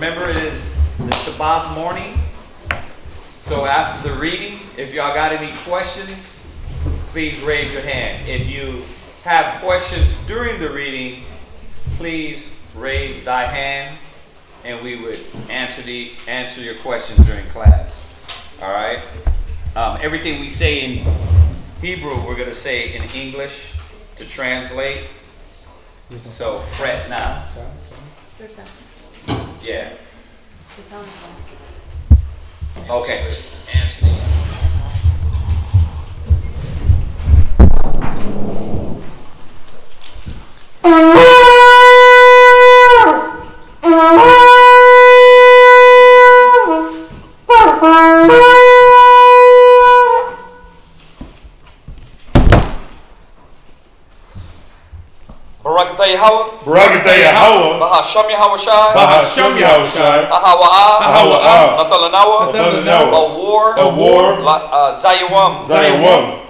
Remember, it is the Sabbath morning. So after the reading, if y'all got any questions, please raise your hand. If you have questions during the reading, please raise thy hand, and we would answer your questions during class. All right. Everything we say in Hebrew, we're going to say in English to translate. So fret not. Yeah. Okay. Anthony. Barakatah Yahweh. Barakatah Yahweh. Bahasham Yahweh Shai. Bahasham Yahweh Shai. Ahawa'ah. Ahawa'ah. Natalanawa. Natalanawa. Awar. Awar. Zayawam. Zayawam.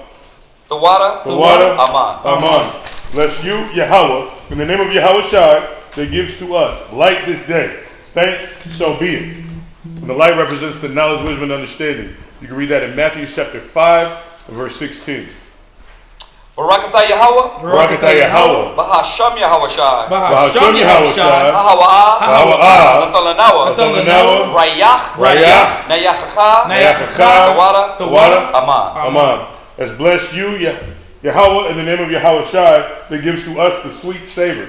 The water. Aman. Aman. Bless you, Yahweh, in the name of Yahweh Shai, that gives to us light this day. Thanks, so be it. And the light represents the knowledge, wisdom, and understanding. You can read that in Matthew chapter 5, verse 16. Barakatah Yahweh. Barakatah Yahweh. Bahasham Yahweh Shai. Bahasham Yahweh Shai. Ahawa'ah. Ahawa'ah. Natalanawa. Rayach. Nayachacha. The water. Aman. Aman. Let's bless you, Yahweh, in the name of Yahweh Shai, that gives to us the sweet savor.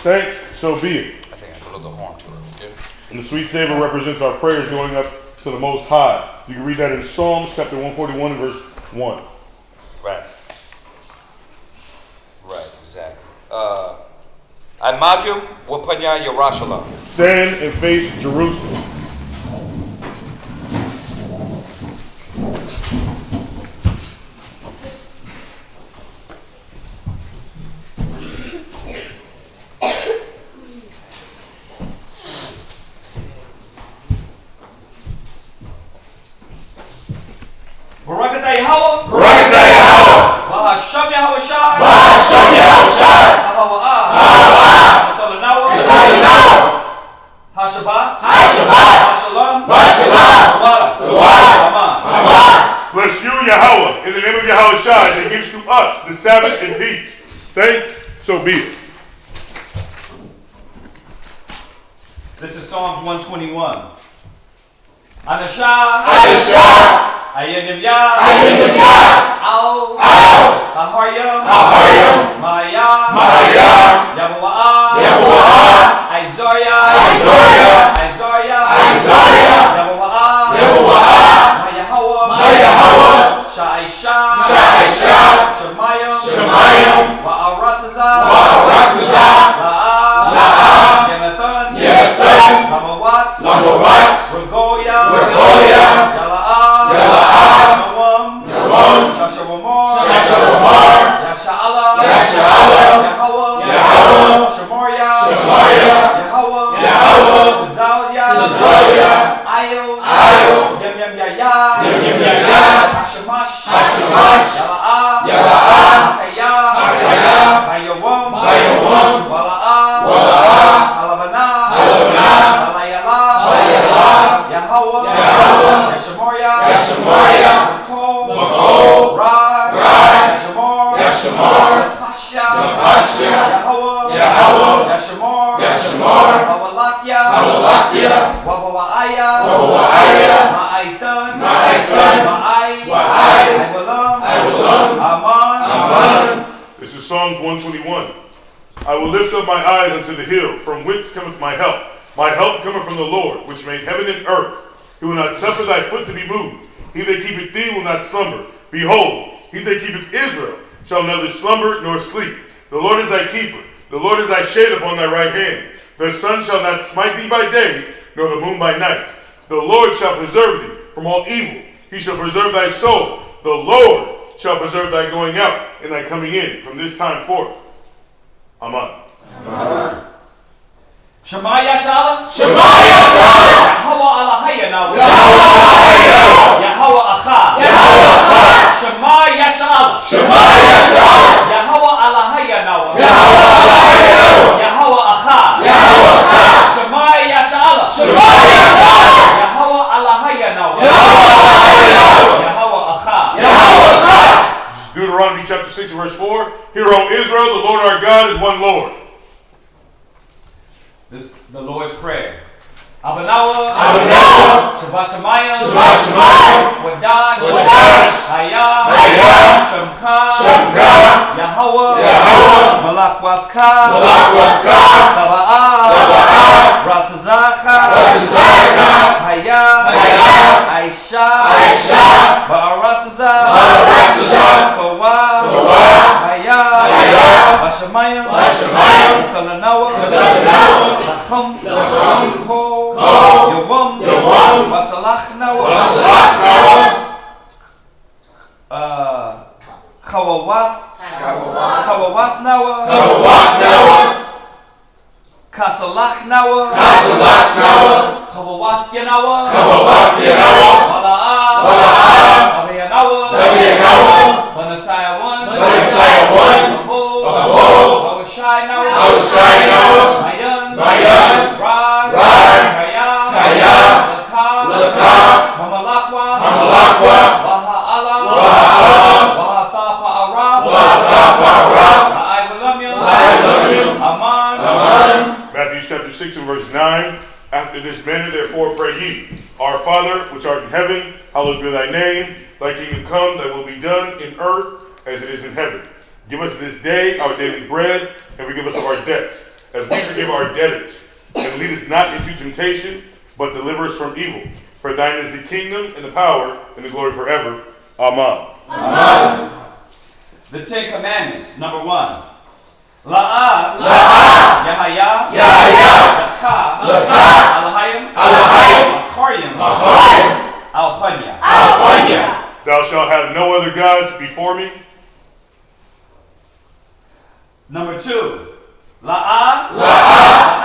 Thanks, so be it. I think I blew the horn to it. And the sweet savor represents our prayers going up to the Most High. You can read that in Psalms chapter 141, verse 1. Right, exactly. Imagine Wapanya Yerushalayim. Stand and face Jerusalem. Barakatah Yahweh. Barakatah Yahweh. Bahasham Yahweh Shai. Bahasham Yahweh Shai. Ahawa'ah. Natalanawa. Hashabah. Hashalom. The water. Aman. Bless you, Yahweh, in the name of Yahweh Shai, that gives to us the Sabbath in peace. Thanks, so be it. This is Psalms 121. Anashah. Ayanim Yah. Ow. Aharyam. Maya. Yahuwah. Isaiah. Yahuwah. Mayahawa. Sha'isha. Shemayim. Wa'aratazah. La'ah. Yenathan. Hamawat. Regoya. Yala'ah. Shashawamar. Yasha'ala. Yahweh. Shemoria. Yahweh. Zalya. Ayo. Yem Yaya. Hashemash. Yala'ah. Akaya. Bayawam. Wala'ah. Alabana. Alayala. Yahweh. Yashamoria. Mako. Rai. Yashamar. Pasha. Yahweh. Yashamar. Hawalakia. Wawa'aya. Ma'aitan. Ma'ai. Aman. This is Psalms 121. I will lift up my eyes unto the hill, from whence cometh my help. My help cometh from the Lord, which made heaven and earth. He will not suffer thy foot to be moved. He that keepeth thee will not slumber. Behold, he that keepeth Israel shall neither slumber nor sleep. The Lord is thy keeper. The Lord is thy shade upon thy right hand. The sun shall not smite thee by day, nor the moon by night. The Lord shall preserve thee from all evil. He shall preserve thy soul. The Lord shall preserve thy going out and thy coming in from this time forth. Amen. Shema Yashala. Yahweh Alahayana. Yahweh Acha. Shema Yashala. Yahweh Alahayana. Yahweh Acha. Shema Yashala. chapter 6 and verse 4. Hear, O Israel, the Lord our God is one Lord. This is the Lord's Prayer. Abanawa, Shabbat Shemayim, Wadash, Hayah, Shemka, Yahweh, Malak Wavka, Taba'ah, Ratazaka, Hayah, Aisha, Ba'arataza, Kawa, Hayah, Bashamayim, Talanawa, Lachum, Ko, Yawam, Wasalach Nawa, Kawawath Nawa, Kasalach Nawa, Kawawath Yanawa, Wala'ah, Abiyanawa, Banasaya 1, Awashai Nawa, Mayan, Rad, Kaya, Laka, Hamalakwa, Waha'ala, Wahatapa Araf, Ha'aibalamya, Aman. Matthew chapter 6 and verse 9. After this manner, therefore, pray ye. Our Father, which art in heaven, hallowed be thy name. Thy kingdom come, thy will be done in earth as it is in heaven. Give us this day our daily bread, and forgive us of our debts, as we forgive our debtors. And lead us not into temptation, but deliver us from evil. For thine is the kingdom, and the power, and the glory forever. Amen. Amen. The Ten Commandments, number 1. La'ah, Yahaya, Laka, Alahayim, Acharyim, Alpanya. Thou shalt have no other gods before me. Number 2. La'ah,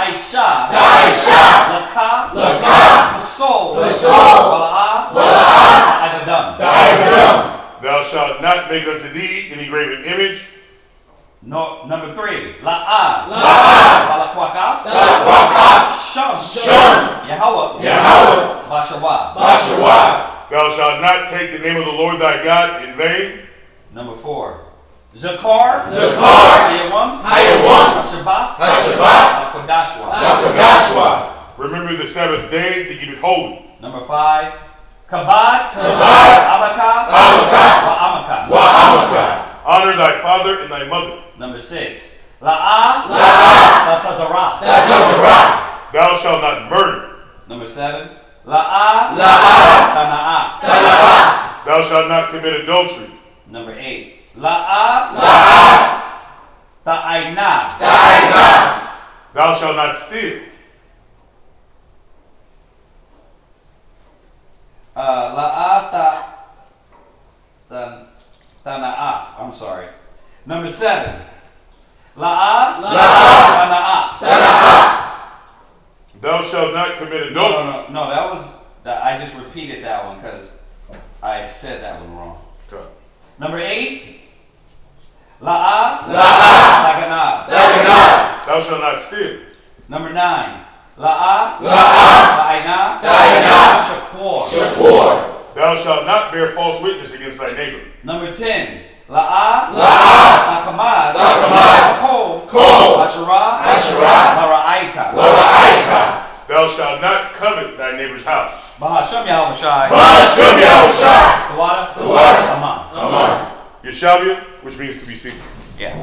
Aisha, Laka, the soul, Wala'ah, Agadan. Thou shalt not make unto thee any graven image. No, number 3. La'ah, Balakwaka, Shun, Yahweh, Bashawa. Thou shalt not take the name of the Lord thy God in vain. Number 4. Zakar, Hayawam, Hashabah, Hakodashwa. Remember the Sabbath day to keep it holy. Number 5. Kabad, Abaka, Wa'amaka. Honor thy father and thy mother. Number 6. La'ah, Latazarah. Thou shalt not murder. Number 7. La'ah, Tana'ah. Thou shalt not commit adultery. Number 8. La'ah, Ta'aina. Thou shalt not steal. La'ah, Tana'ah. I'm sorry. Number 7. La'ah, Tana'ah. Thou shalt not commit adultery. No, that was, I just repeated that one because I said that one wrong. Okay. Number 8. La'ah, Laganah. Thou shalt not steal. Number 9. La'ah, Ta'aina, Shakur. Thou shalt not bear false witness against thy neighbor. Number 10. La'ah, Lakamad, Ko, Asherah, Lara'aika. Thou shalt not covet thy neighbor's house. Bahasham Yahushai. The water. Aman. Yeshavia, which means to be seated. Yeah.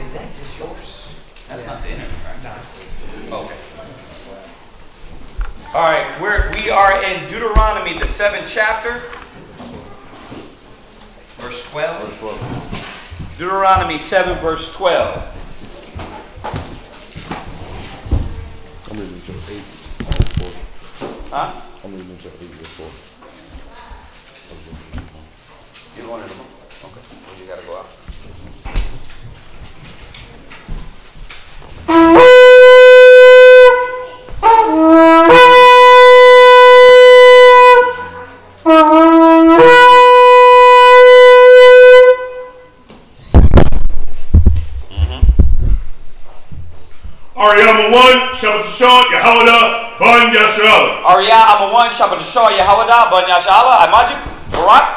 Is that just yours? That's not the internet, right? No, okay. All right, we are in Deuteronomy, the 7th chapter, verse 12. Deuteronomy 7, verse 12. I'm reading until 8. Huh? I'm reading until 8 or 4. You wanted them? Okay. Well, you gotta go out. Ariam a one, Shabbat Shalom, Yahweh, Ban Yashala. Arya, I'm a one, Shabbat Shah, Yahweh, Ban Yashala, Imagine, alright?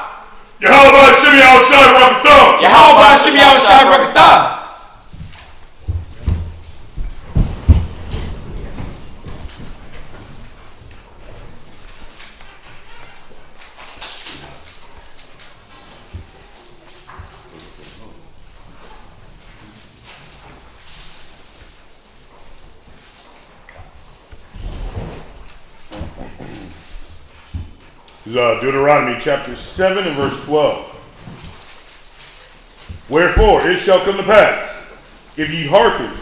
Yahweh, Shimmy, Al-Shai, Rakatah. Yahweh, Shimmy, Shah, Rakatah. Deuteronomy chapter 7 and verse 12. Wherefore it shall come to pass, if ye hearken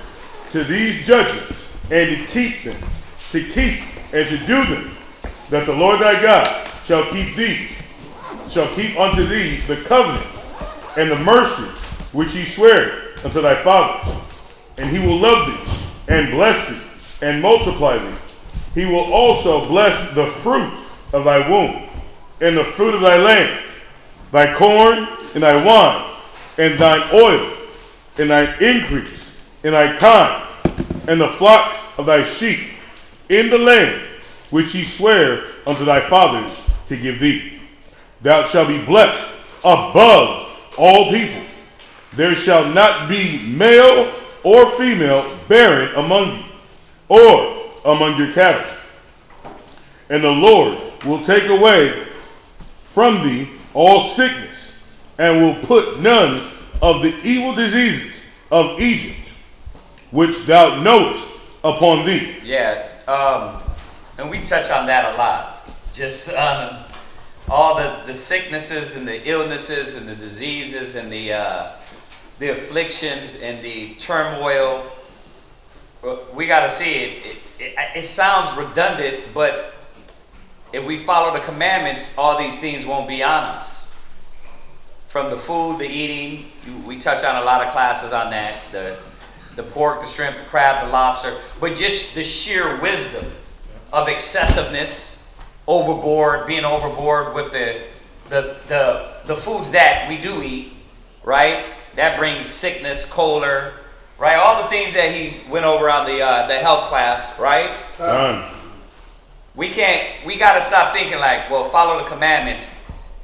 to these judgments, and to keep them, to keep and to do them, that the Lord thy God shall keep unto thee the covenant and the mercy which he sware unto thy fathers. And he will love thee, and bless thee, and multiply thee. He will also bless the fruit of thy womb, and the fruit of thy land, thy corn, and thy wine, and thine oil, and thy increase, and thy kine, and the flocks of thy sheep, in the land which he sware unto thy fathers to give thee. Thou shalt be blessed above all people. There shall not be male or female barren among you, or among your cattle. And the Lord will take away from thee all sickness, and will put none of the evil diseases of Egypt, which thou knowest, upon thee. Yeah, and we touch on that a lot. Just all the sicknesses and the illnesses and the diseases and the afflictions and the turmoil. We got to see it. It sounds redundant, but if we follow the commandments, all these things won't be on us. From the food, the eating, we touch on a lot of classes on that. The pork, the shrimp, the crab, the lobster. But just the sheer wisdom of excessiveness, being overboard with the foods that we do eat, right? That brings sickness, choler, right? All the things that he went over on the health class, right? We got to stop thinking like, well, follow the commandments,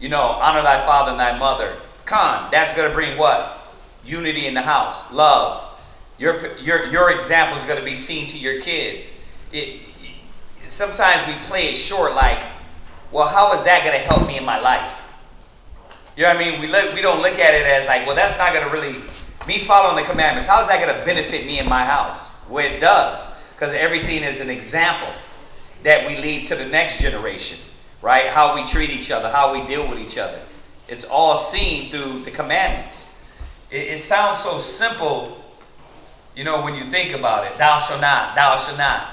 honor thy father and thy mother. That's going to bring what? Unity in the house, love. Your example is going to be seen to your kids. Sometimes we play it short like, well, how is that going to help me in my life? You know what I mean? We don't look at it as like, well, that's not going to really, me following the commandments, how is that going to benefit me in my house? Well, it does, because everything is an example that we leave to the next generation, right? How we treat each other, how we deal with each other. It's all seen through the commandments. It sounds so simple, when you think about it. Thou shalt not, thou shalt not.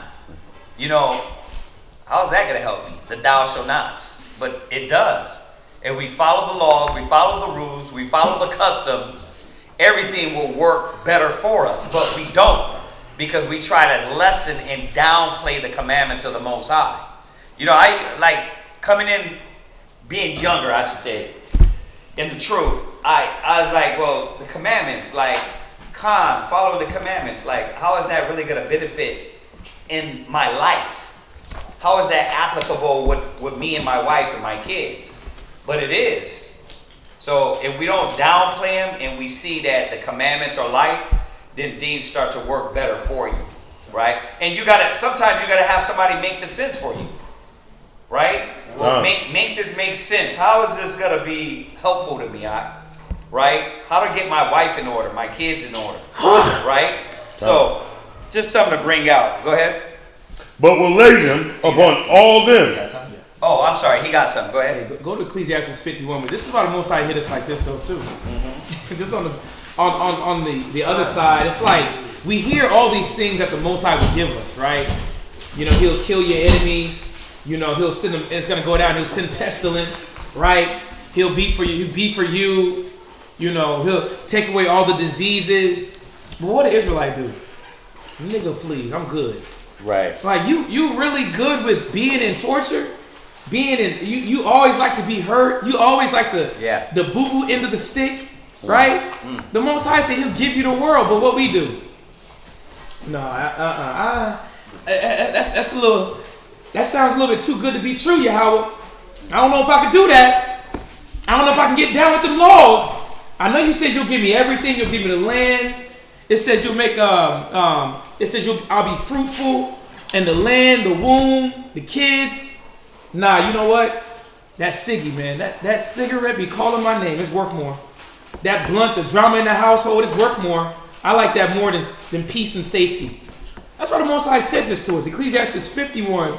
How is that going to help me? The thou shalt nots. But it does. If we follow the laws, we follow the rules, we follow the customs, everything will work better for us. But we don't, because we try to lessen and downplay the commandments of the Most High. I like coming in, being younger, I should say, in the truth. I was like, well, the commandments, like, following the commandments, like, how is that really going to benefit in my life? How is that applicable with me and my wife and my kids? But it is. So if we don't downplay them and we see that the commandments are life, then things start to work better for you, right? And sometimes you gotta have somebody make the sense for you, right? Well, make this make sense. How is this gonna be helpful to me, right? How to get my wife in order, my kids in order, right? So, just something to bring out. Go ahead. But will lay them upon all them. Oh, I'm sorry. He got something. Go ahead. Hey, go to Ecclesiasticus 51. This is why the Most High hit us like this, though, too. Mm-hmm. Just on the other side, it's like we hear all these things that the Most High will give us, right? He'll kill your enemies. He'll send them. It's gonna go down. He'll send pestilence, right? He'll beat for you. He'll beat for you. He'll take away all the diseases. But what did Israelite do? Nigga, please, I'm good. Right. Like you really good with being in torture? You always like to be hurt. You always like the boo-boo end of the stick, right? The Most High said he'll give you the world, but what we do? No, that's a little. That sounds a little bit too good to be true, Yahweh. I don't know if I can do that. I don't know if I can get down with them laws. I know you said you'll give me everything. You'll give me the land. It says you'll make It says I'll be fruitful, and the land, the womb, the kids. Nah, you know what? That ciggy, man. That cigarette be calling my name. It's worth more. That blunt, the drama in the household, is worth more. I like that more than peace and safety. That's why the Most High said this to us. Ecclesiasticus 51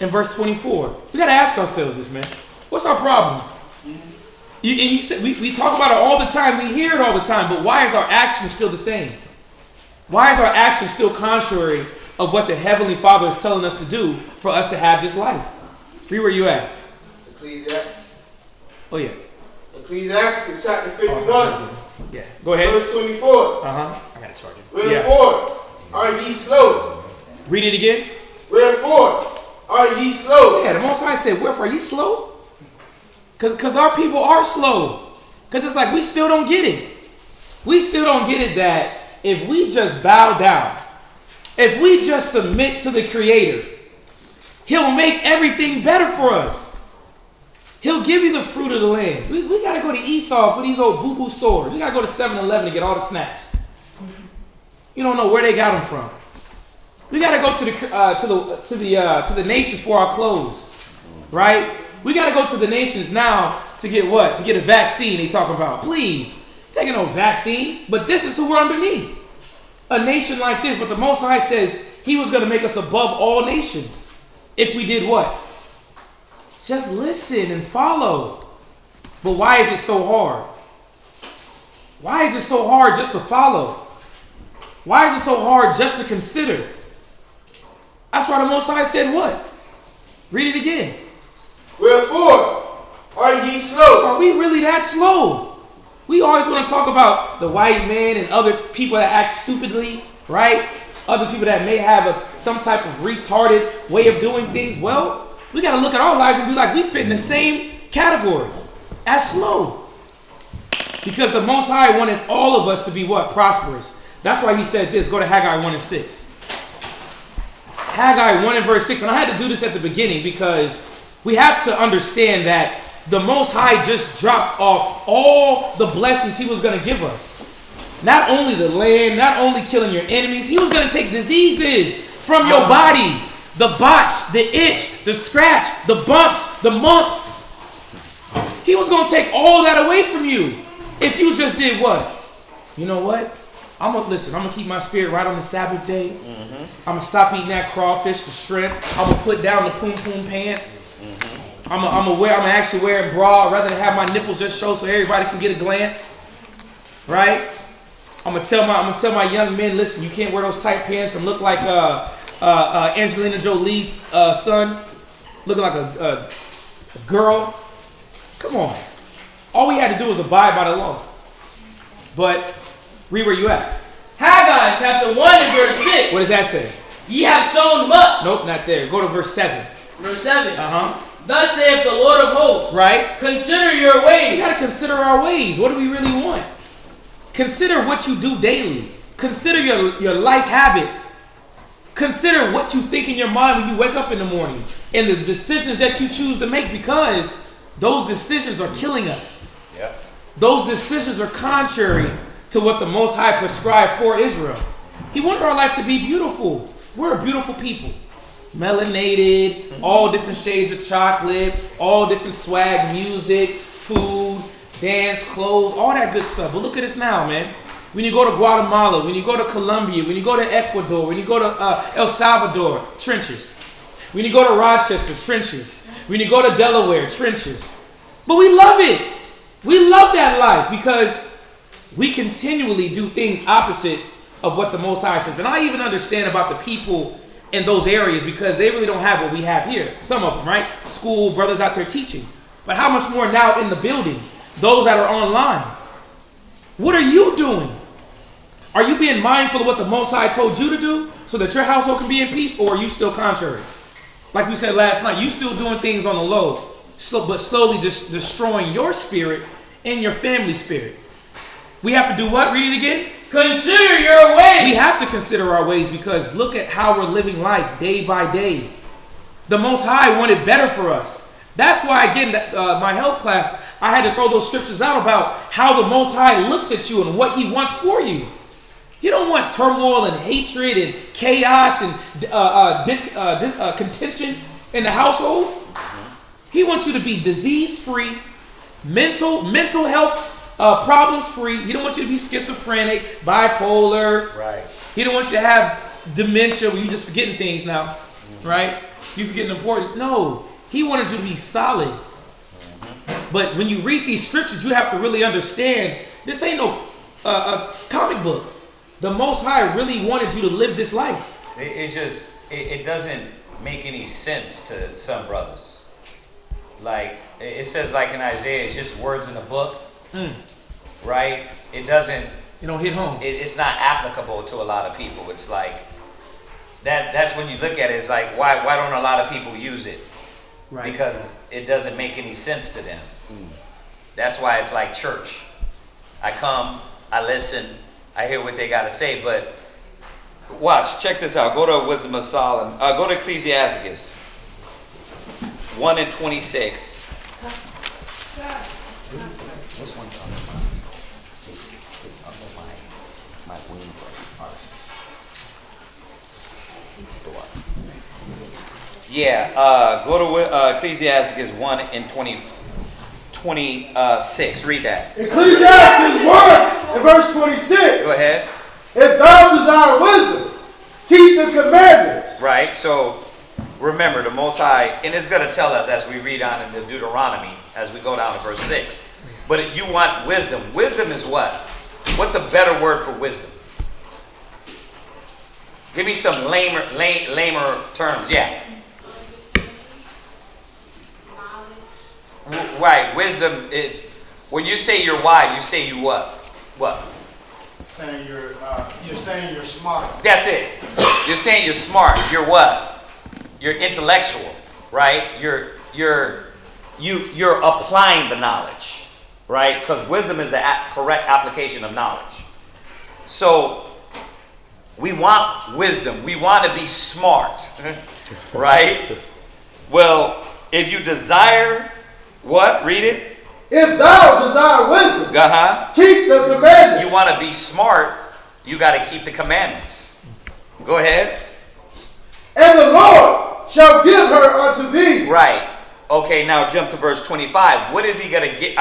and verse 24. We got to ask ourselves this, man. What's our problem? You said we talk about it all the time. We hear it all the time. But why is our action still the same? Why is our action still contrary of what the Heavenly Father is telling us to do for us to have this life? Read where you at. Ecclesiasticus. Oh, yeah. Ecclesiasticus chapter 51. Yeah. Go ahead. Verse 24. I got to charge it. Wherefore are ye slow? Read it again. Wherefore are ye slow? Yeah, the Most High said, wherefore are ye slow? Because our people are slow. Because it's like we still don't get it. We still don't get it that if we just bow down, if we just submit to the Creator, He'll make everything better for us. He'll give you the fruit of the land. We got to go to Esau for these old boo-boo stores. We got to go to 7-Eleven to get all the snacks. You don't know where they got them from. We got to go to the nations for our clothes, right? We got to go to the nations now to get what? To get a vaccine. They talk about. Please, taking no vaccine. But this is who we're underneath. A nation like this. But the Most High says He was going to make us above all nations if we did what? Just listen and follow. But why is it so hard? Why is it so hard just to follow? Why is it so hard just to consider? That's why the Most High said what? Read it again. Wherefore are ye slow? Are we really that slow? We always want to talk about the white man and other people that act stupidly, right? Other people that may have some type of retarded way of doing things. Well, we got to look at our lives and be like, we fit in the same category as slow. Because the Most High wanted all of us to be what? Prosperous. That's why He said this. Go to Haggai 1 and 6. Haggai 1 and verse 6. And I had to do this at the beginning because we have to understand that the Most High just dropped off all the blessings He was going to give us. Not only the land, not only killing your enemies, He was going to take diseases from your body. The botch, the itch, the scratch, the bumps, the mumps. He was going to take all that away from you if you just did what? You know what? I'm going to keep my spirit right on the Sabbath day. Mm-hmm. I'm going to stop eating that crawfish, the shrimp. I'm going to put down the poom pants. Mm-hmm. I'm going to actually wear a bra rather than have my nipples just show so everybody can get a glance. Right? I'm going to tell my young men, listen, you can't wear those tight pants and look like Angelina Jolie's son, looking like a girl. Come on. All we had to do was abide by the law. But read where you at. Haggai chapter 1 and verse 6. What does that say? Ye have sown much. Nope, not there. Go to verse 7. Verse 7. Uh-huh. Thus saith the Lord of hosts. Right? Consider your We ways. got to consider our ways. What do we really want? Consider what you do daily. Consider your life habits. Consider what you think in your mind when you wake up in the morning and the decisions that you choose to make, because those decisions are killing us. Yep. Those decisions are contrary to what the Most High prescribed for Israel. He wanted our life to be beautiful. We're a beautiful people. Melanated, all different shades of chocolate, all different swag, music, food, dance, clothes, all that good stuff. But look at us now, man. When you go to Guatemala, when you go to Colombia, when you go to Ecuador, when you go to El Salvador, trenches. When you go to Rochester, trenches. When you go to Delaware, trenches. But we love it. We love that life because we continually do things opposite of what the Most High says. And I even understand about the people in those areas because they really don't have what we have here. Some of them, right? School, brothers out there teaching. But how much more now in the building? Those that are online. What are you doing? Are you being mindful of what the Most High told you to do so that your household can be in peace, or are you still contrary? Like we said last night, you still doing things on the low, but slowly destroying your spirit and your family spirit. We have to do what? Read it again. Consider your ways. We have to consider our ways because look at how we're living life day by day. The Most High wanted better for us. That's why, again, my health class, I had to throw those scriptures out about how the Most High looks at you and what He wants for you. You don't want turmoil and hatred and chaos and contention in the household. He wants you to be disease-free, mental health problems-free. He don't want you to be schizophrenic, bipolar. Right. He don't want you to have dementia where you're just forgetting things now, right? You're forgetting important. No, He wanted you to be solid. But when you read these scriptures, you have to really understand this ain't no comic book. The Most High really wanted you to live this life. It doesn't make any sense to some brothers. Like it says, like in Isaiah, it's just words in a book, right? It doesn't. You don't hit home. It's not applicable to a lot of people. It's like that. That's when you look at it. It's like why don't a lot of people use it? Right. Because it doesn't make any sense to them. That's why it's like church. I come, I listen, I hear what they got to say, but watch, check this out. Go to Wisdom of Solomon. Go to Ecclesiasticus 1:26. This one's under mine. It's under my wing part. Yeah, go to Ecclesiasticus 1:26. Read that. Ecclesiastes 1 and verse 26. Go ahead. If thou desire wisdom, keep the commandments. Right, so remember the Most High, and it's going to tell us as we read on in the Deuteronomy, as we go down to verse 6. But you want wisdom. Wisdom is what? What's a better word for wisdom? Give me some lamer terms. Yeah. Right, wisdom is, when you say you're wise, you say you what? What? Saying you're saying you're smart. That's it. You're saying you're smart. You're what? You're intellectual, right? You're applying the knowledge, right? Because wisdom is the correct application of knowledge. So we want wisdom. We want to be smart, right? Well, if you desire what? Read it. If thou desire wisdom, keep the commandments. You want to be smart, you got to keep the commandments. Go ahead. And the Lord shall give her unto thee. Right. Okay, now jump to verse 25. What is He going to give?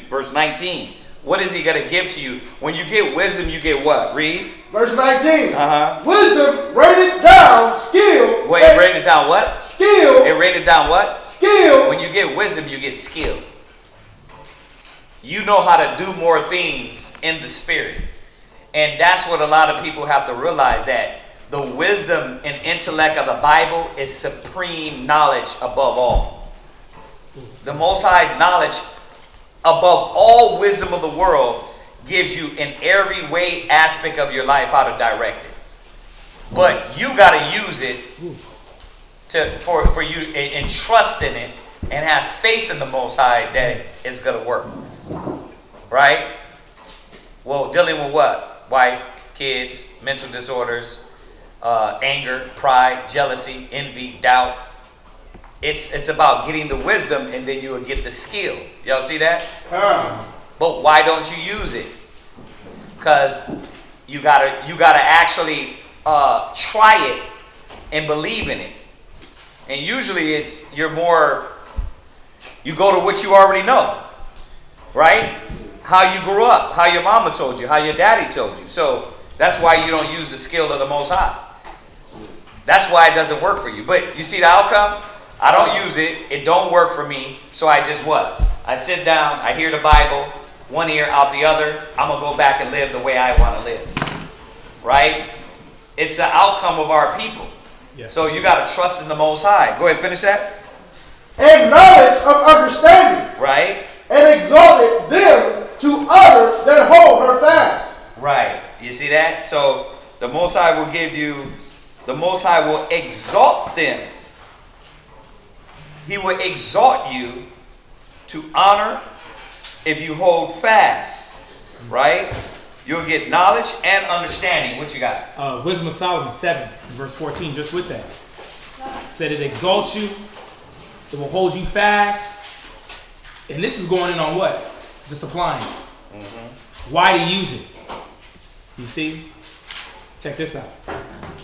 Verse 19. What is He going to give to you? When you get wisdom, you get what? Read. Verse 19. Uh-huh. Wisdom rated down skill. Wait, rated down what? Skill. It rated down what? Skill. When you get wisdom, you get skill. You know how to do more things in the spirit. And that's what a lot of people have to realize, that the wisdom and intellect of the Bible is supreme knowledge above all. The Most High's knowledge above all wisdom of the world gives you in every way aspect of your life how to direct it. But you got to use it for you and trust in it and have faith in the Most High that it's going to work. Right? Well, dealing with what? Wife, kids, mental disorders, anger, pride, jealousy, envy, doubt. It's about getting the wisdom, and then you will get the skill. Y'all see that? But why don't you use it? Because you gotta actually try it and believe in it. And usually you go to what you already know, right? How you grew up, how your mama told you, how your daddy told you. So that's why you don't use the skill of the Most High. That's why it doesn't work for you. But you see the outcome? I don't use it. It don't work for me. So I just what? I sit down, I hear the Bible, one ear out the other. I'm going to go back and live the way I want to live. Right? It's the outcome of our people. Yeah. So you got to trust in the Most High. Go ahead, finish that. And knowledge of understanding. Right. And exalted them to honor that hold her fast. Right. You see that? So the Most High will exalt them. He will exalt you to honor if you hold fast. Right? You'll get knowledge and understanding. What you got? Wisdom of Solomon 7, verse 14, just with that. Said it exalts you, it will hold you fast. And this is going in on what? Just applying. Why to use it. You see? Check this out.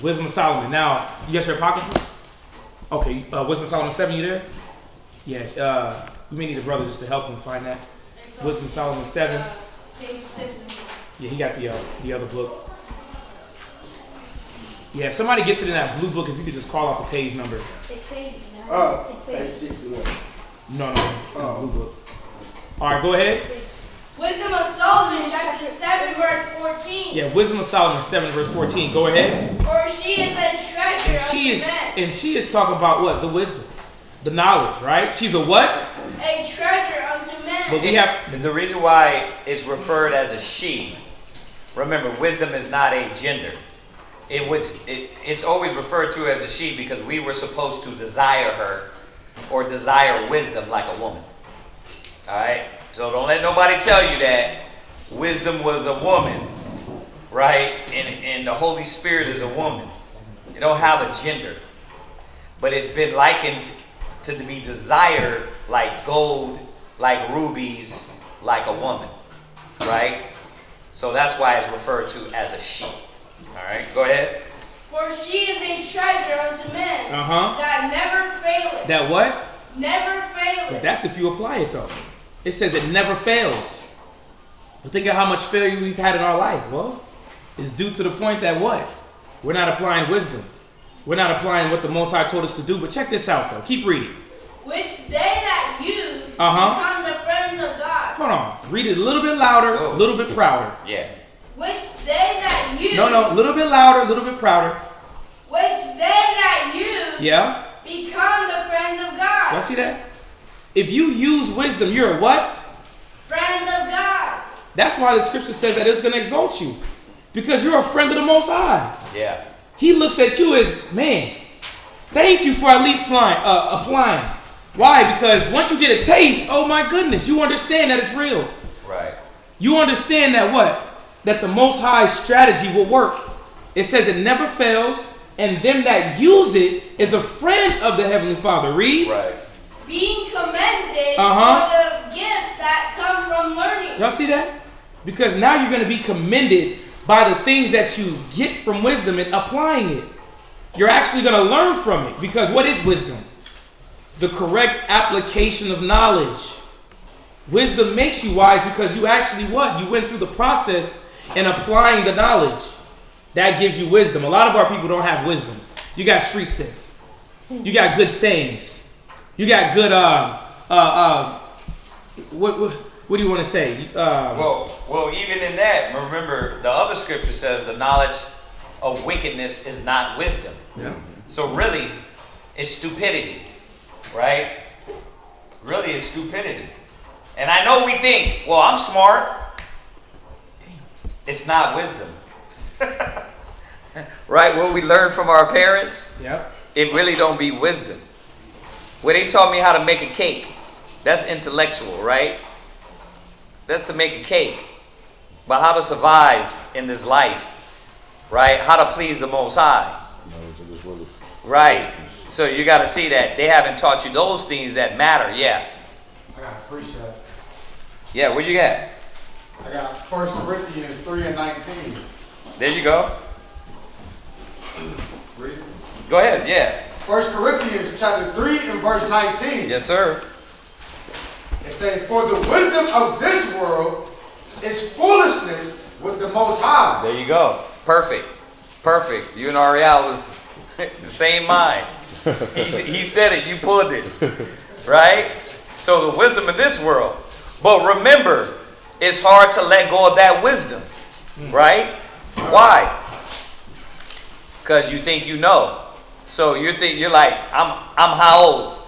Wisdom of Solomon. Now, you got your apocrypha? Okay, Wisdom of Solomon 7, you there? Yeah, we may need a brother just to help him find that. Wisdom of Solomon 7. Page 6. Yeah, he got the other book. Yeah, if somebody gets it in that blue book, if you could just call out the page numbers. It's page 9. It's page page 61. No, in the blue book. All right, go ahead. Wisdom of Solomon, chapter 7, verse 14. Yeah, Wisdom of Solomon 7, verse 14. Go ahead. For she is a treasure unto men. And she is talking about what? The wisdom, the knowledge, right? She's a what? A treasure unto men. But we have The reason why it's referred as a she. Remember, wisdom is not a gender. It's always referred to as a she because we were supposed to desire her or desire wisdom like a woman. All right? So don't let nobody tell you that wisdom was a woman, right? And the Holy Spirit is a woman. It don't have a gender. But it's been likened to be desired like gold, like rubies, like a woman, right? So that's why it's referred to as a she. All right, go ahead. For she is a treasure unto men. Uh-huh. That never faileth. that what? Never faileth. But that's if you apply it though. It says it never fails. But think of how much failure we've had in our life. Well, it's due to the point that what? We're not applying wisdom. We're not applying what the Most High told us to do. But check this out though. Keep reading. Which they that use Uh-huh. become the friends of God. Hold on. Read it a little bit louder, a little bit prouder. Yeah. Which they that use. No, a little bit louder, a little bit prouder. Which they that use. Yeah. Become the friends of God. Y'all see that? If you use wisdom, you're a what? Friends of God. That's why the scripture says that it's going to exalt you. Because you're a friend of the Most High. Yeah. He looks at you as, man, thank you for at least applying. Why? Because once you get a taste, oh my goodness, you understand that it's real. Right. You understand that what? That the Most High strategy will work. It says it never fails, and them that use it is a friend of the Heavenly Father. Read. Right. Being commended Uh-huh. for the gifts that come from learning. Y'all see that? Because now you're going to be commended by the things that you get from wisdom and applying it. You're actually going to learn from it. Because what is wisdom? The correct application of knowledge. Wisdom makes you wise because you actually what? You went through the process in applying the knowledge. That gives you wisdom. A lot of our people don't have wisdom. You got street sense. You got good sayings. You got good what do you want to say? Well, even in that, remember the other scripture says the knowledge of wickedness is not wisdom. Yeah. So really, it's stupidity, right? Really, it's stupidity. And I know we think, well, I'm smart. It's not wisdom. Right? What we learn from our parents, Yep. it really don't be wisdom. Where they taught me how to make a cake, that's intellectual, right? That's to make a cake. But how to survive in this life, right? How to please the Most High. Right. So you got to see that. They haven't taught you those things that matter. Yeah. I got a precept. Yeah, where you at? I got 1 Corinthians 3:19. There you go. Read it. Go ahead. Yeah. 1 Corinthians chapter 3 and verse 19. Yes, sir. It says, for the wisdom of this world is foolishness with the Most High. There you go. Perfect. Perfect. You and Ariel was the same mind. He said it. You pulled it. Right? So the wisdom of this world. But remember, it's hard to let go of that wisdom. Right? Why? Because you think you know. So you're like, I'm how old?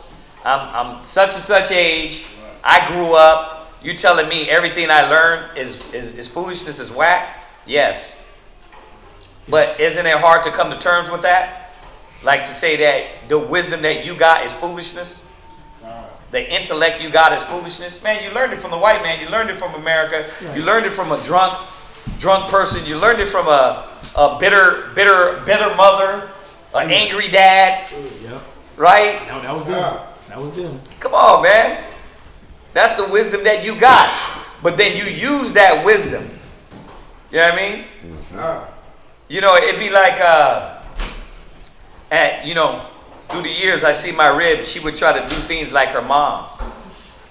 I'm such and such age. I grew up. You telling me everything I learned is foolishness, is whack? Yes. But isn't it hard to come to terms with that? Like to say that the wisdom that you got is foolishness? The intellect you got is foolishness? Man, you learned it from the white man. You learned it from America. You learned it from a drunk. drunk person. You learned it from a bitter mother, an angry dad, Yep. right? That was them. That was them. Come on, man. That's the wisdom that you got. But then you use that wisdom. You know what I mean? You know, it'd be like, through the years, I see my rib, she would try to do things like her mom.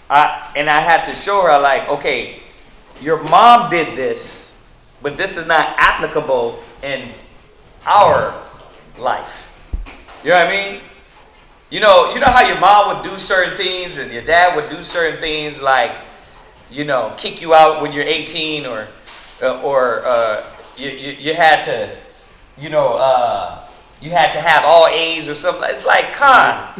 And I had to show her, like, okay, your mom did this, but this is not applicable in our life. You know what I mean? You know how your mom would do certain things and your dad would do certain things, like, kick you out when you're 18, or you had to, you had to have all A's or something. It's like, Con,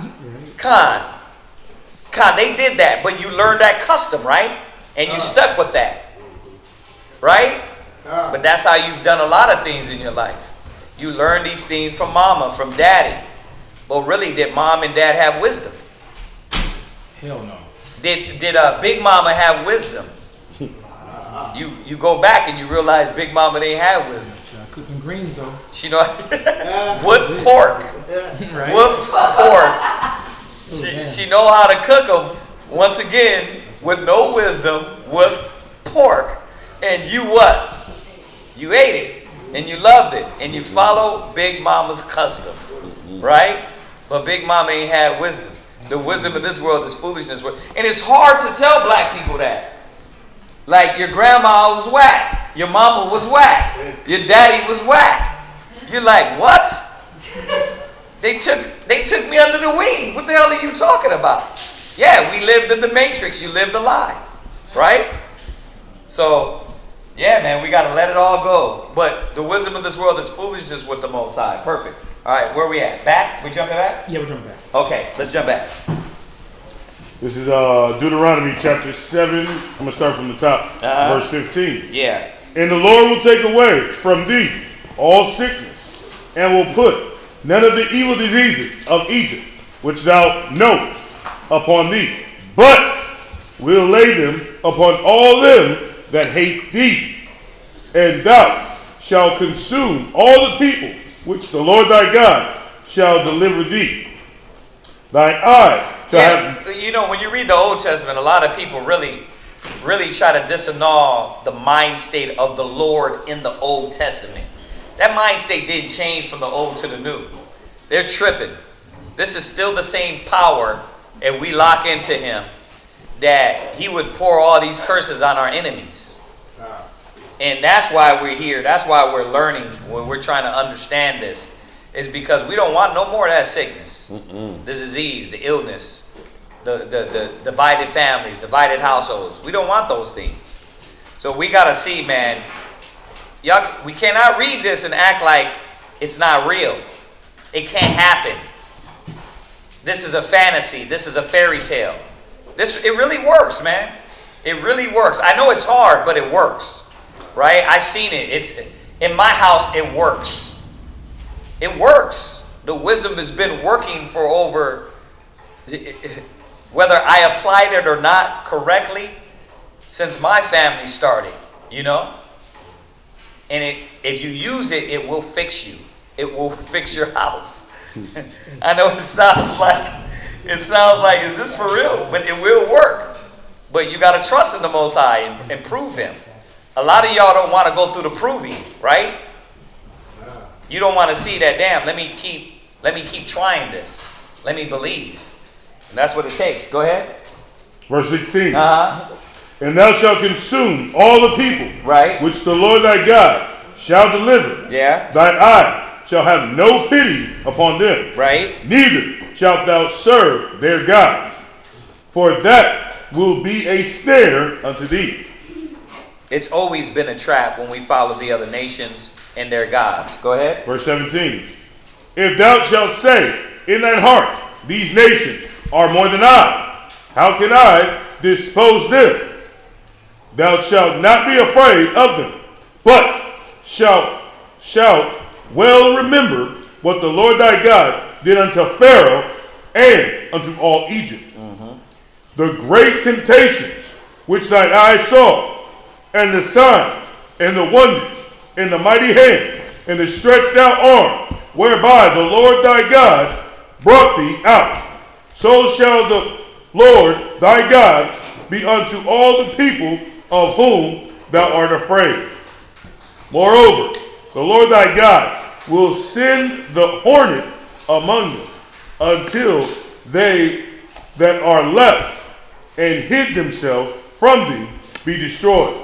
they did that, but you learned that custom, right? And you stuck with that, right? But that's how you've done a lot of things in your life. You learn these things from mama, from daddy. But really, did mom and dad have wisdom? Hell no. Did Big Mama have wisdom? You go back and you realize Big Mama didn't have wisdom. Cooking greens though. She know with pork, Right. with pork. She know how to cook them. Once again, with no wisdom, with pork. And you what? You ate it and you loved it and you follow Big Mama's custom, right? But Big Mama ain't had wisdom. The wisdom of this world is foolishness. And it's hard to tell black people that. Like, your grandma was whack. Your mama was whack. Your daddy was whack. You're like, what? They took me under the wing. What the hell are you talking about? Yeah, we lived in the matrix. You lived a lie. Right? So, yeah, man, we got to let it all go. But the wisdom of this world is foolishness with the Most High. Perfect. All right, where are we at? Back? We jumping back? Yeah, we're jumping back. Okay, let's jump back. This is Deuteronomy chapter 7. I'm going to start from the top. Verse 15. Yeah. And the Lord will take away from thee all sickness, and will put none of the evil diseases of Egypt, which thou knowest, upon thee, but will lay them upon all them that hate thee. And thou shalt consume all the people which the Lord thy God shall deliver thee. Thine eye shall have... When you read the Old Testament, a lot of people really try to disannul the mind state of the Lord in the Old Testament. That mind state didn't change from the Old to the New. They're tripping. This is still the same power, and we lock into him, that he would pour all these curses on our enemies. And that's why we're here. That's why we're learning, when we're trying to understand this, is because we don't want no more of that sickness, the disease, the illness, the divided families, divided households. We don't want those things. So we got to see, man, we cannot read this and act like it's not real. It can't happen. This is a fantasy. This is a fairy tale. It really works, man. It really works. I know it's hard, but it works. Right? I've seen it. It's in my house. It works. It works. The wisdom has been working for over, whether I applied it or not correctly, since my family started. And if you use it, it will fix you. It will fix your house. I know it sounds like, is this for real? But it will work. But you got to trust in the Most High and prove him. A lot of y'all don't want to go through the proving, right? You don't want to see that, damn, let me keep trying this. Let me believe. And that's what it takes. Go ahead. Verse 16. And thou shalt consume all the people, right, which the Lord thy God shall deliver. Yeah. Thine eye shall have no pity upon them. Right. Neither shalt thou serve their gods, for that will be a snare unto thee. It's always been a trap when we follow the other nations and their gods. Go ahead. Verse 17. If thou shalt say in thine heart, these nations are more than I, how can I dispose them? Thou shalt not be afraid of them, but shalt well remember what the Lord thy God did unto Pharaoh and unto all Egypt. The great temptations which thine eyes saw, and the signs and the wonders, and the mighty hand, and the stretched out arm, whereby the Lord thy God brought thee out. So shall the Lord thy God be unto all the people of whom thou art afraid. Moreover, the Lord thy God will send the hornet among them, until they that are left and hid themselves from thee be destroyed.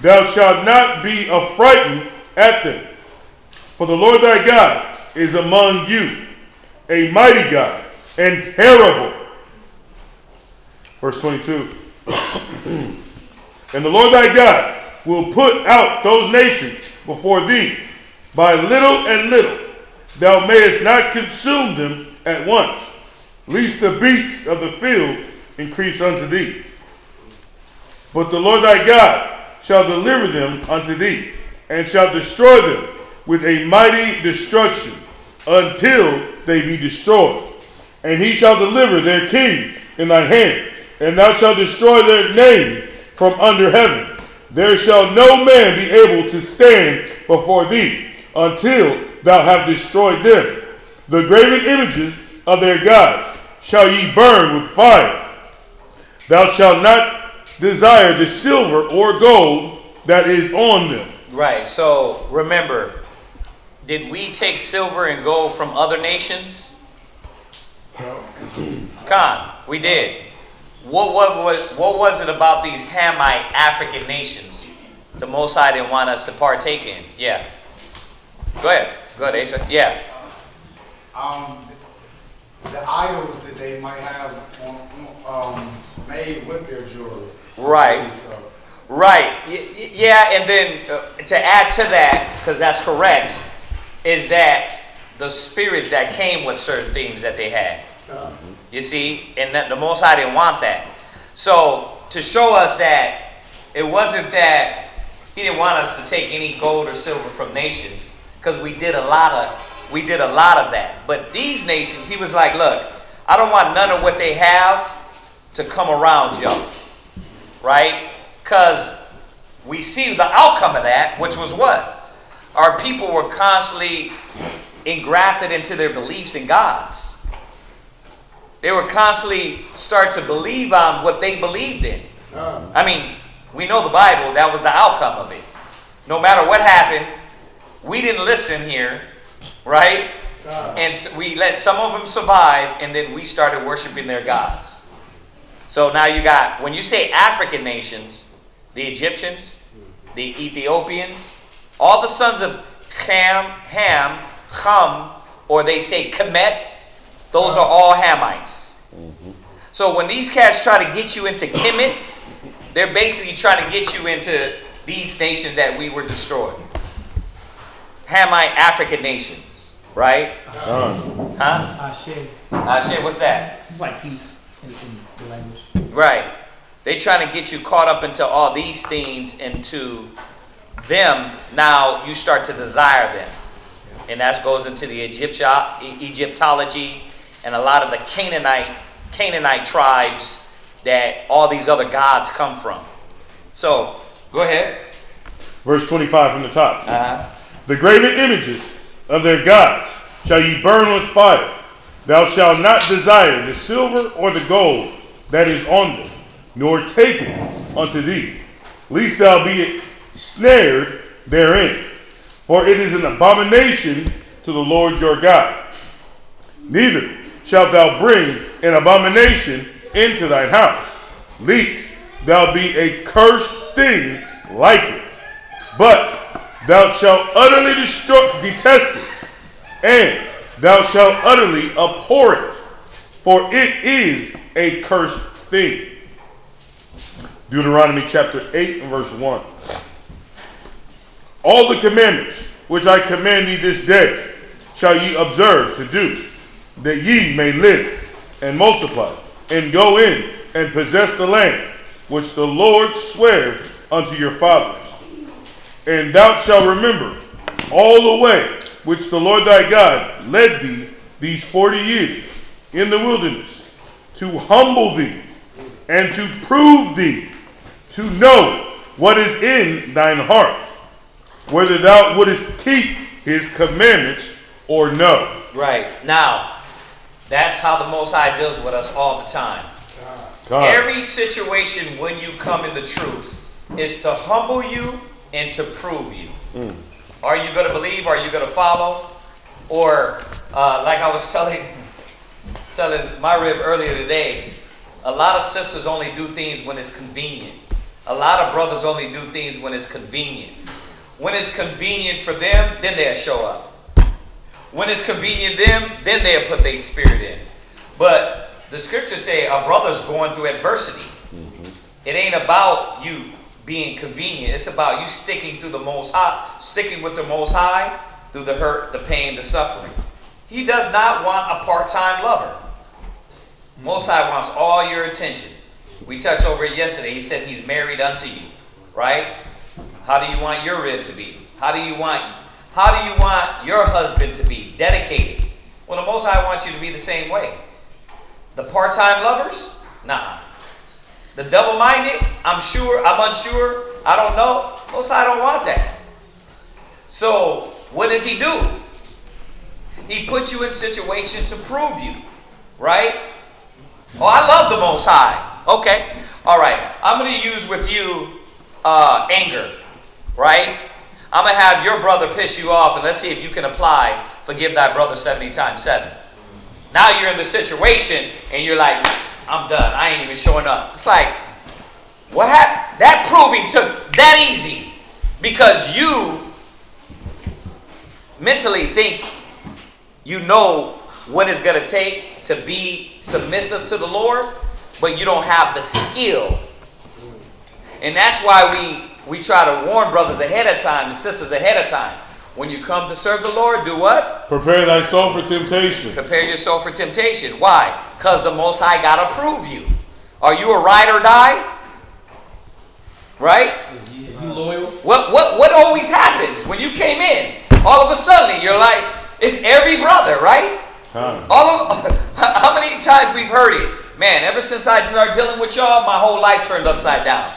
Thou shalt not be affrighted at them, for the Lord thy God is among you, a mighty God and terrible. Verse 22. And the Lord thy God will put out those nations before thee by little and little. Thou mayest not consume them at once, lest the beasts of the field increase unto thee. But the Lord thy God shall deliver them unto thee, and shall destroy them with a mighty destruction, until they be destroyed. And he shall deliver their kings in thine hand, and thou shalt destroy their name from under heaven. There shall no man be able to stand before thee, until thou have destroyed them. The graven images of their gods shall ye burn with fire. Thou shalt not desire the silver or gold that is on them. Right. So remember, did we take silver and gold from other nations? Con, we did. What was it about these Hamite African nations the Most High didn't want us to partake in? Yeah. Go ahead, Asa. Yeah. The idols that they might have made with their jewelry. Right. Right. Yeah, and then to add to that, because that's correct, is that the spirits that came with certain things that they had. You see, and that the Most High didn't want that. So to show us that it wasn't that he didn't want us to take any gold or silver from nations, because we did a lot of that. But these nations, he was like, look, I don't want none of what they have to come around y'all, right? Because we see the outcome of that, which was what? Our people were constantly engrafted into their beliefs in gods. They were constantly start to believe on what they believed in. I mean, we know the Bible, that was the outcome of it. No matter what happened, we didn't listen here, right? And so we let some of them survive, and then we started worshiping their gods. So now you got, when you say African nations, the Egyptians, the Ethiopians, all the sons of Ham, or they say Kemet, those are all Hamites. So when these cats try to get you into Kemet, they're basically trying to get you into these nations that we were destroyed. Hamite African nations, right? Huh? Ashe, what's that? It's like peace in the language. Right. They trying to get you caught up into all these things, into them. Now you start to desire them. And that goes into the Egyptology and a lot of the Canaanite tribes that all these other gods come from. So, go ahead. Verse 25 from the top. The graven images of their gods shall ye burn with fire. Thou shalt not desire the silver or the gold that is on them, nor take it unto thee, lest thou be snared therein. For it is an abomination to the Lord your God. Neither shalt thou bring an abomination into thine house, lest thou be a cursed thing like it. But thou shalt utterly detest it, and thou shalt utterly abhor it, for it is a cursed thing. Deuteronomy chapter 8 and verse 1. All the commandments which I command thee this day shall ye observe to do, that ye may live and multiply, and go in and possess the land which the Lord sware unto your fathers. And thou shalt remember all the way which the Lord thy God led thee these 40 years in the wilderness, to humble thee and to prove thee, to know what is in thine heart, whether thou wouldest keep his commandments or no. Right. Now, that's how the Most High deals with us all the time. God. Every situation when you come in the truth is to humble you and to prove you. Are you going to believe? Are you going to follow? Or, like I was telling my rib earlier today, a lot of sisters only do things when it's convenient. A lot of brothers only do things when it's convenient. When it's convenient for them, then they'll show up. When it's convenient to them, then they'll put their spirit in. But the scriptures say a brother's going through adversity. It ain't about you being convenient. It's about you sticking through the Most High, sticking with the Most High through the hurt, the pain, the suffering. He does not want a part-time lover. Most High wants all your attention. We touched over it yesterday. He said he's married unto you, right? How do you want your rib to be? How do you want your husband to be? Dedicated. Well, the Most High wants you to be the same way. The part-time lovers? Nah. The double-minded? I'm unsure, I don't know. Most High don't want that. So, what does he do? He puts you in situations to prove you, right? Oh, I love the Most High. Okay. All right. I'm going to use with you anger, right? I'm going to have your brother piss you off, and let's see if you can apply forgive thy brother 70 times 7. Now you're in the situation, and you're like, I'm done. I ain't even showing up. It's like, what happened? That proving took that easy because you mentally think you know what it's going to take to be submissive to the Lord, but you don't have the skill. And that's why we try to warn brothers ahead of time and sisters ahead of time. When you come to serve the Lord, do what? Prepare thy soul for temptation. Prepare your soul for temptation. Why? Because the Most High got to prove you. Are you a ride or die? Right? You loyal? What always happens when you came in? All of a sudden, you're like, it's every brother, right? How many times we've heard it? Man, ever since I started dealing with y'all, my whole life turned upside down.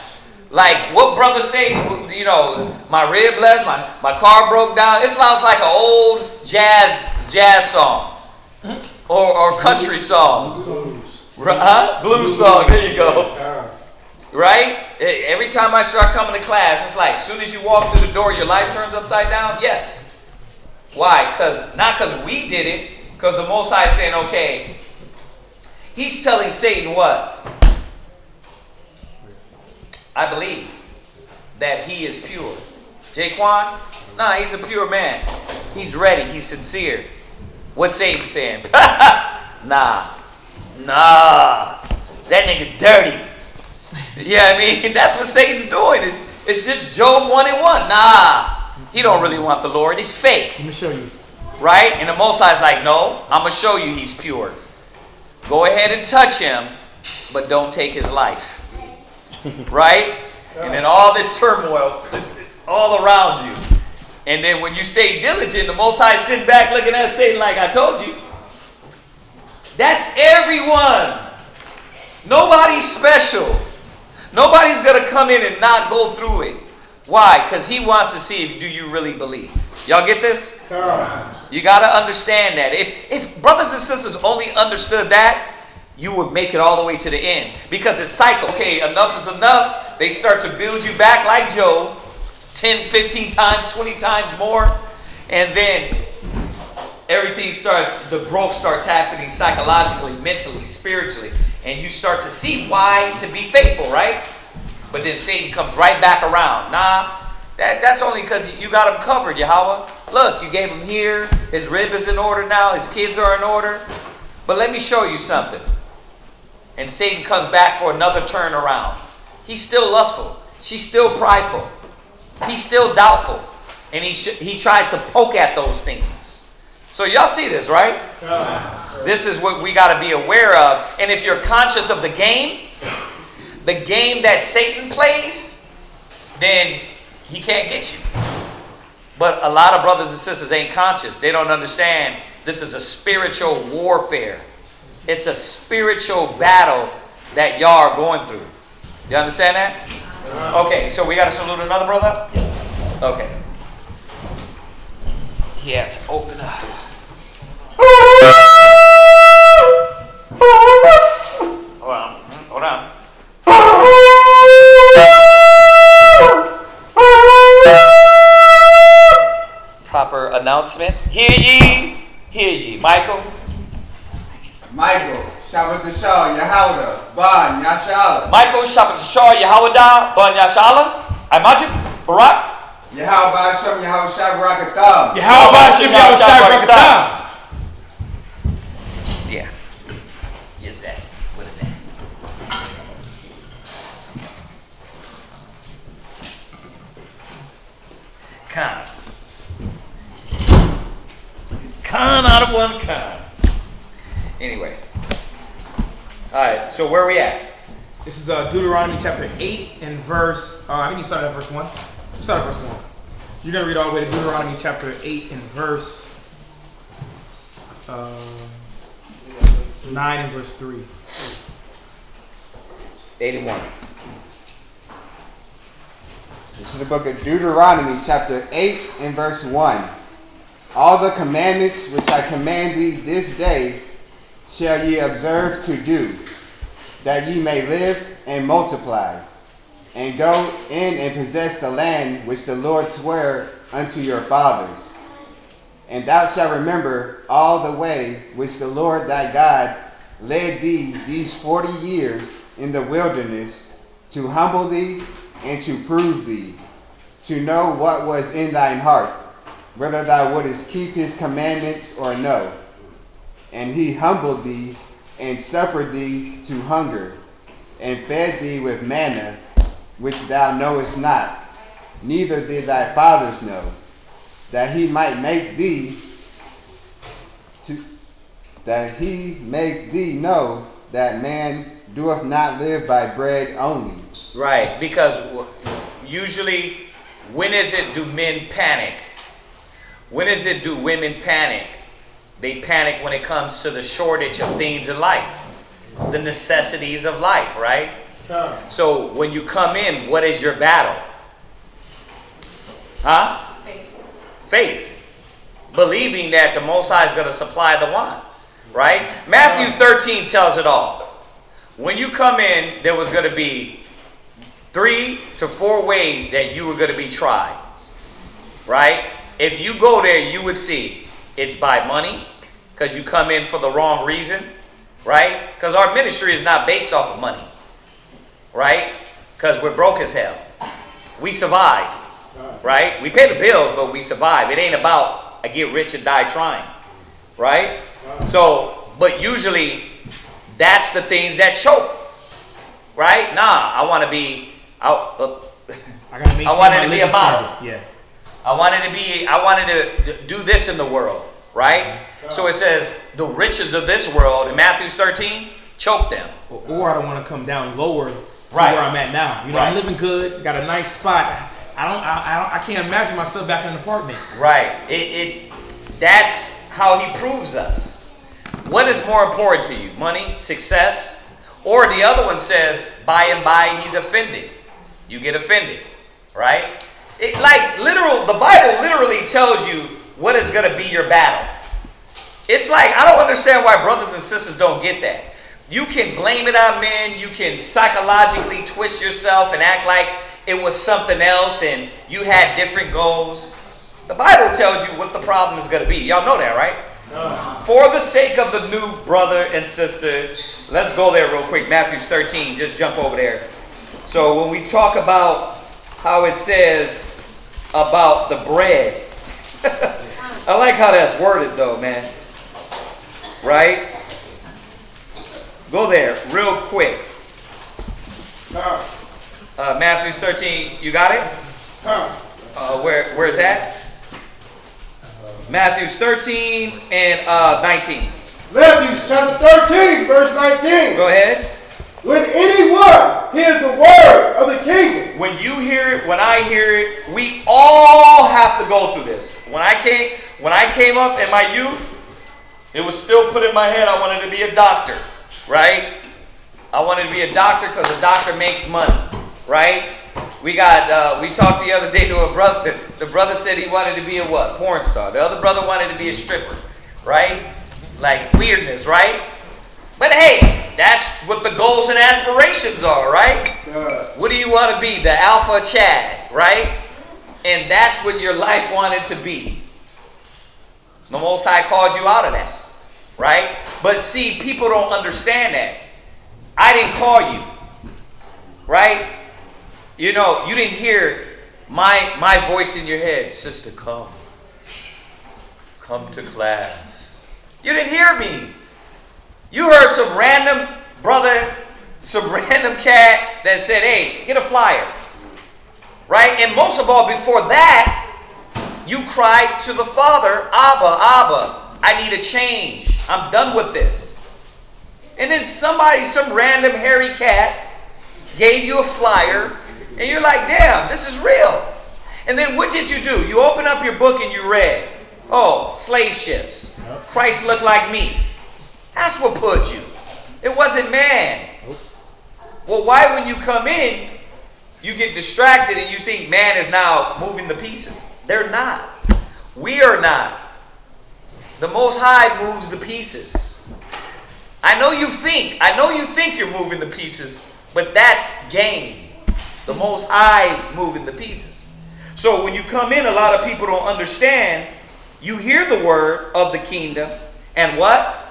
Like what brothers say, you know, my rib left, my car broke down. It sounds like an old jazz song or country song. Blues song, there you go. Right? Every time I start coming to class, it's like, as soon as you walk through the door, your life turns upside down? Yes. Why? Not because we did it, because the Most High is saying, okay, he's telling Satan what? I believe that he is pure. Jaquan? Nah, he's a pure man. He's ready. He's sincere. What's Satan saying? Nah. That nigga's dirty. Yeah, I mean, that's what Satan's doing. It's just Job 1:1. Nah, he don't really want the Lord. He's fake. Let me show you. Right? And the Most High's like, no, I'm going to show you he's pure. Go ahead and touch him, but don't take his life. Right? And then all this turmoil all around you. And then when you stay diligent, the Most High sitting back looking at Satan like, I told you. That's everyone. Nobody's special. Nobody's going to come in and not go through it. Why? Because he wants to see if do you really believe. Y'all get this? You got to understand that. If brothers and sisters only understood that, you would make it all the way to the end. Because it's cycle. Okay, enough is enough. They start to build you back like Job. 10, 15 times, 20 times more. And then everything starts, the growth starts happening psychologically, mentally, spiritually. And you start to see why to be faithful, right? But then Satan comes right back around. Nah, that's only because you got him covered, Yahweh. Look, you gave him here. His rib is in order now. His kids are in order. But let me show you something. And Satan comes back for another turnaround. He's still lustful. She's still prideful. He's still doubtful. And he tries to poke at those things. So y'all see this, right? This is what we got to be aware of. And if you're conscious of the game that Satan plays, then he can't get you. But a lot of brothers and sisters ain't conscious. They don't understand this is a spiritual warfare. It's a spiritual battle that y'all are going through. You understand that? Okay, so we got to salute another brother? Okay. he had to open up. Hold on. Proper announcement. Hear ye. Michael. Michael, Shabbat Shah, Yahawah, Ban, Yashala. Michael, Shabbat Shah, Yahawah, Ban Yashala. Imagine, Barak. Yahawah Shem, Yahawah Shabarakatam. Yahweh Shem Yahweh Shabarakatam. Yeah. Yes, that. What is that? Con out of one con. Anyway. Alright, so where are we at? This is Deuteronomy chapter 8 and verse, I think you started at verse 1. You started at verse 1. You're going to read all the way to Deuteronomy chapter 8 and verse 9 and verse 3. 81. This is the book of Deuteronomy, chapter 8 and verse 1. All the commandments which I command thee this day shall ye observe to do, that ye may live and multiply, and go in and possess the land which the Lord sware unto your fathers. And thou shalt remember all the way which the Lord thy God led thee these 40 years in the wilderness, to humble thee and to prove thee, to know what was in thine heart, whether thou wouldest keep his commandments or no. And he humbled thee and suffered thee to hunger, and fed thee with manna, which thou knowest not, neither did thy fathers know, that he might make thee know that man doeth not live by bread only. Right, because usually, when is it do men panic? When is it do women panic? They panic when it comes to the shortage of things in life, the necessities of life, right? So when you come in, what is your battle? Huh? Faith. Believing that the Most High is going to supply the want, right? Matthew 13 tells it all. When you come in, there was going to be 3 to 4 ways that you were going to be tried, right? If you go there, you would see it's by money, because you come in for the wrong reason, right? Because our ministry is not based off of money, right? Because we're broke as hell. We survive, right? We pay the bills, but we survive. It ain't about I get rich and die trying, right? So, but usually that's the things that choke, right? Nah, I want to be out. I wanted to be a model. Yeah. I wanted to do this in the world, right? So it says the riches of this world in Matthew 13 choke them. Or I don't want to come down lower to Right. where I'm at now. You know, Right. I'm living good, got a nice spot. I can't imagine myself back in an apartment. Right. That's how he proves us. What is more important to you? Money, success? Or the other one says, by and by he's offended. You get offended, right? The Bible literally tells you what is going to be your battle. It's like, I don't understand why brothers and sisters don't get that. You can blame it on men. You can psychologically twist yourself and act like it was something else and you had different goals. The Bible tells you what the problem is going to be. Y'all know that, right? For the sake of the new brother and sister, let's go there real quick. Matthew 13, just jump over there. So when we talk about how it says about the bread, I like how that's worded though, man. Right? Go there real quick. Matthew 13, you got it? Where's that? Matthew 13 and 19. Matthew chapter 13, verse 19. Go ahead. When anyone hears the word of the kingdom. When you hear it, when I hear it, we all have to go through this. When I came up in my youth, it was still put in my head I wanted to be a doctor, right? I wanted to be a doctor because a doctor makes money, right? We talked the other day to a brother. The brother said he wanted to be a what? Porn star. The other brother wanted to be a stripper, right? Like weirdness, right? But hey, that's what the goals and aspirations are, right? What do you want to be? The alpha Chad, right? And that's what your life wanted to be. The Most High called you out of that, right? But see, people don't understand that. I didn't call you, right? You know, you didn't hear my voice in your head, sister, come to class. You didn't hear me. You heard some random brother, some random cat that said, hey, get a flyer. Right? And most of all, before that, you cried to the Father, Abba, I need a change. I'm done with this. And then some random hairy cat gave you a flyer, and you're like, damn, this is real. And then what did you do? You open up your book and you read, oh, slave ships. Christ looked like me. That's what put you. It wasn't man. Well, why when you come in, you get distracted and you think man is now moving the pieces? They're not. We are not. The Most High moves the pieces. I know you think you're moving the pieces, but that's game. The Most High is moving the pieces. So when you come in, a lot of people don't understand. You hear the word of the kingdom, and what?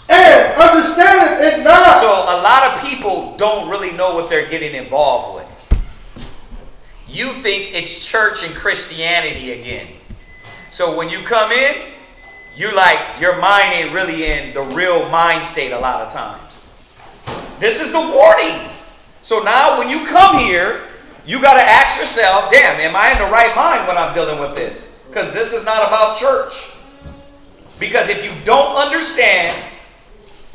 And understand it not. So a lot of people don't really know what they're getting involved with. You think it's church and Christianity again. So when you come in, you're like, your mind ain't really in the real mind state a lot of times. This is the warning. So now when you come here, you got to ask yourself, damn, am I in the right mind when I'm dealing with this? Because this is not about church. Because if you don't understand,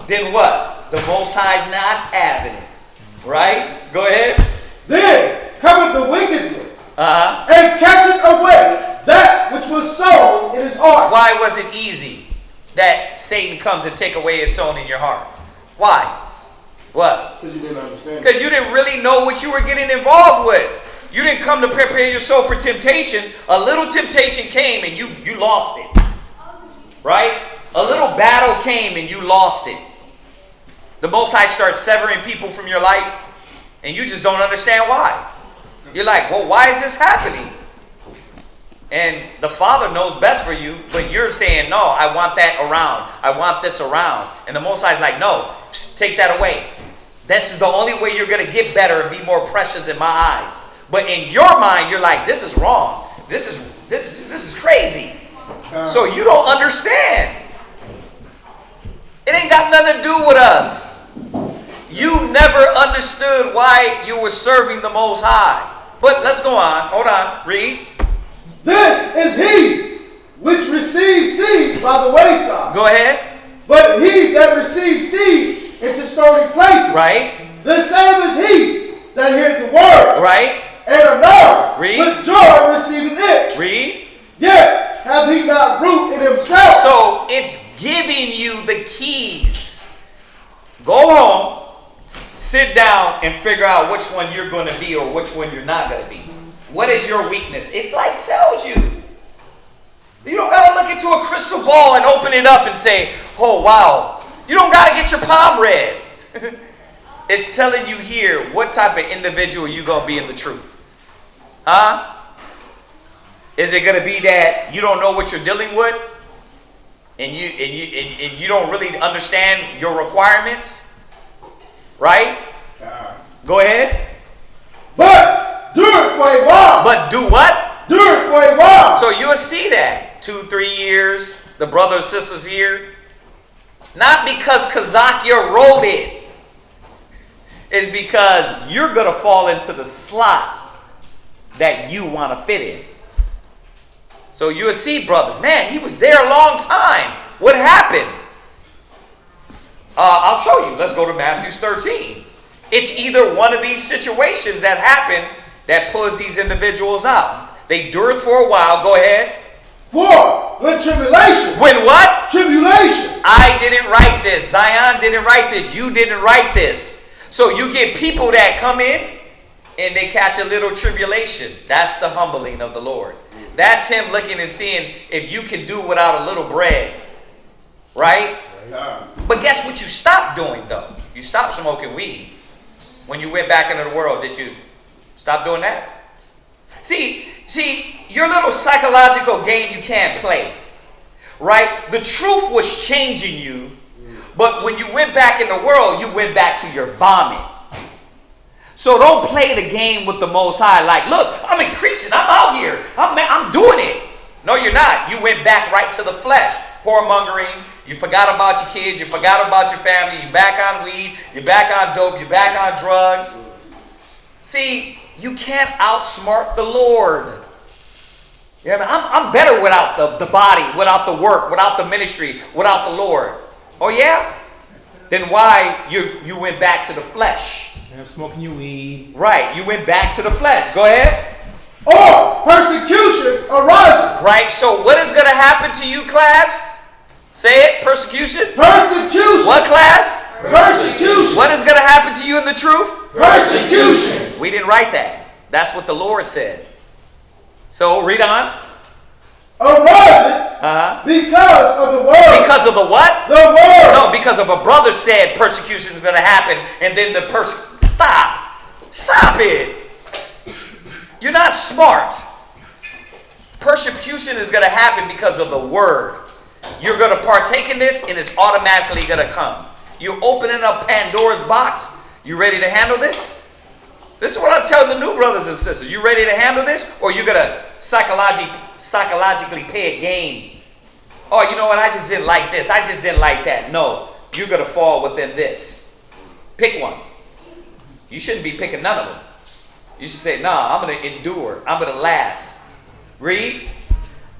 then what? The Most High not having it. Right? Go ahead. Then cometh the wicked one, Uh-huh. and catcheth away that which was sown in his heart. Why was it easy that Satan comes and take away his sown in your heart? Why? What? Because you didn't understand. Because you didn't really know what you were getting involved with. You didn't come to prepare your soul for temptation. A little temptation came and you lost it. Right? A little battle came and you lost it. The Most High starts severing people from your life and you just don't understand why. You're like, well, why is this happening? And the Father knows best for you, but you're saying, no, I want that around. I want this around. And the Most High is like, no, take that away. This is the only way you're going to get better and be more precious in my eyes. But in your mind, you're like, this is wrong. This is crazy. So you don't understand. It ain't got nothing to do with us. You never understood why you were serving the Most High. But let's go on. Hold on. Read. This is he which receives seed by the wayside. Go ahead. But he that receives seed into stony places. Right. The same is he that heareth the word. Right. And anon Read. with joy receiveth it. Read. Yet hath he not root in himself. So it's giving you the keys. Go home, sit down, and figure out which one you're going to be or which one you're not going to be. What is your weakness? It like tells you. You don't got to look into a crystal ball and open it up and say, oh, wow. You don't got to get your palm read. It's telling you here what type of individual you're going to be in the truth. Huh? Is it going to be that you don't know what you're dealing with? And you don't really understand your requirements? Right? Go ahead. But do it for a while. But do what? Do it for a while. So you'll see that 2-3 years, the brothers sisters here. Not because Kazakia wrote it. It's because you're going to fall into the slot that you want to fit in. So you'll see, brothers, man, he was there a long time. What happened? I'll show you. Let's go to Matthew 13. It's either one of these situations that happen that pulls these individuals out. They dureth for a while. Go ahead. For when tribulation. When what? Tribulation. I didn't write this. Zion didn't write this. You didn't write this. So you get people that come in and they catch a little tribulation. That's the humbling of the Lord. That's him looking and seeing if you can do without a little bread. Right? But guess what you stopped doing though? You stopped smoking weed when you went back into the world. Did you stop doing that? See, your little psychological game you can't play. Right? The truth was changing you, but when you went back in the world, you went back to your vomit. So don't play the game with the Most High like, look, I'm increasing, I'm out here, I'm doing it. No, you're not. You went back right to the flesh. Whoremongering, you forgot about your kids, you forgot about your family, you're back on weed, you're back on dope, you're back on drugs. See, you can't outsmart the Lord. You know what I mean? I'm better without the body, without the work, without the ministry, without the Lord. Oh yeah? Then why you went back to the flesh? I'm smoking your weed. Right, you went back to the flesh. Go ahead. Or persecution arises. Right, so what is going to happen to you, class? Say it, persecution. Persecution. What, class? Persecution. What is going to happen to you in the truth? Persecution. We didn't write that. That's what the Lord said. So read on. Arises because of the word. Because of the what? The word. No, because of a brother said persecution is going to happen, and then the Stop it. You're not smart. Persecution is going to happen because of the word. You're going to partake in this, and it's automatically going to come. You're opening up Pandora's box. You ready to handle this? This is what I'm telling the new brothers and sisters. You ready to handle this? Or you going to psychologically play a game? Oh, you know what? I just didn't like this. I just didn't like that. No, you're going to fall within this. Pick one. You shouldn't be picking none of them. You should say, nah, I'm going to endure. I'm going to last. Read.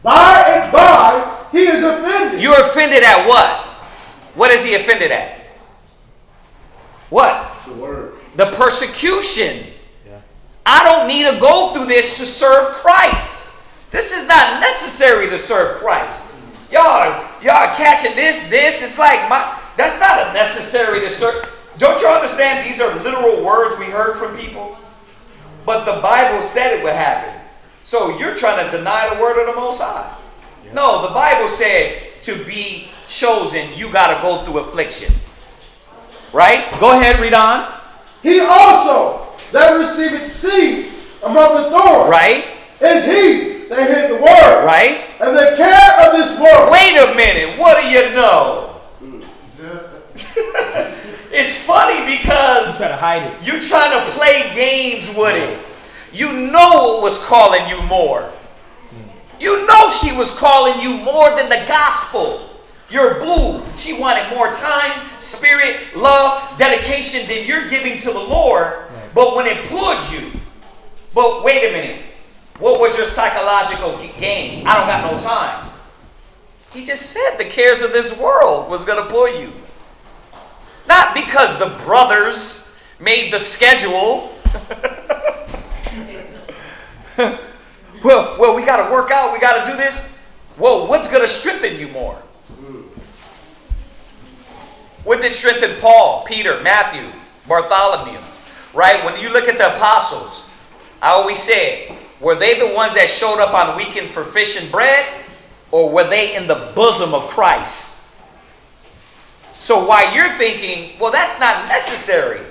By and by, he is offended. You're offended at what? What is he offended at? What? The word. The persecution. Yeah. I don't need to go through this to serve Christ. This is not necessary to serve Christ. Y'all are catching this. It's like, that's not a necessary to serve. Don't you understand these are literal words we heard from people? But the Bible said it would happen. So you're trying to deny the word of the Most High. Yeah. No, the Bible said to be chosen, you got to go through affliction. Right? Go ahead, read on. He also that receiveth seed among the thorns. Right? Is he that heard the word. Right? And the care of this world. Wait a minute. What do you know? It's funny because you try to hide it. You're trying to play games with it. You know it was calling you more. You know she was calling you more than the gospel. Your boo. She wanted more time, spirit, love, dedication than you're giving to the Lord. Right. But when it pulled you, but wait a minute. What was your psychological game? I don't got no time. He just said the cares of this world was going to pull you. Not because the brothers made the schedule. well, we got to work out. We got to do this. Well, what's going to strengthen you more? What did strengthen Paul, Peter, Matthew, Bartholomew? Right? When you look at the apostles, I always say, were they the ones that showed up on weekend for fish and bread? Or were they in the bosom of Christ? So while you're thinking, well, that's not necessary.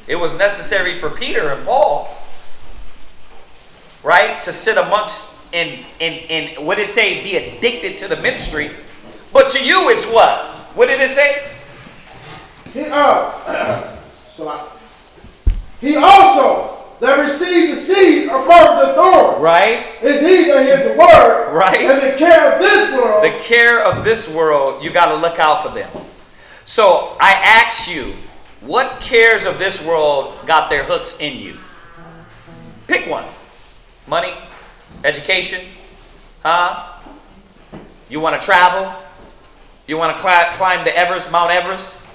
It was necessary for Peter and Paul, right? To sit amongst and what did it say? Be addicted to the ministry. But to you, it's what? What did it say? He also that received the seed among the thorns. Right. Is he that hears the word. Right. And the care of this world. The care of this world, you got to look out for them. So I ask you, what cares of this world got their hooks in you? Pick one. Money? Education? Huh? You want to travel? You want to climb the Everest, Mount Everest?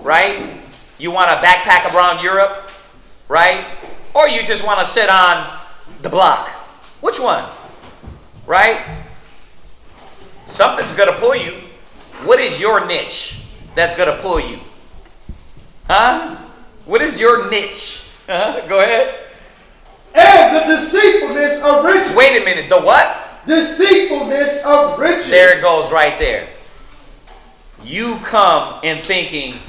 Right? You want to backpack around Europe? Right? Or you just want to sit on the block? Which one? Right? Something's going to pull you. What is your niche that's going to pull you? Huh? What is your niche Go ahead. And the deceitfulness of riches. Wait a minute. The what? Deceitfulness of riches. There it goes right there. You come in thinking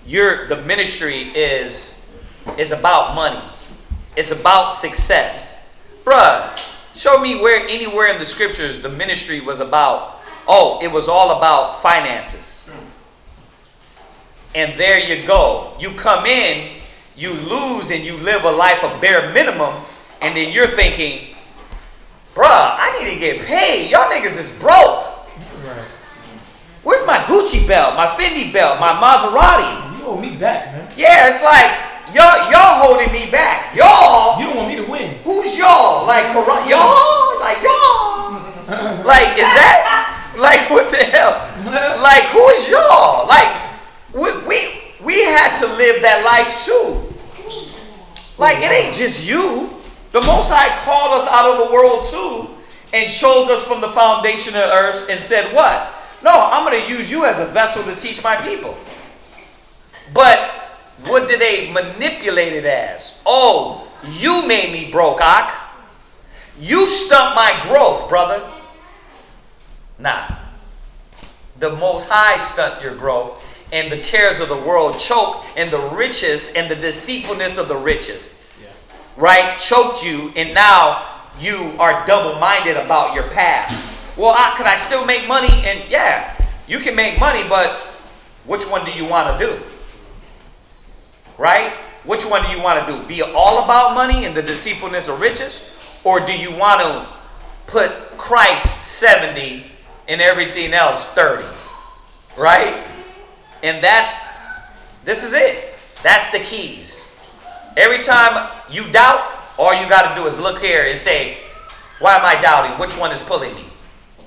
the ministry is about money. It's about success. Bruh, show me where anywhere in the scriptures the ministry was about, it was all about finances. And there you go. You come in, you lose, and you live a life of bare minimum, and then you're thinking, bruh, I need to get paid. Y'all niggas is broke. Right. Where's my Gucci belt, my Fendi belt, my Maserati? You owe me back, man. Yeah, it's like y'all holding me back. Y'all. You don't want me to win. Who's y'all? Like y'all? Like y'all? Like is that? Like what the hell? Like who is y'all? Like we had to live that life too. Like it ain't just you. The Most High called us out of the world too, and chose us from the foundation of the earth, and said what? No, I'm going to use you as a vessel to teach my people. But what did they manipulate it as? Oh, you made me broke, Ak. You stumped my growth, brother. Nah. The Most High stunt your growth, and the cares of the world choke, and the riches and the deceitfulness of the riches, right, choked you, and now you are double-minded about your path. Well, could I still make money? And yeah, you can make money, but which one do you want to do? Right? Which one do you want to do? Be all about money and the deceitfulness of riches? Or do you want to put Christ 70 and everything else 30? Right? And this is it. That's the keys. Every time you doubt, all you got to do is look here and say, why am I doubting? Which one is pulling me?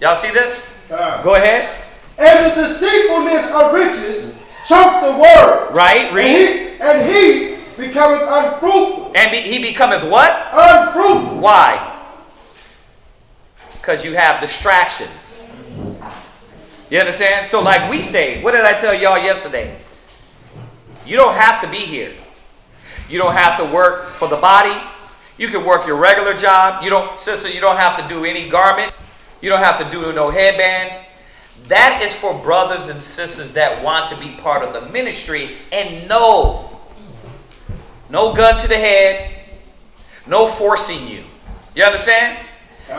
Y'all see this? Go ahead. And the deceitfulness of riches choke the word. Right, read. And he becometh unfruitful. And he becometh what? Unfruitful. Why? Because you have distractions. You understand? So like we say, what did I tell y'all yesterday? You don't have to be here. You don't have to work for the body. You can work your regular job. You don't have to do any garments. You don't have to do no headbands. That is for brothers and sisters that want to be part of the ministry and no gun to the head, no forcing you. You understand?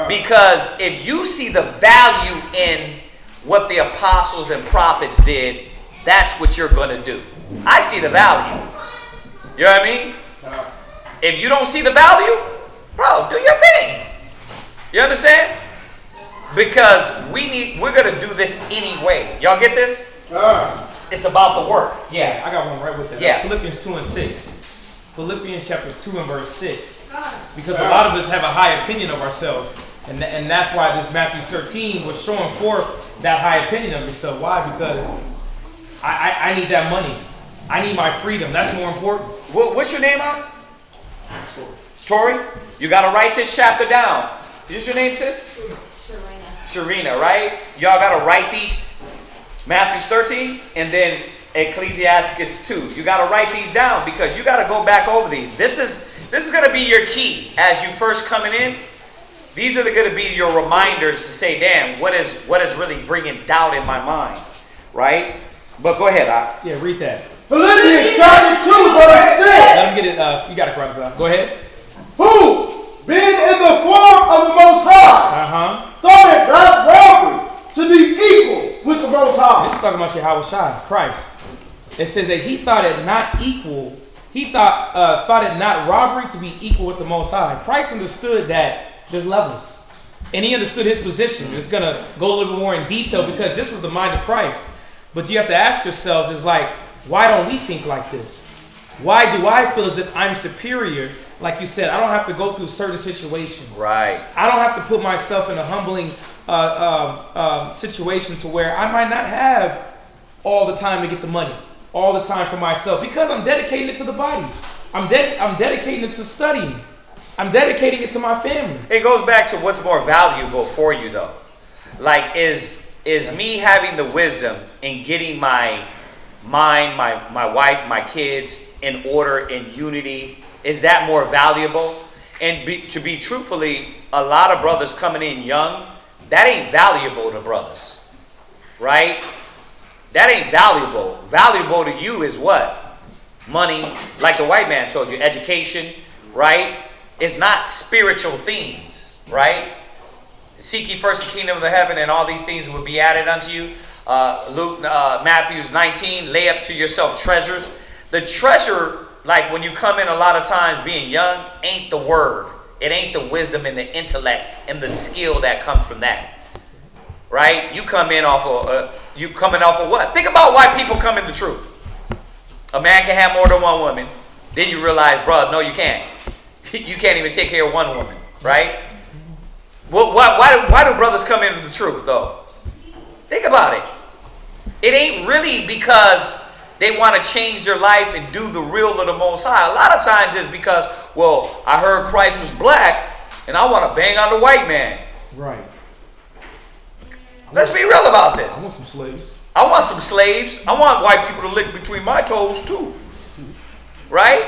Because if you see the value in what the apostles and prophets did, that's what you're going to do. I see the value. You know what I mean? If you don't see the value, bro, do your thing. You understand? Because we're going to do this anyway. Y'all get this? It's about the work. Yeah, I got one right with that. Yeah. Philippians 2 and 6. Philippians chapter 2 and verse 6. Because a lot of us have a high opinion of ourselves. And that's why this Matthew 13 was showing forth that high opinion of yourself. Why? Because I need that money. I need my freedom. That's more important. What's your name on? Tori? You got to write this chapter down. Is this your name, sis? Sharina, right? Y'all got to write these. Matthew 13 and then Ecclesiasticus 2. You got to write these down because you got to go back over these. This is going to be your key as you first coming in. These are going to be your reminders to say, damn, what is really bringing doubt in my mind, right? But go ahead, Ak. Yeah, read that. Philippians chapter 2 verse 6. Let him get it. You got it, Karanza. Go ahead. Who, being in the form of the Most High, thought it not robbery to be equal with the Most High. This is talking about Yahweh Shai, Christ. It says that he thought it not equal. He thought it not robbery to be equal with the Most High. Christ understood that there's levels, and he understood his position. It's gonna go a little bit more in detail because this was the mind of Christ. But you have to ask yourselves, is like, why don't we think like this? Why do I feel as if I'm superior? Like you said, I don't have to go through certain situations. Right. I don't have to put myself in a humbling situation to where I might not have all the time to get the money, all the time for myself, because I'm dedicating it to the body. I'm dedicating it to studying. I'm dedicating it to my family. It goes back to what's more valuable for you, though. Like, is me having the wisdom and getting my mine, my wife, my kids in order, in unity? Is that more valuable? And to be truthfully, a lot of brothers coming in young, that ain't valuable to brothers, right? That ain't valuable. Valuable to you is what? Money, like the white man told you, education, right? It's not spiritual things, right? Seek ye first the kingdom of the heaven, and all these things will be added unto you. Matthew 19, lay up to yourself treasures. The treasure, like when you come in a lot of times being young, ain't the word. It ain't the wisdom and the intellect and the skill that comes from that, right? You come in off of, you coming off of what? Think about why people come in the truth. A man can have more than one woman. Then you realize, bro, no, you can't. You can't even take care of one woman, right? Well, why do brothers come into the truth, though? Think about it. It ain't really because they want to change their life and do the real of the Most High. A lot of times it's because, well, I heard Christ was black, and I want to bang on the white man. Right. Let's be real about this. I want some slaves. I want some slaves. I want white people to lick between my toes, too. Right?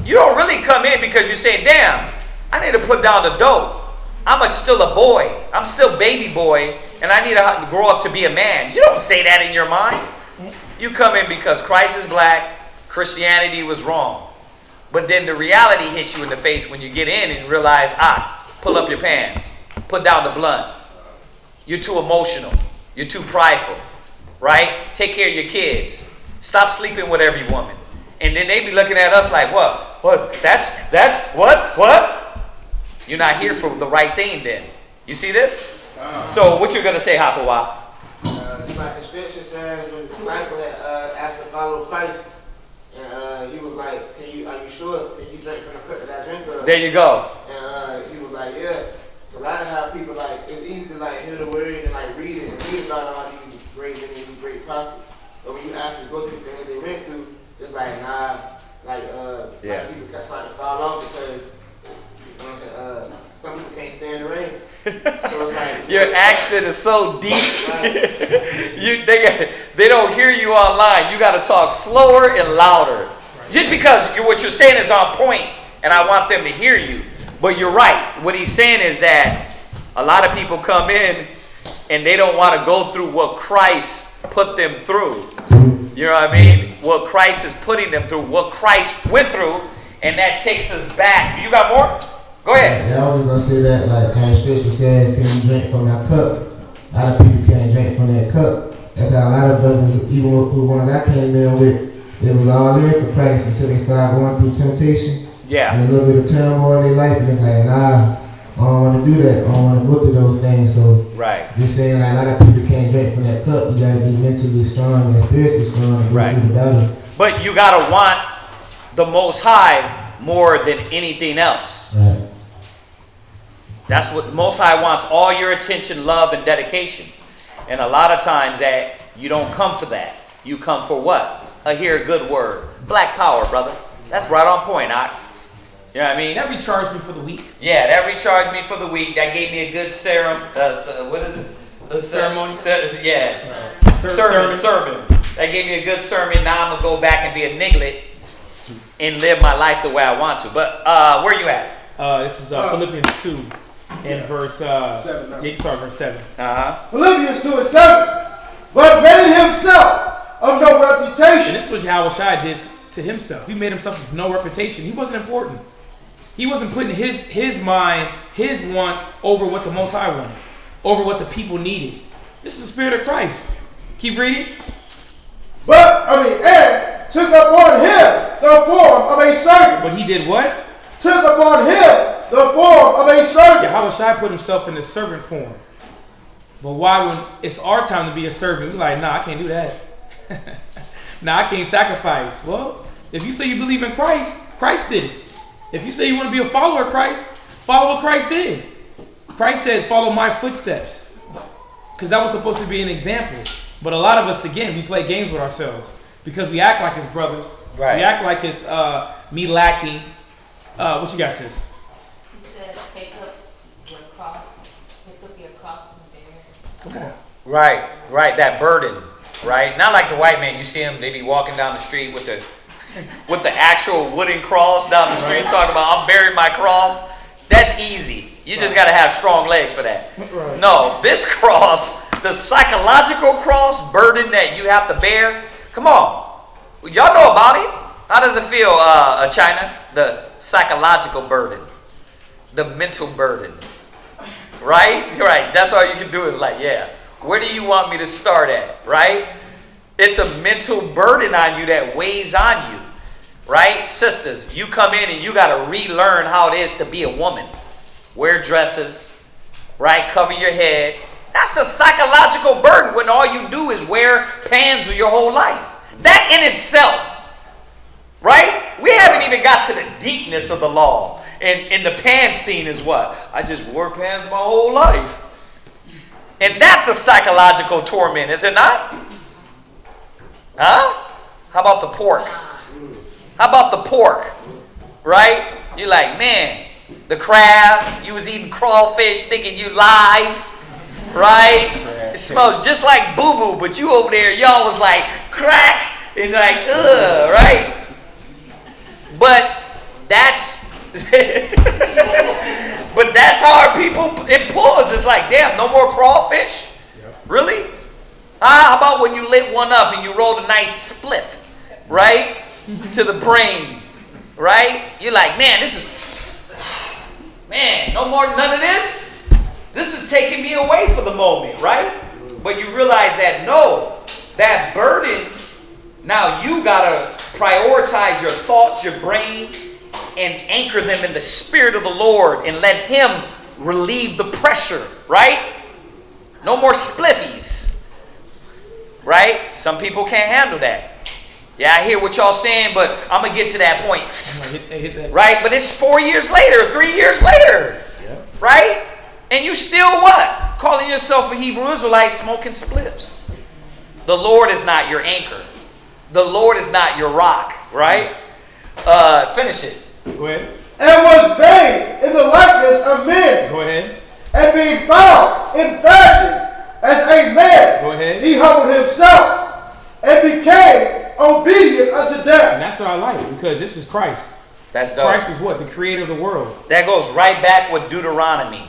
You don't really come in because you're saying, damn, I need to put down the dope. I'm still a boy. I'm still baby boy, and I need to grow up to be a man. You don't say that in your mind. You come in because Christ is black, Christianity was wrong. But then the reality hits you in the face when you get in and realize, pull up your pants. Put down the blunt. You're too emotional. You're too prideful. Right? Take care of your kids. Stop sleeping with every woman. And then they be looking at us like, what? What? That's what? You're not here for the right thing then. You see this? So what you going to say, Hakawa? Like the scripture says, when the disciple had asked to follow Christ, and he was like, are you sure? Can you drink from the cup that I drink of? There you go. And he was like, yeah. So a lot of how people like, it's easy to like hear the word and like read it and read about all these great men and these great prophets. But when you actually go through the things they went through, it's like, nah, like, like people kept trying to fall off because, you know what I'm saying, some people can't stand the rain. So it's like, your accent is so deep. They don't hear you online. You got to talk slower and louder. Just because what you're saying is on point, and I want them to hear you. But you're right. What he's saying is that a lot of people come in and they don't want to go through what Christ put them through. You know what I mean? What Christ is putting them through, what Christ went through, and that takes us back. You got more? Go ahead. Yeah, I was gonna say that, like how the scripture says, can you drink from that cup? A lot of people can't drink from that cup. That's how a lot of brothers, even the ones I came in with, they was all in for Christ until they started going through temptation. Yeah. And a little bit of turmoil in their life, and it's like, nah, I don't want to do that. I don't want to go through those things. So, right. Just saying, like a lot of people can't drink from that cup. You gotta be mentally strong and spiritually strong to go through the battle. But you gotta want the Most High more than anything else. Right. That's what the Most High wants, all your attention, love, and dedication. And a lot of times that you don't come for that. You come for what? Hear a good word. Black power, brother. That's right on point, You know what I mean? That recharged me for the week. Yeah, that recharged me for the week. That gave me a good what is it? Ceremony? Sermon. That gave me a good sermon. Now I'm going to go back and be a niglet and live my life the way I want to. But where you at? This is Philippians 2 and verse 7. Yeah, you start verse 7. Philippians 2 and 7. But made himself of no reputation. And this was how Shai did to himself. He made himself of no reputation. He wasn't important. He wasn't putting his mind, his wants over what the Most High wanted, over what the people needed. This is the Spirit of Christ. Keep reading. And took upon him the form of a servant. But he did what? Took upon him the form of a servant. How Shai put himself in the servant form. But why, when it's our time to be a servant, we're like, nah, I can't do that. Nah, I can't sacrifice. Well, if you say you believe in Christ, Christ did it. If you say you want to be a follower of Christ, follow what Christ did. Christ said, follow my footsteps. Because that was supposed to be an example. But a lot of us, again, we play games with ourselves. Because we act like it's brothers. Right. We act like it's me lacking. What you got, sis? He said, take up your cross and bear it. Come on. Right, that burden. right? Not like the white man. You see him, they be walking down the street with the actual wooden cross down the street, talking about I'm bearing my cross. That's easy. You just got to have strong legs for that. Right. No, this cross, the psychological cross burden that you have to bear. Come on, y'all know about it. How does it feel, China? The psychological burden, the mental burden, right? Right. That's all you can do is like, yeah. Where do you want me to start at, right? It's a mental burden on you that weighs on you, right? Sisters, you come in and you got to relearn how it is to be a woman. Wear dresses, right? Cover your head. That's a psychological burden when all you do is wear pants your whole life. That in itself, right? We haven't even got to the deepness of the law. And the pants thing is what? I just wore pants my whole life. And that's a psychological torment, is it not? Huh? How about the pork? How about the pork? Right? You're like, man, the crab, you was eating crawfish thinking you live. Right? It smells just like boo-boo, but you over there, y'all was like crack and like, ugh, right? But that's but that's how our people, it pulls. It's like, damn, no more crawfish? Yep. Really? How about when you lit one up and you rolled a nice spliff, right? To the brain, right? You're like, man, no more, none of this? This is taking me away for the moment, right? But you realize that, no, that burden, now you got to prioritize your thoughts, your brain, and anchor them in the Spirit of the Lord and let Him relieve the pressure, right? No more spliffies, right? Some people can't handle that. Yeah, I hear what y'all saying, but I'm going to get to that point. Right? But it's 4 years later, 3 years later, right? And you still what? Calling yourself a Hebrew Israelite smoking spliffs. The Lord is not your anchor. The Lord is not your rock, right? Finish it. Go ahead. And was made in the likeness of men. Go ahead. And being found in fashion as a man. Go ahead. He humbled himself and became obedient unto death. And that's what I like, because this is Christ. That's dope. Christ was what? The creator of the world. That goes right back with Deuteronomy.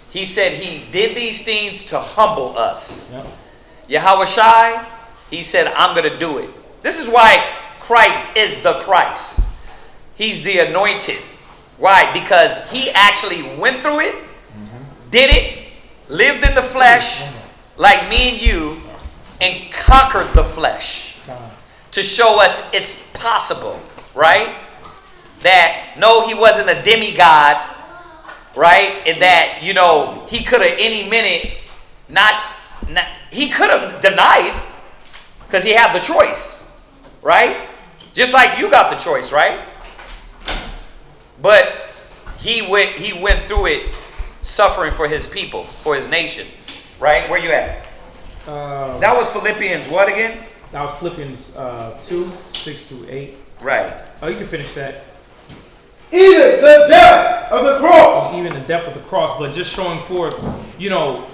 He said he did these things to humble us. Yep. Yahushai, he said, I'm going to do it. This is why Christ is the Christ. He's the anointed. Why? Because he actually went through it, did it, lived in the flesh like me and you, and conquered the flesh to show us it's possible, right? That, no, he wasn't a demigod, right? And that, you know, he could have any minute he could have denied because he had the choice, right? Just like you got the choice, right? But he went through it suffering for his people, for his nation, right? Where you at? That was Philippians what again? That was Philippians 2, 6 through 8. Right. Oh, you can finish that. Even the depth of the cross. Even the depth of the cross, but just showing forth, you know,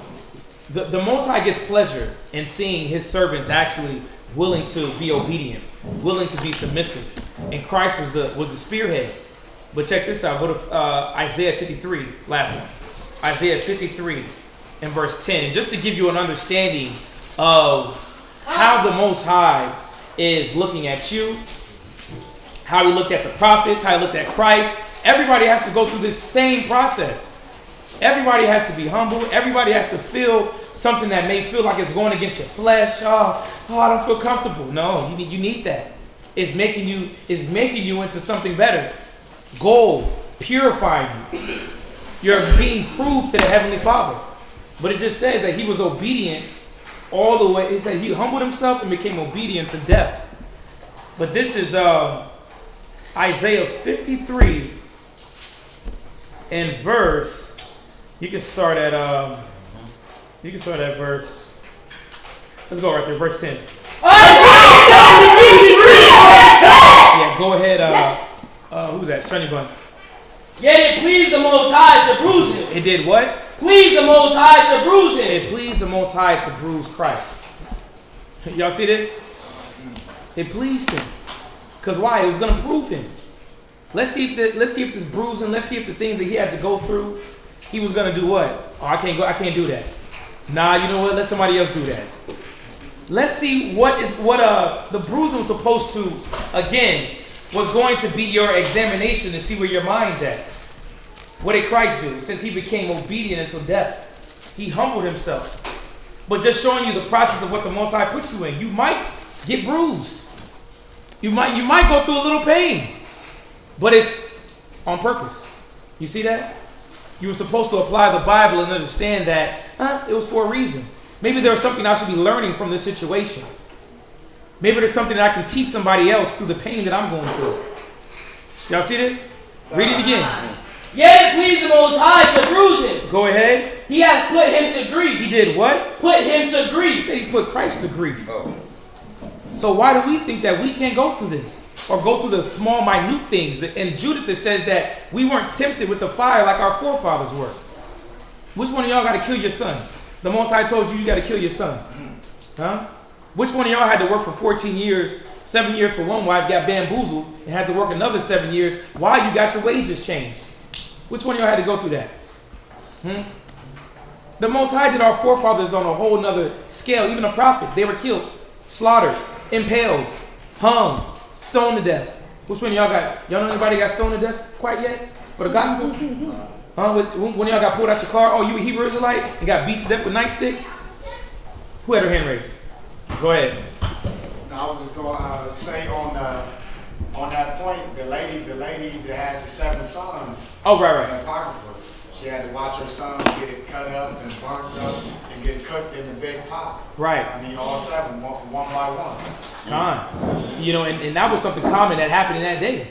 the Most High gets pleasure in seeing His servants actually willing to be obedient, willing to be submissive. And Christ was the spearhead. But check this out. Go to Isaiah 53, last one. Isaiah 53 and verse 10. And just to give you an understanding of how the Most High is looking at you, how He looked at the prophets, how He looked at Christ. Everybody has to go through this same process. Everybody has to be humble. Everybody has to feel something that may feel like it's going against your flesh. Oh, I don't feel comfortable. No, you need that. It's making you into something better. Gold, purifying you. You're being proved to the Heavenly Father. But it just says that He was obedient all the way. It said He humbled Himself and became obedient to death. But this is Isaiah 53 and verse. You can start at verse. Let's go right there, verse 10. Yeah, go ahead. Who's that? Sunny Bun. Yet it pleased the Most High to bruise him. It did what? Pleased the Most High to bruise him. It pleased the Most High to bruise Christ. Y'all see this? It pleased him. Because why? It was going to prove him. Let's see if this bruising, let's see if the things that he had to go through, he was going to do what? Oh, I can't do that. Nah, you know what? Let somebody else do that. Let's see what the bruising was supposed to, again, was going to be your examination to see where your mind's at. What did Christ do? Since he became obedient until death, he humbled himself. But just showing you the process of what the Most High puts you in. You might get bruised. You might go through a little pain. But it's on purpose. You see that? You were supposed to apply the Bible and understand that it was for a reason. Maybe there's something I should be learning from this situation. Maybe there's something that I can teach somebody else through the pain that I'm going through. Y'all see this? Read it again. Yet it pleased the Most High to bruise him. Go ahead. He hath put him to grief. He did what? Put him to He grief. said he put Christ to grief. Oh. So why do we think that we can't go through this? Or go through the small, minute things? In Judith, it says that we weren't tempted with the fire like our forefathers were. Which one of y'all got to kill your son? The Most High told you got to kill your son. Huh? Which one of y'all had to work for 14 years, 7 years for one wife, got bamboozled, and had to work another 7 years while you got your wages changed? Which one of y'all had to go through that? The Most High did our forefathers on a whole nother scale. Even the prophets, they were killed, slaughtered, impaled, hung, stoned to death. Which one of y'all know anybody got stoned to death quite yet? For the gospel? When y'all got pulled out your car, you a Hebrew Israelite, and got beat to death with a nightstick? Who had their hand raised? Go ahead. No, I was just going to say on that point, the lady that had the 7 sons. Oh, right. In Apocrypha, she had to watch her sons get cut up and burnt up and get cooked in the big pot. Right. I mean, all 7, one by one. You know, and that was something common that happened in that day.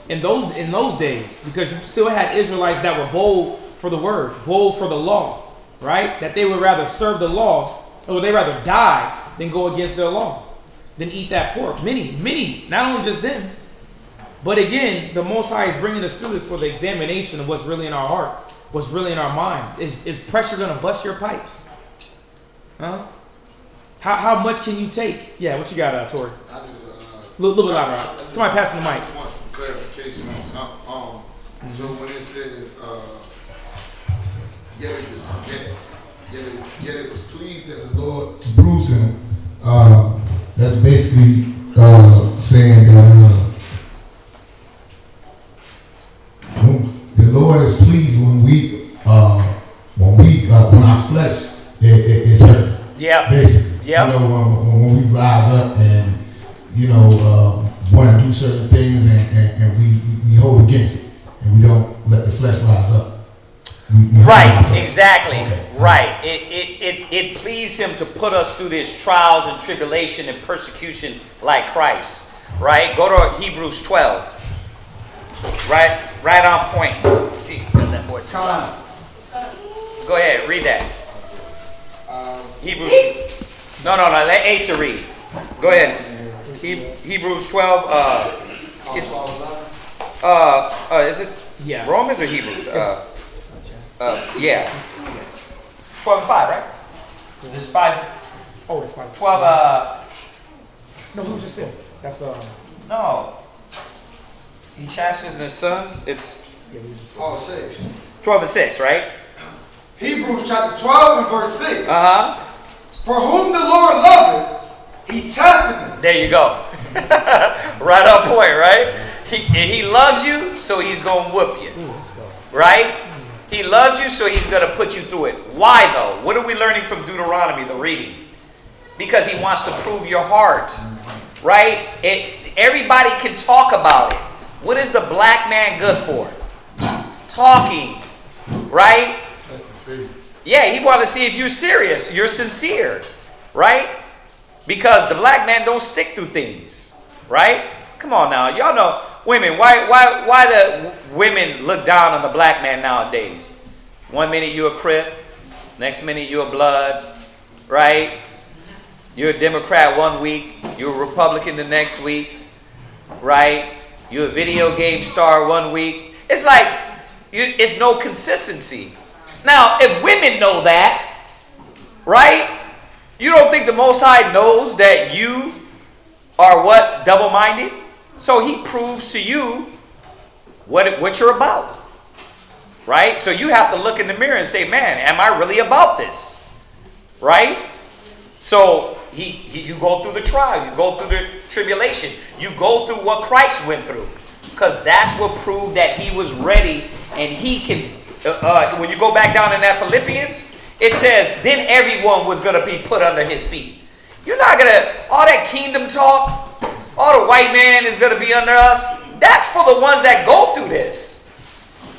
In those days, because you still had Israelites that were bold for the word, bold for the law, right? That they would rather serve the law, or they rather die than go against their law, than eat that pork. Many, not only just them, but again, the Most High is bringing us through this for the examination of what's really in our heart, what's really in our mind. Is pressure going to bust your pipes? Huh? How much can you take? Yeah, what you got, Tori? I just a little bit louder. Somebody passing the mic. I just want some clarification on something. So when it says, yet it was pleased that the Lord to bruise him, that's basically saying that the Lord is pleased when our flesh is hurt. Yeah. Basically. Yeah. You know, when we rise up and want to do certain things and we hold against it and we don't let the flesh rise up. Right, exactly. Okay. Right. It pleased him to put us through this trials and tribulation and persecution like Christ. Right? Go to Hebrews 12. Right on point. Gee, got that boy time. Go ahead, read that. Hebrews. No, let Asa read. Go ahead. Hebrews 12. Is it Romans or Hebrews? Yeah. 12 and 5, right? Despise. Oh, despise. 12. No, who's just there? That's No. He chastises his sons. It's 6. 12 and 6, right? Hebrews chapter 12 and verse 6. For whom the Lord loveth, he chasteneth. There you go. Right on point, right? He loves you, so he's going to whoop you. Right? He loves you, so he's going to put you through it. Why, though? What are we learning from Deuteronomy, the reading? Because he wants to prove your heart. Right? Everybody can talk about it. What is the black man good for? Talking. Right? Yeah, he wants to see if you're serious, you're sincere. Right? Because the black man don't stick through things. Right? Come on now. Y'all know, women, why do women look down on the black man nowadays? 1 minute you're a Crip, next minute you're a Blood, right? You're a Democrat 1 week, you're a Republican the next week, right? You're a video game star 1 week. It's like, it's no consistency. Now, if women know that, right? You don't think the Most High knows that you are what? Double-minded? So he proves to you what you're about. Right? So you have to look in the mirror and say, man, am I really about this? Right? So you go through the trial. You go through the tribulation. You go through what Christ went through. Because that's what proved that he was ready. And he can, when you go back down in that Philippians, it says, then everyone was going to be put under his feet. You're not going to, all that kingdom talk, all the white man is going to be under us. That's for the ones that go through this.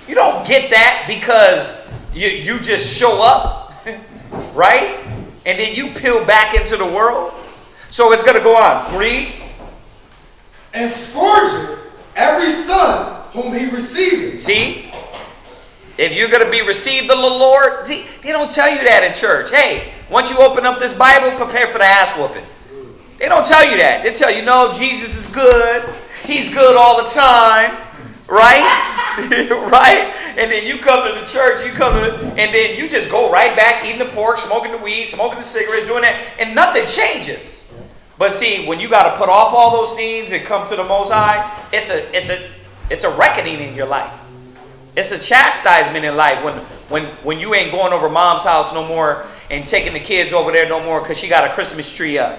You don't get that because you just show up, right? And then you peel back into the world. So it's going to go on. Read. And scourgeth every son whom he receiveth. See? If you're going to be received of the Lord, see, they don't tell you that in church. Hey, once you open up this Bible, prepare for the ass whooping. They don't tell you that. They tell you, no, Jesus is good. He's good all the time. Right? Right? And then you come to the church, and then you just go right back eating the pork, smoking the weed, smoking the cigarettes, doing that, and nothing changes. But see, when you got to put off all those things and come to the Most High, it's a reckoning in your life. It's a chastisement in life when you ain't going over mom's house no more and taking the kids over there no more because she got a Christmas tree up.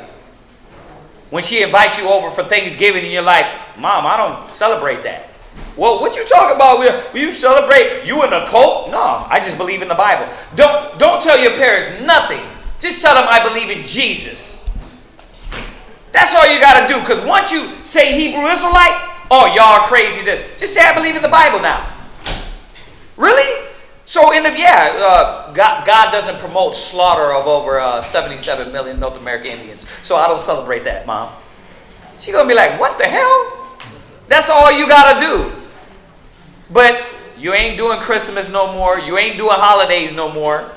When she invites you over for Thanksgiving and you're like, Mom, I don't celebrate that. Well, what you talking about? Will you celebrate? You in a cult? No, I just believe in the Bible. Don't tell your parents nothing. Just tell them I believe in Jesus. That's all you got to do. Because once you say Hebrew Israelite, oh, y'all are crazy this. Just say I believe in the Bible now. Really? So God doesn't promote slaughter of over 77 million North American Indians. So I don't celebrate that, Mom. She's going to be like, what the hell? That's all you got to do. But you ain't doing Christmas no more. You ain't doing holidays no more.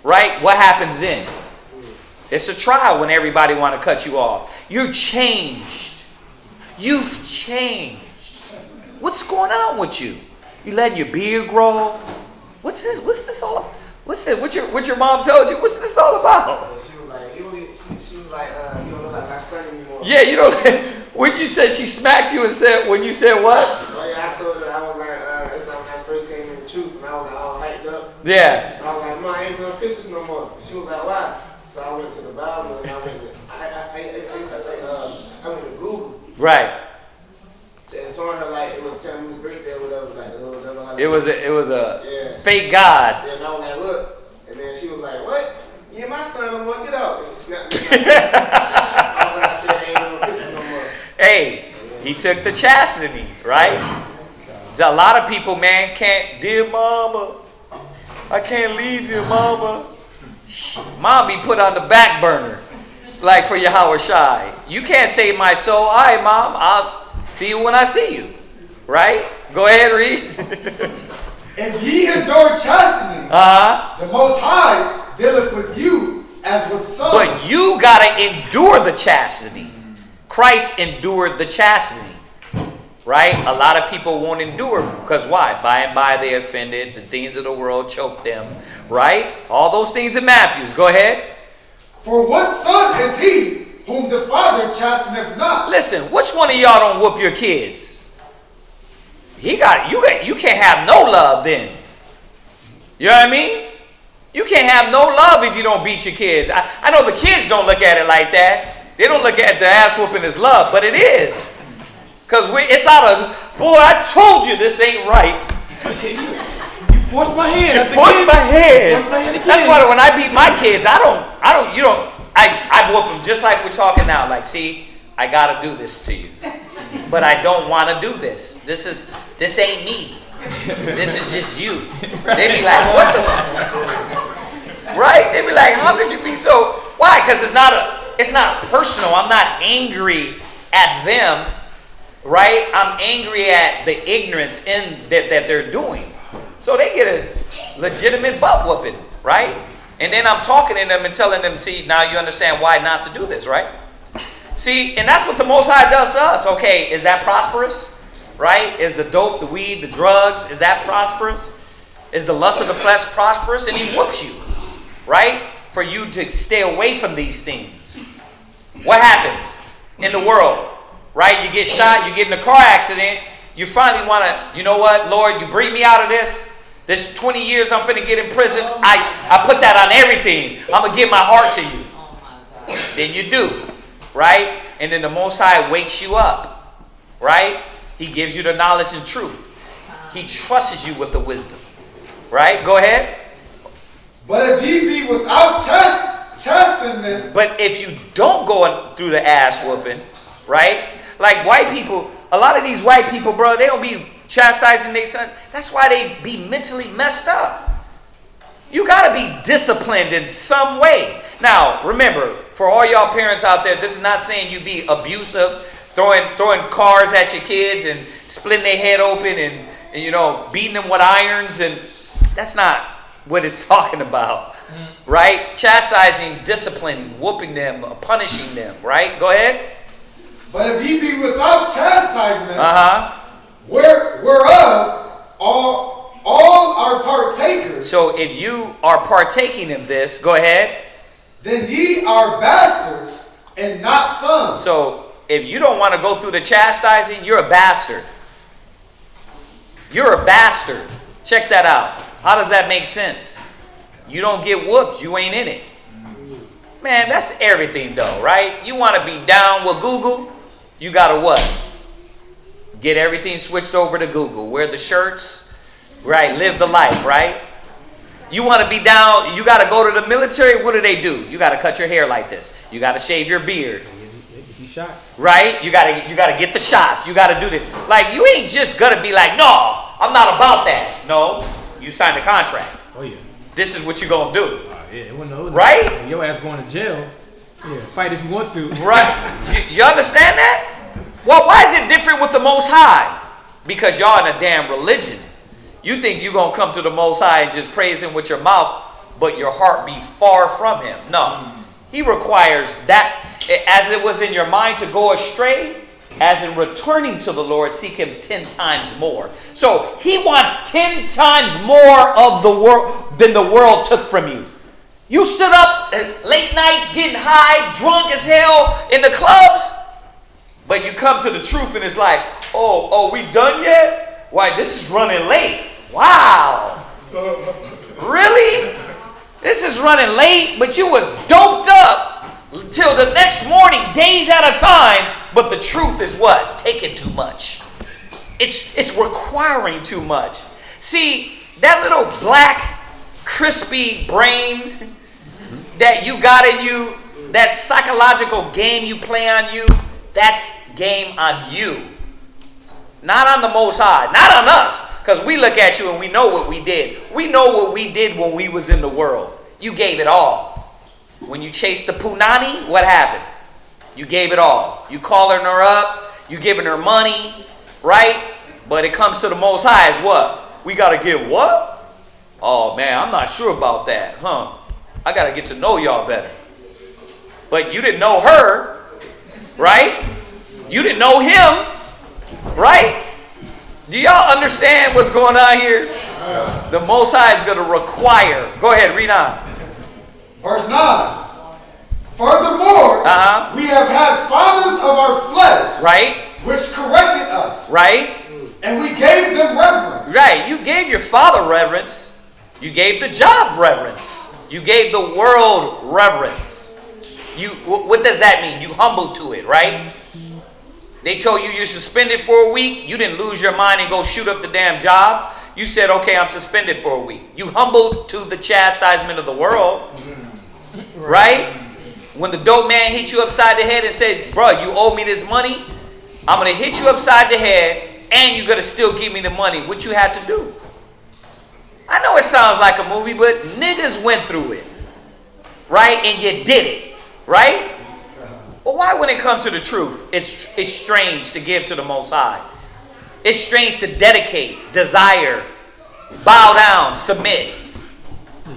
Right? What happens then? It's a trial when everybody want to cut you off. You're changed. You've changed. What's going on with you? You letting your beard grow? What's this? What's this all about? What's it? What your mom told you? What's this all about? She was like, you don't look like my son anymore. Yeah, you know. When you said she smacked you and said, when you said what? Oh yeah, I told her I was like, it was like when I first came in the truth and I was like all hyped up. Yeah. I was like, Mom, I ain't doing Christmas no more. And she was like, why? So I went to the Bible and I went to Google. Right. And showing her like it was Tammy's birthday or whatever, like the little devil. It was a fake God. Yeah, and I was like, look. And then she was like, what? You ain't my son no more, get out. And she snapped me. I said, ain't no Christmas no more. Hey, he took the chastity, right? So a lot of people, man, can't, dear mama, I can't leave you, mama. Mom be put on the back burner, like for your Howard Shy. You can't save my soul. All right, Mom, I'll see you when I see you. Right? Go ahead, read. If ye endure chastity, the Most High dealeth with you as with sons. But you got to endure the chastity. Christ endured the chastity, right? A lot of people won't endure because why? By and by they offended. The things of the world choke them, right? All those things in Matthew. Go ahead. For what son is he whom the Father chasteneth not? Listen, which one of y'all don't whoop your kids? You can't have no love then. You know what I mean? You can't have no love if you don't beat your kids. I know the kids don't look at it like that. They don't look at the ass whooping as love, but it is. Because it's out of, boy, I told you this ain't right. You forced my hand. You forced my hand. Forced my hand again. That's why when I beat my kids, I whoop them just like we're talking now. Like, see, I got to do this to you. But I don't want to do this. This ain't me. This is just you. They be like, what the fuck? Right? They be like, how could you be so, why? Because it's not personal. I'm not angry at them, right? I'm angry at the ignorance that they're doing. So they get a legitimate butt whooping, right? And then I'm talking to them and telling them, see, now you understand why not to do this, right? See, and that's what the Most High does to us. Okay, is that prosperous? Right? Is the dope, the weed, the drugs, is that prosperous? Is the lust of the flesh prosperous? And he whoops you, right? for you to stay away from these things. What happens in the world, right? You get shot, you get in a car accident, you finally want to, you know what, Lord, you bring me out of this. This 20 years I'm finna get in prison. I put that on everything. I'm going to give my heart to you. Then you do, right? And then the Most High wakes you up, right? He gives you the knowledge and truth. He trusts you with the wisdom, right? Go ahead. But if ye be without chastisement. But if you don't go through the ass whooping, right? Like white people, a lot of these white people, bro, they don't be chastising their son. That's why they be mentally messed up. You got to be disciplined in some way. Now, remember, for all y'all parents out there, this is not saying you be abusive, throwing cars at your kids and splitting their head open and you know, beating them with irons. And that's not what it's talking about, right? Chastising, disciplining, whooping them, punishing them, right? Go ahead. But if ye be without chastisement, whereof all are partakers. So if you are partaking in this, go ahead. Then ye are bastards and not sons. So if you don't want to go through the chastising, you're a bastard. You're a bastard. Check that out. How does that make sense? You don't get whooped, you ain't in it. Man, that's everything though, right? You want to be down with Google, you got to what? Get everything switched over to Google. Wear the shirts, right? Live the life, right? You want to be down, you got to go to the military, what do? You got to cut your hair like this. You got to shave your beard. Shots. Right? You gotta get the shots. You gotta do this. Like, you ain't just gonna be like, no, I'm not about that. No, you signed a contract. Oh yeah. This is what you gonna do. Yeah, it wasn't right? Your ass going to jail. Yeah, fight if you want to. Right? You understand that? Well, why is it different with the Most High? Because y'all in a damn religion. You think you're gonna come to the Most High and just praise Him with your mouth, but your heart be far from Him. No. He requires that, as it was in your mind to go astray, as in returning to the Lord, seek Him 10 times more. So He wants 10 times more of the world than the world took from you. You stood up late nights getting high, drunk as hell in the clubs, but you come to the truth and it's like, oh, we done yet? Why, this is running late. Wow. Really? This is running late, but you was doped up till the next morning, days at a time. But the truth is what? Taking too much. It's requiring too much. See, that little black, crispy brain that you got in you, that psychological game you play on you, that's game on you. Not on the Most High. Not on us. Because we look at you and we know what we did. We know what we did when we was in the world. You gave it all. When you chased the punani, what happened? You gave it all. You calling her up. You giving her money. Right? But it comes to the Most High as what? We got to give what? Oh man, I'm not sure about that. I got to get to know y'all better. But you didn't know her. Right? You didn't know him. Right? Do y'all understand what's going on here? The Most High is going to require. Go ahead, read on. Verse 9. Furthermore, we have had fathers of our flesh, right, which corrected us, right, and we gave them reverence. Right, you gave your father reverence. You gave the job reverence. You gave the world reverence. What does that mean? You humbled to it, right? They told you you're suspended for a week. You didn't lose your mind and go shoot up the damn job. You said, okay, I'm suspended for a week. You humbled to the chastisement of the world. Right? When the dope man hit you upside the head and said, bro, you owe me this money. I'm going to hit you upside the head and you're going to still give me the money. What you had to do? I know it sounds like a movie, but niggas went through it. Right? And you did it. Right? Well, why when it comes to the truth, it's strange to give to the Most High. It's strange to dedicate, desire, bow down, submit.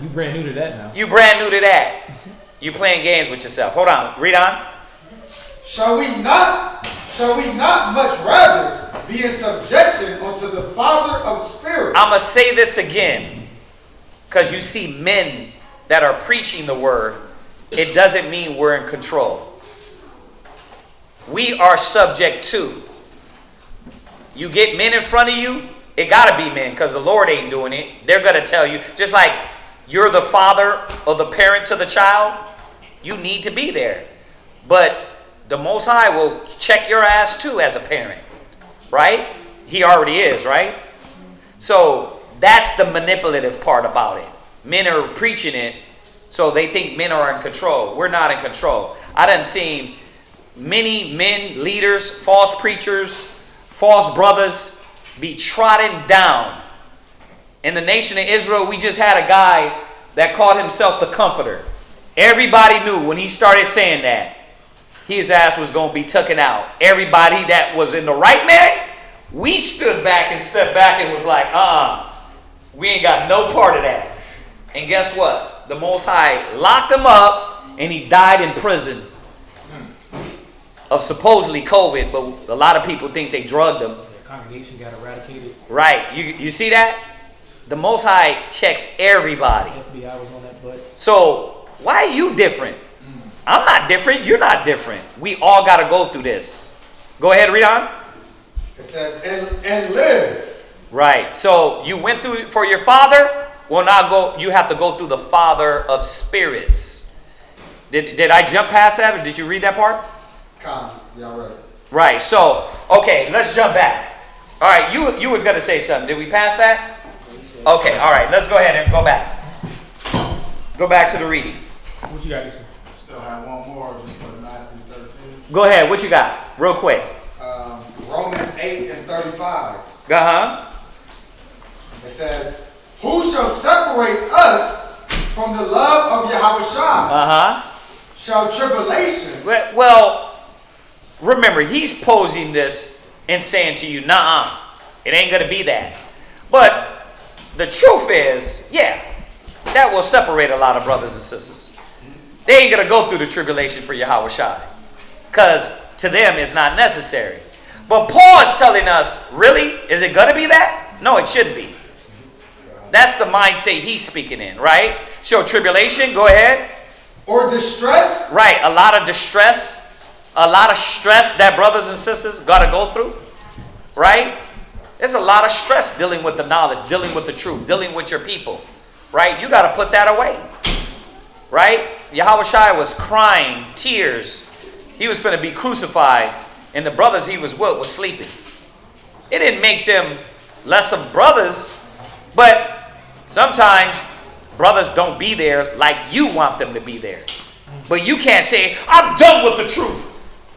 You brand new to that now. You brand new to that. You playing games with yourself. Hold on. Read on. Shall we not much rather be in subjection unto the Father of spirits? I'm going to say this again. Because you see men that are preaching the word, it doesn't mean we're in control. We are subject to. You get men in front of you, it got to be men because the Lord ain't doing it. They're going to tell you, just like you're the father or the parent to the child, you need to be there. But the Most High will check your ass too as a parent, right? He already is, right? So that's the manipulative part about it. Men are preaching it, so they think men are in control. We're not in control. I done seen many men, leaders, false preachers, false brothers be trodden down. In the nation of Israel, we just had a guy that called himself the Comforter. Everybody knew when he started saying that, his ass was going to be taken out. Everybody that was in the right man, we stood back and stepped back and was like, we ain't got no part of that. And guess what? The Most High locked him up and he died in prison of supposedly COVID, but a lot of people think they drugged him. The congregation got eradicated. Right. You see that? The Most High checks everybody. FBI was on that butt. So why are you different? I'm not different. You're not different. We all got to go through this. Go ahead, read on. It says, and live. Right. So you went through for your father. Well, now go. You have to go through the Father of spirits. Did I jump past that, or did you read that part? Yeah, read it. Right. So okay, let's jump back. All right. You was gonna say something. Did we pass that? Okay. All right. Let's go ahead and go back. Go back to the reading. What you got, Lisa? Still have one more just for Matthew 13. Go ahead. What you got? Real quick. Romans 8 and 35. It says, who shall separate us from the love of Yahweh? Shall tribulation? Well, remember, he's posing this and saying to you, nah, it ain't going to be that. But the truth is, yeah, that will separate a lot of brothers and sisters. They ain't going to go through the tribulation for Yahweh Shai, because to them it's not necessary. But Paul is telling us, really? Is it going to be that? No, it shouldn't be. That's the mindset he's speaking in, right? So tribulation, go ahead. Or distress? Right, a lot of distress, a lot of stress that brothers and sisters got to go through, right? There's a lot of stress dealing with the knowledge, dealing with the truth, dealing with your people, right? You got to put that away, right? Yahweh Shai was crying, tears. He was going to be crucified, and the brothers he was with was sleeping. It didn't make them less of brothers, but sometimes brothers don't be there like you want them to be there. But you can't say, I'm done with the truth.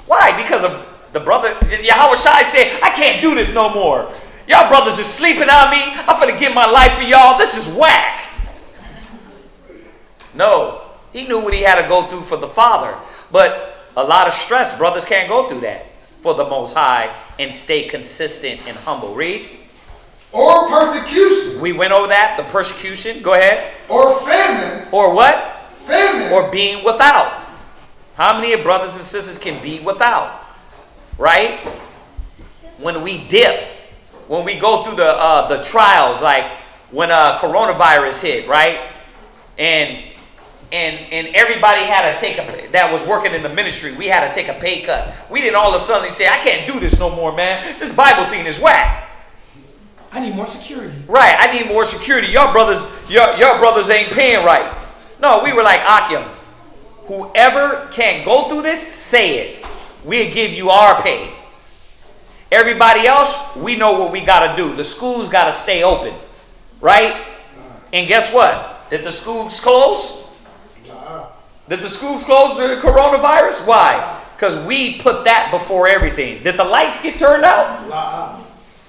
Why? Because of the brother, Yahweh Shai said, I can't do this no more. Y'all brothers are sleeping on me. I'm finna give my life for y'all. This is whack. No, he knew what he had to go through for the Father. But a lot of stress, brothers can't go through that for the Most High and stay consistent and humble. Read. Or persecution. We went over that, the persecution. Go ahead. Or famine. Or what? Famine. Or being without. How many brothers and sisters can be without? Right? When we dip, when we go through the trials, like when coronavirus hit, right? And everybody had to take that was working in the ministry, we had to take a pay cut. We didn't all of a sudden say, I can't do this no more, man. This Bible thing is whack. I need more security. Right, I need more security. Y'all brothers ain't paying right. No, we were like, Akim, whoever can't go through this, say it. We'll give you our pay. Everybody else, we know what we got to do. The schools got to stay open, right? And guess what? Did the schools close? Did the schools close due to coronavirus? Why? Because we put that before everything. Did the lights get turned out?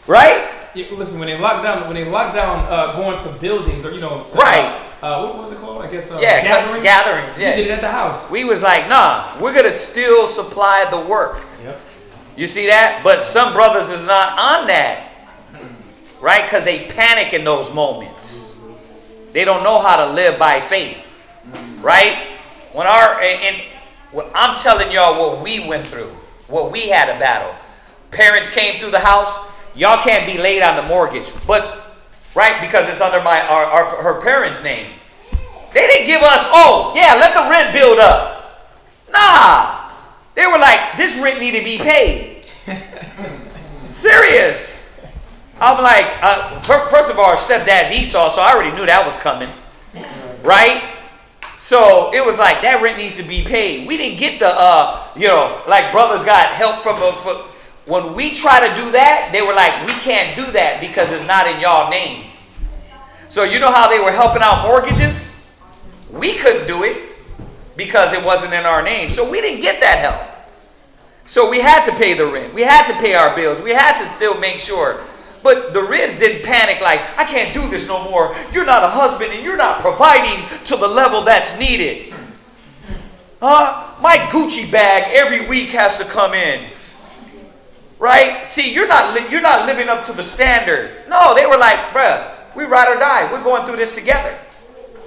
Right? Yeah, listen, when they locked down going to buildings or right. What was it called? I guess gatherings. Yeah, we did it at the house. We was like, nah, we're gonna still supply the work. Yep. You see that? But some brothers is not on that, right? Because they panic in those moments. They don't know how to live by faith, right? When I'm telling y'all what we went through, what we had to battle. Parents came through the house. Y'all can't be late on the mortgage, but right, because it's under her parents' name. They didn't give us, oh, yeah, let the rent build up. Nah. They were like, this rent need to be paid. Serious. I'm like, first of all, our stepdad's Esau, so I already knew that was coming. Right? So it was like, that rent needs to be paid. We didn't get the, like brothers got help from when we try to do that, they were like, we can't do that because it's not in y'all name. So you know how they were helping out mortgages? We couldn't do it because it wasn't in our name. So we didn't get that help. So we had to pay the rent. We had to pay our bills. We had to still make sure. But the ribs didn't panic like, I can't do this no more. You're not a husband and you're not providing to the level that's needed. My Gucci bag every week has to come in. Right? See, you're not living up to the standard. No, they were like, bruh, we ride or die. We're going through this together.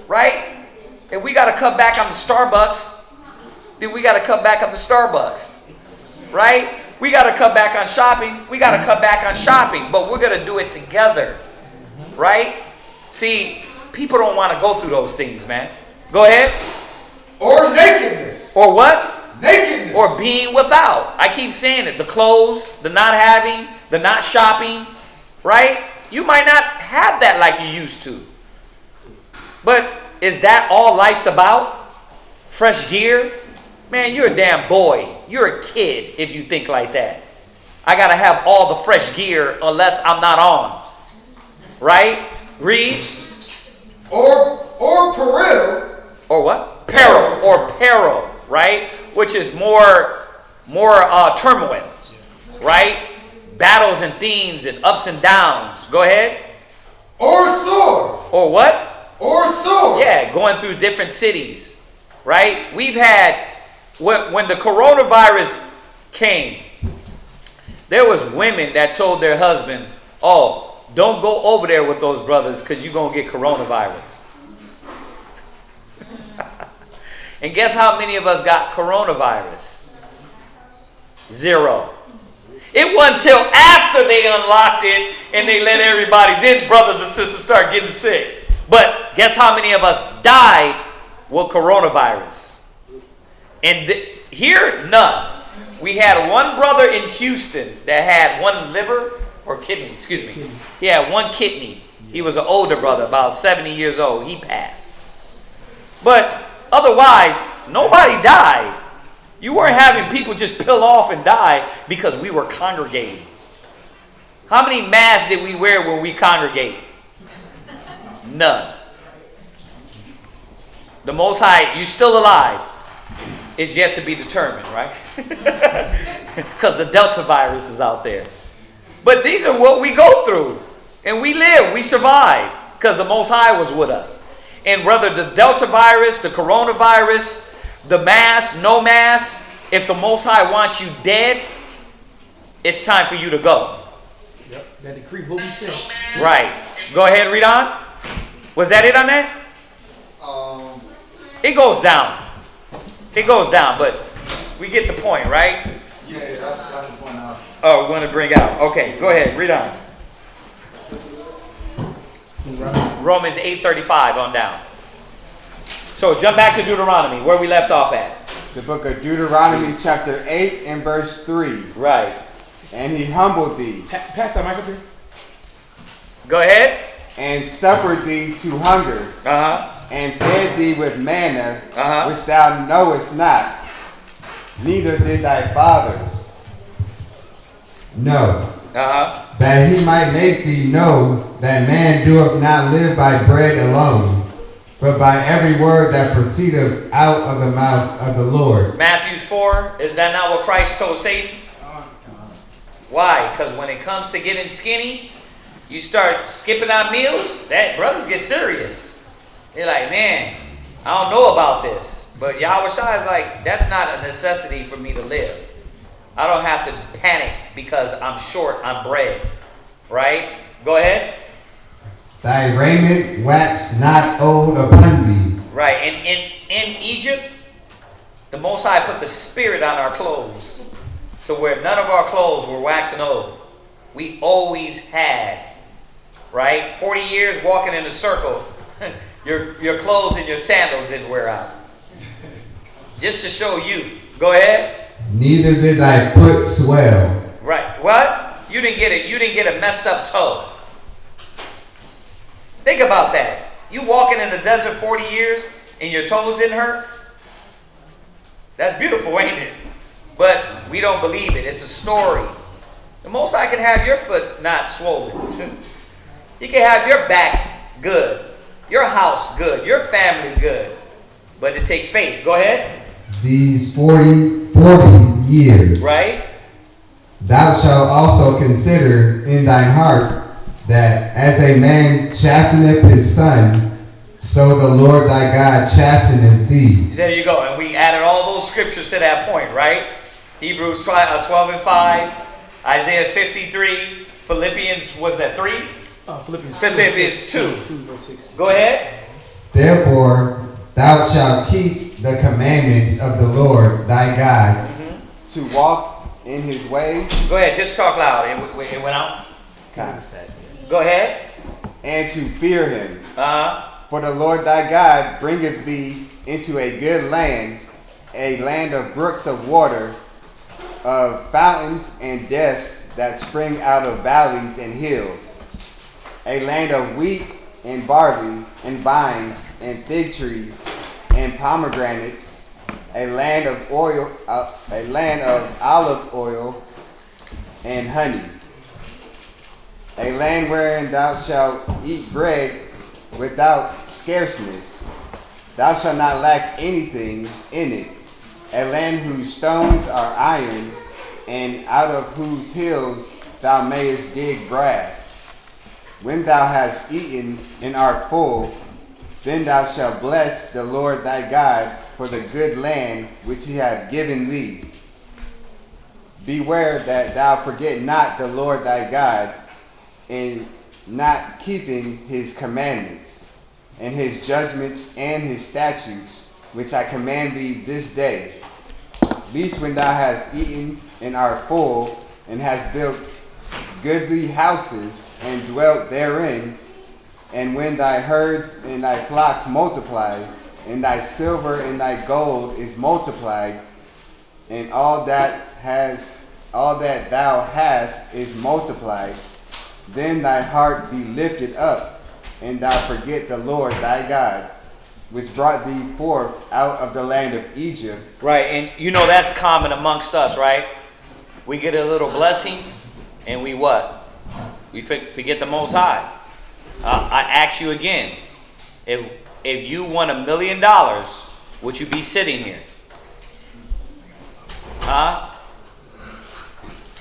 Right? If we got to cut back on the Starbucks, then we got to cut back on the Starbucks. Right? We got to cut back on shopping. We got to cut back on shopping. But we're going to do it together. Right? See, people don't want to go through those things, man. Go ahead. Or nakedness. Or what? Nakedness. Or being without. I keep saying it. The clothes, the not having, the not shopping. Right? You might not have that like you used to. But is that all life's about? Fresh gear? Man, you're a damn boy. You're a kid if you think like that. I got to have all the fresh gear unless I'm not on. Right? Read. Or peril. Or what? Peril. Or peril. Right? Which is more turmoil. Right? Battles and themes and ups and downs. Go ahead. Or sword. Or what? Or sword. Yeah, going through different cities. Right? We've had, when the coronavirus came, there was women that told their husbands, oh, don't go over there with those brothers because you're going to get coronavirus. And guess how many of us got coronavirus? 0. It wasn't until after they unlocked it and they let everybody, then brothers and sisters start getting sick. But guess how many of us died with coronavirus? And here, none. We had one brother in Houston that had one liver or kidney, excuse me. He had one kidney. He was an older brother, about 70 years old. He passed. But otherwise, nobody died. You weren't having people just peel off and die because we were congregating. How many masks did we wear when we congregated? None. The Most High, you're still alive, is yet to be determined, right? Because the Delta virus is out there. But these are what we go through. And we live, we survive, because the Most High was with us. And whether the Delta virus, the coronavirus, the mask, no mask, if the Most High wants you dead, it's time for you to go. Yep, that decree will be sent. Right. Go ahead, read on. Was that it on that? It goes down. It goes down, but we get the point, right? Yeah, that's the point now. Oh, we want to bring out. Okay, go ahead, read on. Romans 8:35 on down. So jump back to Deuteronomy, where we left off at. The book of Deuteronomy chapter 8 and verse 3. Right. And he humbled thee. Pass that mic up here. Go ahead. And suffered thee to hunger. And fed thee with manna, which thou knowest not, neither did thy fathers know. That he might make thee know that man doeth not live by bread alone, but by every word that proceedeth out of the mouth of the Lord. Matthew 4, is that not what Christ told Satan? Why? Because when it comes to getting skinny, you start skipping out meals, that brothers get serious. They're like, man, I don't know about this. But Yahweh Shai is like, that's not a necessity for me to live. I don't have to panic because I'm short on bread. Right? Go ahead. Thy raiment waxed not old upon thee. Right. And in Egypt, the Most High put the spirit on our clothes to where none of our clothes were waxing old. We always had. Right? 40 years walking in a circle. your clothes and your sandals didn't wear out. Just to show you. Go ahead. Neither did thy foot swell. Right. What? You didn't get it. You didn't get a messed up toe. Think about that. You walking in the desert 40 years and your toes didn't hurt? That's beautiful, ain't it? But we don't believe it. It's a story. The Most High can have your foot not swollen. He can have your back good, your house good, your family good. But it takes faith. Go ahead. These 40 years. Right. Thou shalt also consider in thine heart that as a man chasteneth his son, so the Lord thy God chasteneth thee. There you go. And we added all those scriptures to that point, right? Hebrews 12 and 5, Isaiah 53, Philippians, was that 3? Philippians 2. Verse 6. Go ahead. Therefore, thou shalt keep the commandments of the Lord thy God, to walk in his ways. Go ahead, just talk loud. It went out. Go ahead. And to fear him. For the Lord thy God bringeth thee into a good land, a land of brooks of water, of fountains and depths that spring out of valleys and hills, a land of wheat and barley and vines and fig trees and pomegranates, a land of oil, a land of olive oil and honey, a land wherein thou shalt eat bread without scarceness. Thou shalt not lack anything in it. A land whose stones are iron, and out of whose hills thou mayest dig brass. When thou hast eaten and art full, then thou shalt bless the Lord thy God for the good land which he hath given thee. Beware that thou forget not the Lord thy God, in not keeping his commandments, and his judgments and his statutes, which I command thee this day. Lest when thou hast eaten and art full, and hast built goodly houses, and dwelt therein, and when thy herds and thy flocks multiply, and thy silver and thy gold is multiplied, and all that thou hast is multiplied, then thy heart be lifted up, and thou forget the Lord thy God, which brought thee forth out of the land of Egypt. Right, and you know that's common amongst us, right? We get a little blessing, and we what? We forget the Most High. I ask you again, if you won $1 million, would you be sitting here? Huh?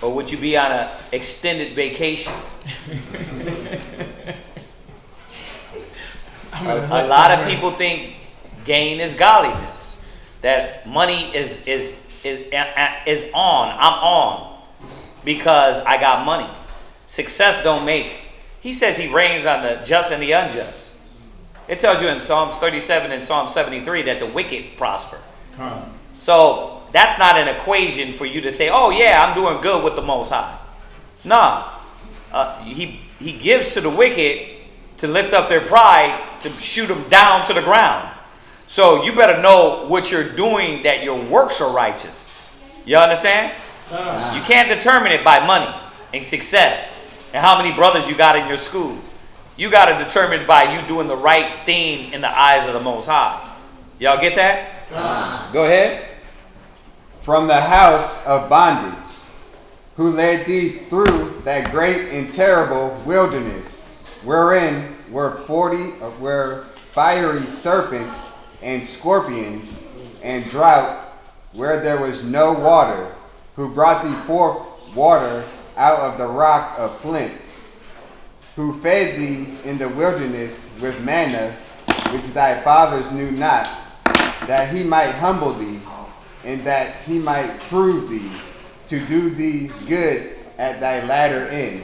Or would you be on an extended vacation? A lot of people think gain is godliness. That money is on. I'm on because I got money. Success don't make. He says he reigns on the just and the unjust. It tells you in Psalms 37 and Psalm 73 that the wicked prosper. So that's not an equation for you to say, oh yeah, I'm doing good with the Most High. Nah. He gives to the wicked to lift up their pride, to shoot them down to the ground. So you better know what you're doing, that your works are righteous. You understand? You can't determine it by money and success and how many brothers you got in your school. You got to determine by you doing the right thing in the eyes of the Most High. Y'all get that? Go ahead. From the house of bondage, who led thee through that great and terrible wilderness, wherein were fiery serpents and scorpions, and drought, where there was no water, who brought thee forth water out of the rock of flint, who fed thee in the wilderness with manna, which thy fathers knew not, that he might humble thee, and that he might prove thee, to do thee good at thy latter end.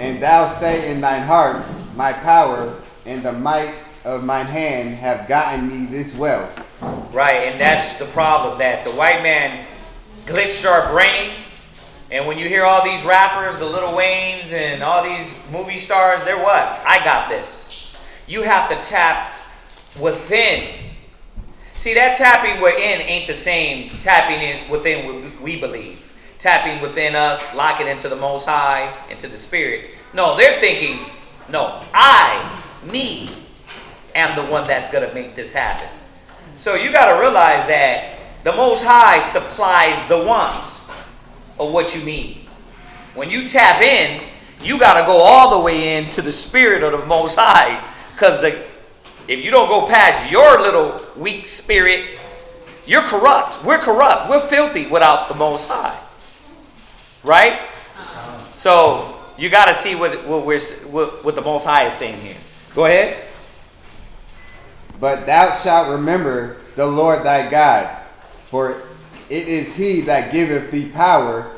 And thou say in thine heart, my power and the might of mine hand have gotten me this wealth. Right, and that's the problem, that the white man glitched our brain. And when you hear all these rappers, the Lil Waynes and all these movie stars, they're what? I got this. you have to tap within. See, that tapping within ain't the same tapping in within what we believe. Tapping within us, locking into the Most High, into the Spirit. No, they're thinking, no, me, am the one that's going to make this happen. So you got to realize that the Most High supplies the wants of what you need. When you tap in, you got to go all the way into the Spirit of the Most High. Because if you don't go past your little weak spirit, you're corrupt. We're corrupt. We're filthy without the Most High. Right? So you got to see what the Most High is saying here. Go ahead. But thou shalt remember the Lord thy God, for it is he that giveth thee power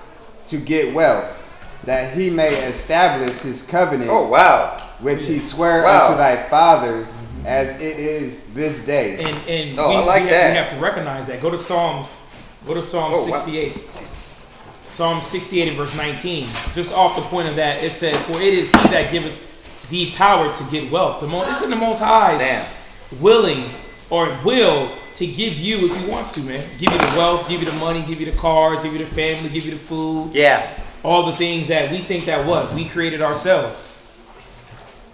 to get wealth, that he may establish his covenant, which he sware unto thy fathers, as it is this day. And I like that. We have to recognize that. Go to Psalms 68. Wow. Psalm 68 and verse 19. Just off the point of that, it says, for it is he that giveth thee power to get wealth. It's in the Most High's willing or will to give you if he wants to, man. Give you the wealth, give you the money, give you the cars, give you the family, give you the food. Yeah. All the things that we think that we created ourselves.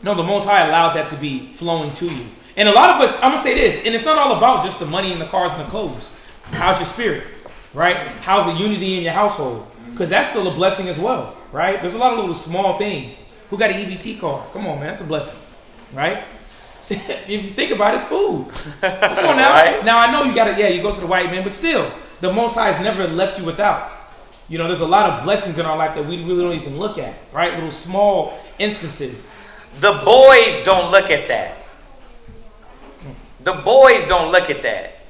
No, the Most High allowed that to be flowing to you. And a lot of us, I'm going to say this, and it's not all about just the money and the cars and the clothes. How's your spirit, right? How's the unity in your household? Because that's still a blessing as well, right? There's a lot of little small things. Who got an EBT card? Come on, man, that's a blessing, right? If you think about it, it's food. Come on now. Right? Now, I know you got to, you go to the white man, but still, the Most High has never left you without. You know, there's a lot of blessings in our life that we really don't even look at, right? Little small instances. The boys don't look at that. The boys don't look at that.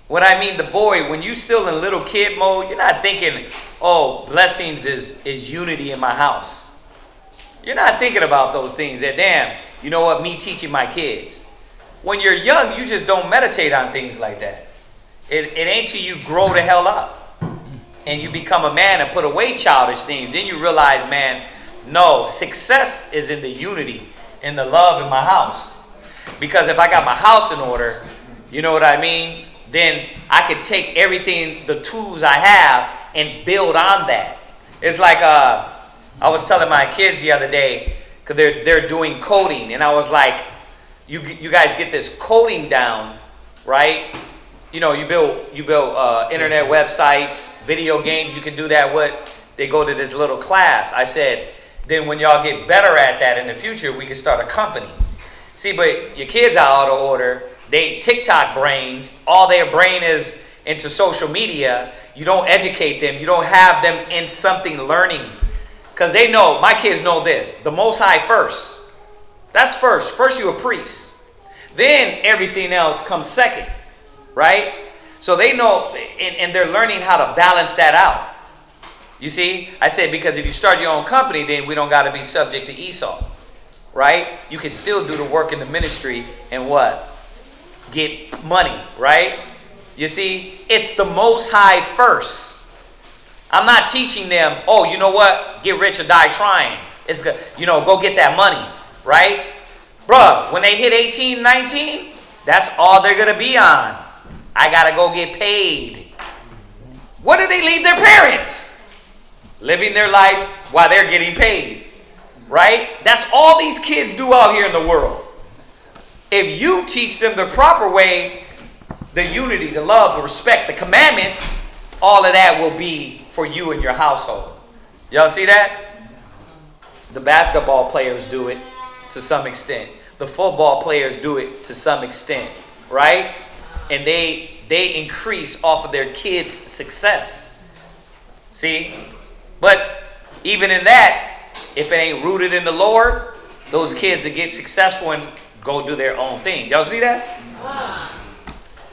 What I mean, the boy, when you still in little kid mode, you're not thinking, oh, blessings is unity in my house. You're not thinking about those things. That damn, you know what, me teaching my kids. When you're young, you just don't meditate on things like that. It ain't till you grow the hell up and you become a man and put away childish things. Then you realize, man, no, success is in the unity, in the love in my house. Because if I got my house in order, you know what I mean? Then I could take everything, the tools I have, and build on that. It's like I was telling my kids the other day, because they're doing coding, and I was like, you guys get this coding down, right? You know, you build internet websites, video games. You can do that. They go to this little class. I said, then when y'all get better at that in the future, we can start a company. See, but your kids are out of order. They TikTok brains. All their brain is into social media. You don't educate them. You don't have them in something learning. Because they know, my kids know this. The Most High first. That's first. First you're a priest. Then everything else comes second. Right? So they know, and they're learning how to balance that out. You see? I said, because if you start your own company, then we don't got to be subject to Esau. Right? You can still do the work in the ministry and what? Get money, right? You see, it's the Most High first. I'm not teaching them, oh, you know what? Get rich or die trying. It's good. You know, go get that money, right? Bruh, when they hit 18, 19, that's all they're going to be on. I got to go get paid. What do they leave their parents? Living their life while they're getting paid, right? That's all these kids do out here in the world. If you teach them the proper way, the unity, the love, the respect, the commandments, all of that will be for you and your household. Y'all see that? The basketball players do it to some extent. The football players do it to some extent, right? And they increase off of their kids' success. See? But even in that, if it ain't rooted in the Lord, those kids that get successful and go do their own thing. Y'all see that?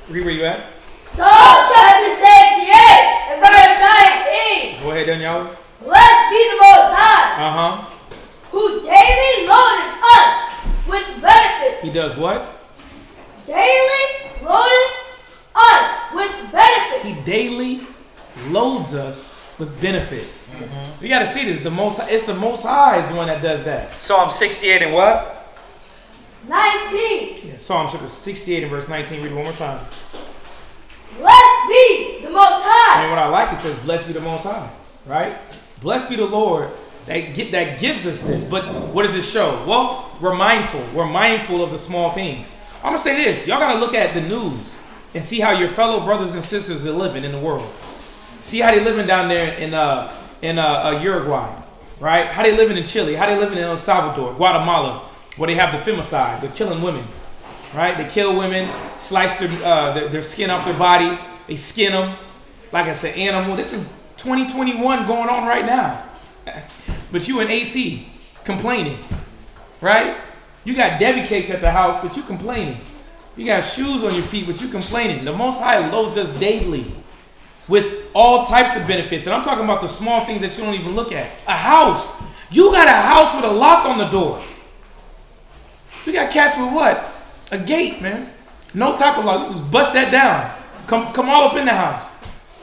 Read where you at? Psalm chapter 68 and verse 19. Go ahead, Danielle. Blessed be the Most High, Uh-huh. who daily loadeth us with benefits. He does what? Daily loadeth us with benefits. He daily loads us with benefits. We got to see this. It's the Most High is the one that does that. Psalm 68 and what? 19. Yeah, Psalm chapter 68 and verse 19. Read it one more time. Blessed be the Most High. And what I like, it says, blessed be the Most High. Right? Blessed be the Lord that gives us this. But what does it show? Well, we're mindful. We're mindful of the small things. I'm going to say this. Y'all got to look at the news and see how your fellow brothers and sisters are living in the world. See how they living down there in Uruguay, right? How they living in Chile? How they living in El Salvador, Guatemala, where they have the femicide. They're killing women, right? They kill women, slice their skin off their body. They skin them like it's an animal. This is 2021 going on right now. But you in AC complaining, right? You got Debbie cakes at the house, but you complaining. You got shoes on your feet, but you complaining. The Most High loads us daily with all types of benefits. And I'm talking about the small things that you don't even look at. A house. You got a house with a lock on the door. You got cats with what? A gate, man. No type of lock. Just bust that down. Come all up in the house.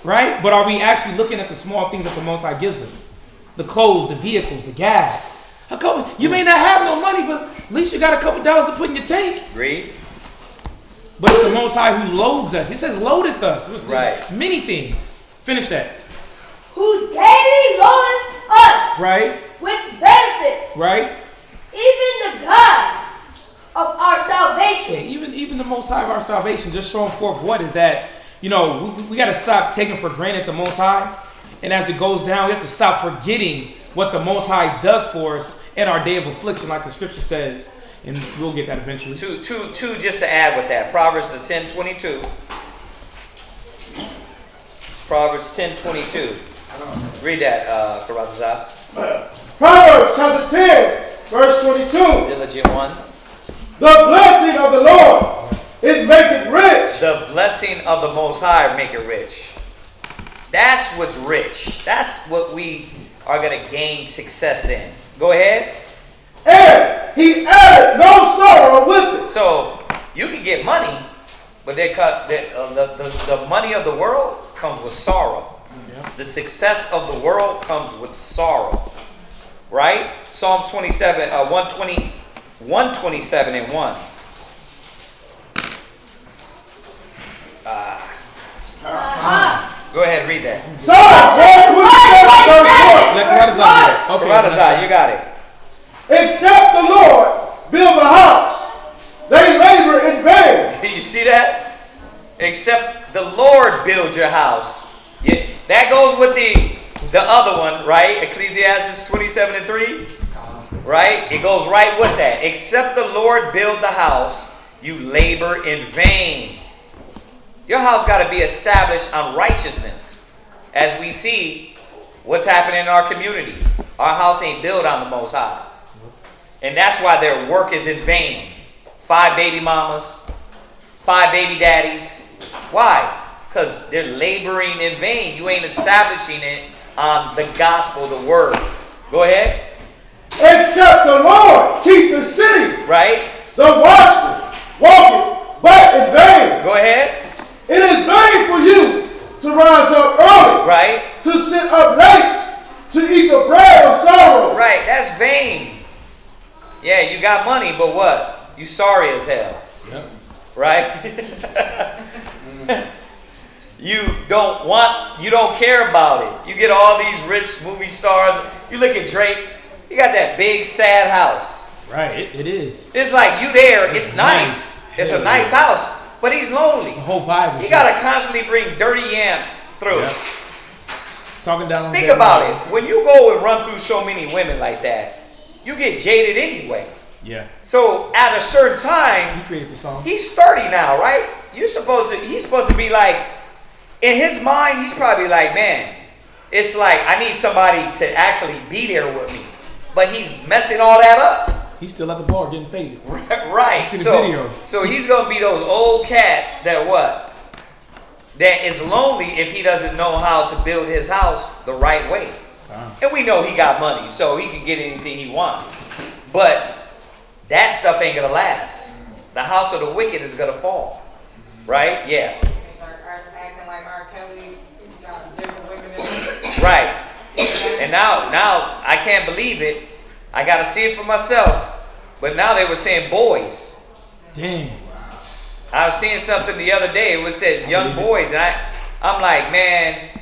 Right? But are we actually looking at the small things that the Most High gives us? The clothes, the vehicles, the gas. You may not have no money, but at least you got a couple dollars to put in your tank. Read. But it's the Most High who loads us. He says loadeth us. Right. Many things. Finish that. Who daily loadeth us. Right. With benefits. Right. Even the God of our salvation. Yeah, even the Most High of our salvation, just showing forth what is that, we got to stop taking for granted the Most High. And as it goes down, we have to stop forgetting what the Most High does for us in our day of affliction, like the scripture says. And we'll get that eventually. Two just to add with that. Proverbs the 10:22. Proverbs 10:22. Read that, Karatazah. Proverbs chapter 10, verse 22. Diligent one. The blessing of the Lord, it maketh rich. The blessing of the Most High make it rich. That's what's rich. That's what we are going to gain success in. Go ahead. And he added no sorrow with it. So you can get money, but the money of the world comes with sorrow. Yeah. The success of the world comes with sorrow. Right? Psalms 127 and 1. Go ahead, read that. Psalms 127 verse 1. Karatazah, you got it. Except the Lord build a house, they labor in vain. You see that? Except the Lord build your house. Yeah, that goes with the other one, right? Ecclesiasticus 27 and 3. Right? It goes right with that. Except the Lord build the house, you labor in vain. Your house got to be established on righteousness. As we see what's happening in our communities. Our house ain't built on the Most High. And that's why their work is in vain. 5 baby mamas, 5 baby daddies. Why? Because they're laboring in vain. You ain't establishing it on the gospel, the word. Go ahead. Except the Lord keep the city. Right. The watchman walking but in vain. Go ahead. It is vain for you to rise up early. Right. To sit up late. To eat the bread of sorrow. Right. That's vain. Yeah, you got money, but what? You sorry as hell. Yep. Right? You don't care about it. You get all these rich movie stars. You look at Drake, he got that big sad house. Right, it is. It's like you there, it's nice. It's a nice house, but he's lonely. The whole vibe is He gotta constantly bring dirty yamps through. Yep. Talking down on Think about it. When you go and run through so many women like that, you get jaded anyway. Yeah. So at a certain time, he created the song. He's 30 now, right? He's supposed to be like, in his mind, he's probably like, man, it's like I need somebody to actually be there with me. But he's messing all that up. He's still at the bar getting faded. Right. I see the video. So he's gonna be those old cats that what? That is lonely if he doesn't know how to build his house the right way. And we know he got money, so he can get anything he wants. But that stuff ain't gonna last. The house of the wicked is gonna fall. Right? Yeah. Start acting like R. Kelly, got different women in it. Right. And now I can't believe it. I gotta see it for myself. But now they were saying boys. Damn. I was seeing something the other day. It was said young boys, and I'm like, man,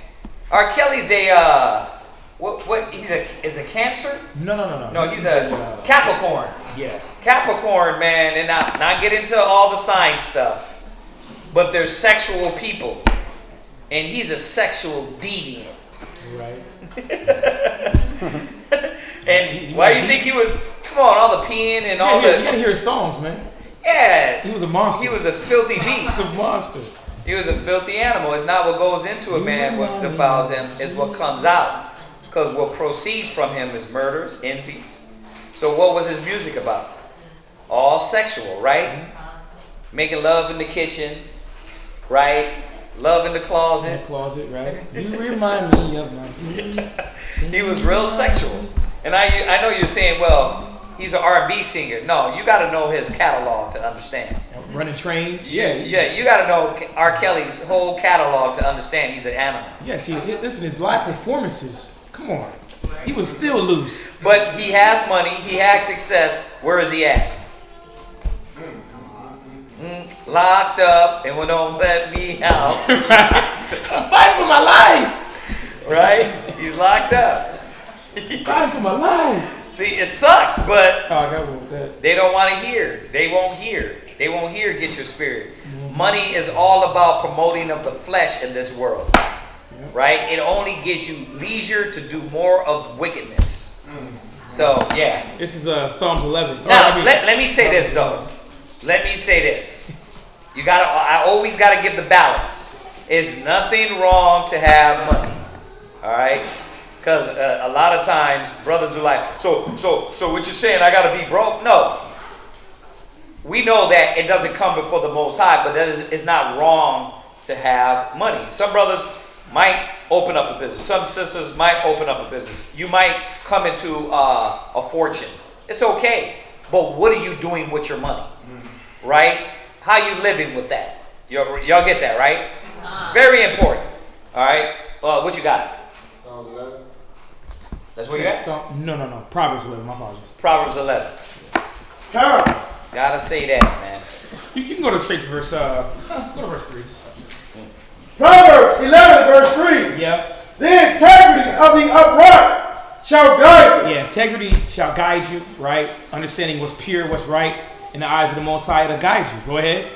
R. Kelly's a what? He's a Cancer? No. No, he's a Capricorn. Yeah. Capricorn, man, and not get into all the sign stuff, but they're sexual people, and he's a sexual deviant. Right. And why do you think he was? Come on, all the peeing and all the. You gotta hear his songs, man. Yeah. He was a monster. He was a filthy beast. He was a monster. He was a filthy animal. It's not what goes into a man what defiles him, it's what comes out. Because what proceeds from him is murders, envies. So what was his music about? All sexual, right? Making love in the kitchen, right? Love in the closet. In the closet, right? You remind me of my. He was real sexual. And I know you're saying, well, he's an R&B singer. No, you got to know his catalog to understand. Running trains. Yeah. You got to know R. Kelly's whole catalog to understand he's an animal. Yeah, see, listen, his live performances. Come on. He was still loose. But he has money. He has success. Where is he at? Locked up and don't let me out. Fight for my life. Right? He's locked up. Fight for my life. See, it sucks, but that. They don't want to hear. They won't hear. They won't hear get your spirit. Money is all about promoting of the flesh in this world. Right? It only gives you leisure to do more of wickedness. So, yeah. This is Psalms 11. Now, let me say this, though. Let me say this. I always got to give the balance. It's nothing wrong to have money. All right? Because a lot of times, brothers are like, so what you're saying, I got to be broke? No. We know that it doesn't come before the Most High, but it's not wrong to have money. Some brothers might open up a business. Some sisters might open up a business. You might come into a fortune. It's okay. But what are you doing with your money? Right? How you living with that? Y'all get that, right? Very important. All right? What you got? Psalms 11. That's what you got? No. Proverbs 11. My apologies. Proverbs 11. Come. Gotta say that, man. You can go straight to verse. Go to verse 3. Proverbs 11, verse 3. Yeah. The integrity of the upright shall guide you. Yeah, integrity shall guide you, right? Understanding what's pure, what's right in the eyes of the Most High to guide you. Go ahead.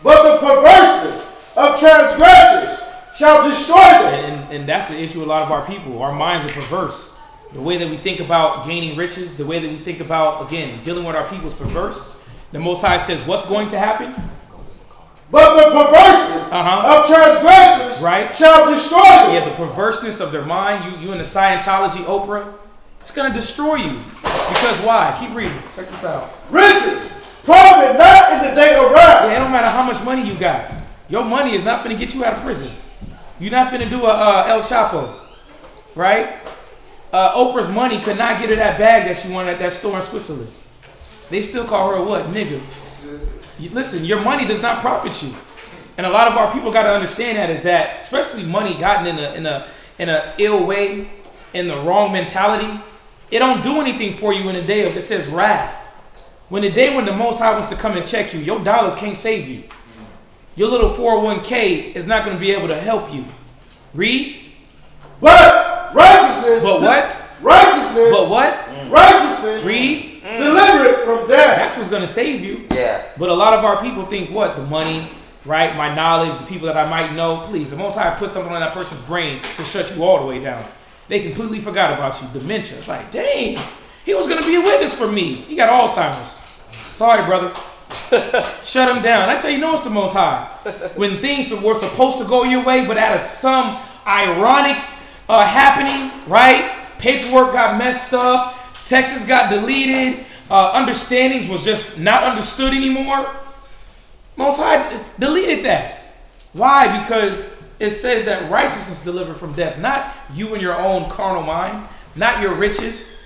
But the perverseness of transgressors shall destroy them. And that's the issue with a lot of our people. Our minds are perverse. The way that we think about gaining riches, the way that we think about, again, dealing with our people is perverse. The Most High says, what's going to happen? But the perverseness of transgressors shall destroy them. Yeah, the perverseness of their mind, you in the Scientology, Oprah, it's going to destroy you. Because why? Keep reading. Check this out. Riches profit not in the day of wrath. Yeah, it don't matter how much money you got. Your money is not going to get you out of prison. You're not going to do a El Chapo. Right? Oprah's money could not get her that bag that she wanted at that store in Switzerland. They still call her a what? Nigga. Listen, your money does not profit you. And a lot of our people got to understand that is that, especially money gotten in a ill way, in the wrong mentality, it don't do anything for you in a day of, it says wrath. When the day when the Most High wants to come and check you, your dollars can't save you. Your little 401k is not going to be able to help you. Read. But righteousness. But what? Righteousness. But what? Righteousness. Read. Deliver it from death. That's what's going to save you. Yeah. But a lot of our people think what? The money, right? My knowledge, the people that I might know. Please, the Most High put something on that person's brain to shut you all the way down. They completely forgot about you. Dementia. It's like, dang, he was going to be a witness for me. He got Alzheimer's. Sorry, brother. Shut him down. That's how you know it's the Most High. When things were supposed to go your way, but out of some ironic happening, right? Paperwork got messed up. Texas got deleted. Understandings was just not understood anymore. Most High deleted that. Why? Because it says that righteousness delivered from death. Not you and your own carnal mind. Not your riches.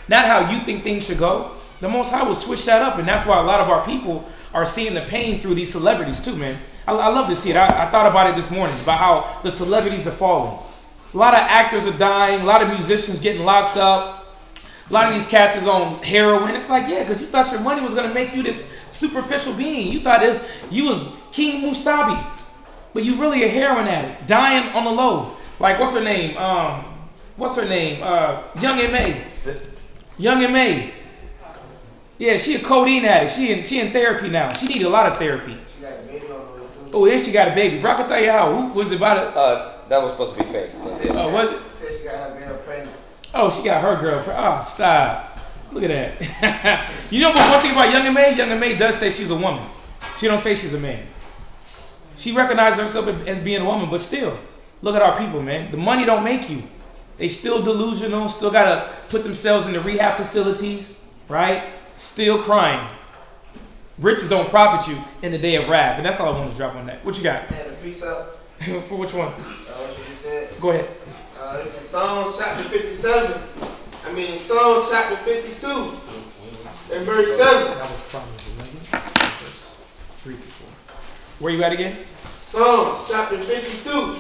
Not how you think things should go. The Most High will switch that up. And that's why a lot of our people are seeing the pain through these celebrities too, man. I love to see it. I thought about it this morning, about how the celebrities are falling. A lot of actors are dying. A lot of musicians getting locked up. A lot of these cats is on heroin. It's like, yeah, because you thought your money was going to make you this superficial being. You thought you was King Musabi. But you really a heroin addict. Dying on the low. Like, what's her name? Young M.A. Young M.A. Yeah, she a codeine addict. She in therapy now. She need a lot of therapy. She got a baby on the way too. Oh, and she got a baby. Bro, I can tell you how. Who was it about it? That was supposed to be fake. Oh, was it? She said she got her girl pregnant. Oh, she got her girl. Oh, stop. Look at that. You know one thing about Young M.A.? Young M.A. does say she's a woman. She don't say she's a man. She recognizes herself as being a woman, but still, look at our people, man. The money don't make you. They still delusional, still got to put themselves in the rehab facilities, right? Still crying. Riches don't profit you in the day of wrath. And that's all I want to drop on that. What you got? And the precept. For which one? What you just said. Go ahead. This is Psalms chapter 57. Psalms chapter 52 and verse 7. That was Proverbs 11, verse 3 to 4. Where you at again? Psalms chapter 52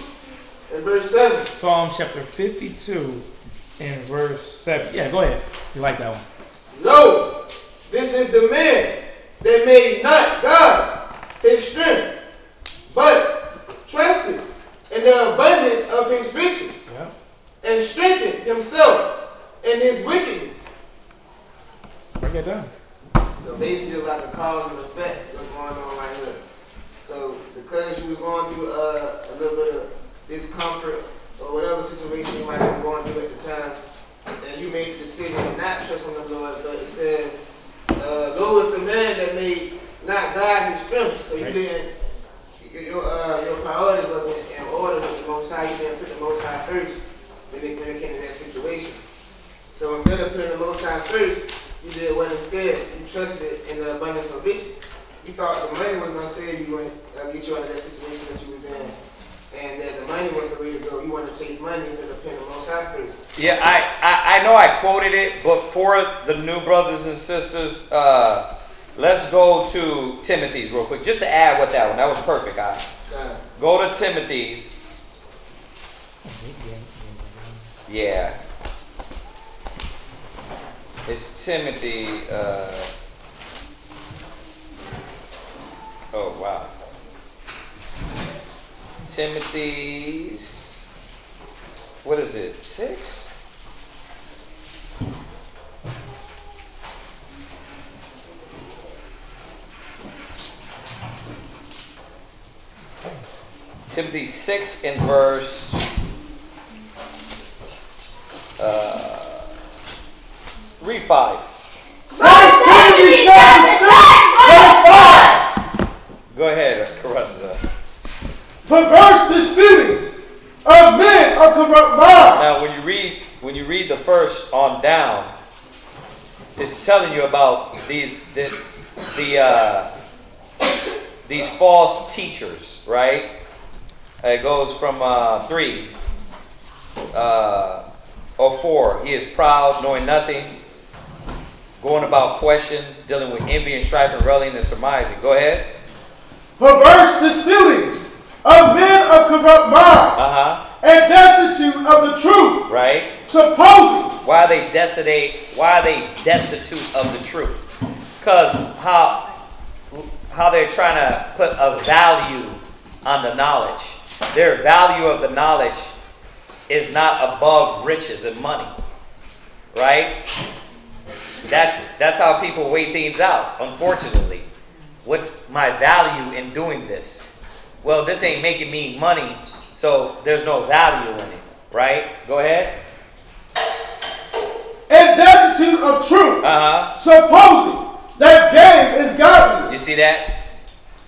and verse 7. Psalm chapter 52 and verse 7. Yeah, go ahead. You like that one. Lo, this is the man that made not God his strength, but trusted in the abundance of his riches, and strengthened himself in his wickedness. Break that down. So basically, like a cause and effect what's going on right here. So because you was going through a little bit of discomfort or whatever situation you might have been going through at the time, and you made the decision to not trust in the Lord, but it says, Lo is the man that made not God his strength. So you didn't, your priorities wasn't in order with the Most High. You didn't put the Most High first when it came to that situation. So instead of putting the Most High first, you did what instead? You trusted in the abundance of riches. You thought the money was going to save you and get you out of that situation that you was in. And that the money was the way to go. You want to chase money instead of paying the Most High first. Yeah, I know I quoted it, but for the new brothers and sisters, let's go to Timothy's real quick. Just to add with that one. That was perfect, guys. Go to Timothy's. Yeah. It's Timothy. Oh, wow. Timothy's, what is it, 6? Timothy 6 in verse 5. Timothy chapter 6, verse 5. Go ahead, Karatza. Perverse disputings of men of corrupt minds. Now, when you read the first on down, it's telling you about these false teachers, right? It goes from 3 or 4. He is proud, knowing nothing, going about questions, dealing with envy and strife and railing and surmising. Go ahead. Perverse disputings of men of corrupt minds, and destitute of the truth. Right. Supposing. Why are they destitute of the truth? Because how they're trying to put a value on the knowledge. Their value of the knowledge is not above riches and money. Right? That's how people weigh things out, unfortunately. What's my value in doing this? Well, this ain't making me money, so there's no value in it, right? Go ahead. And destitute of truth, supposing that gain is godliness. You see that?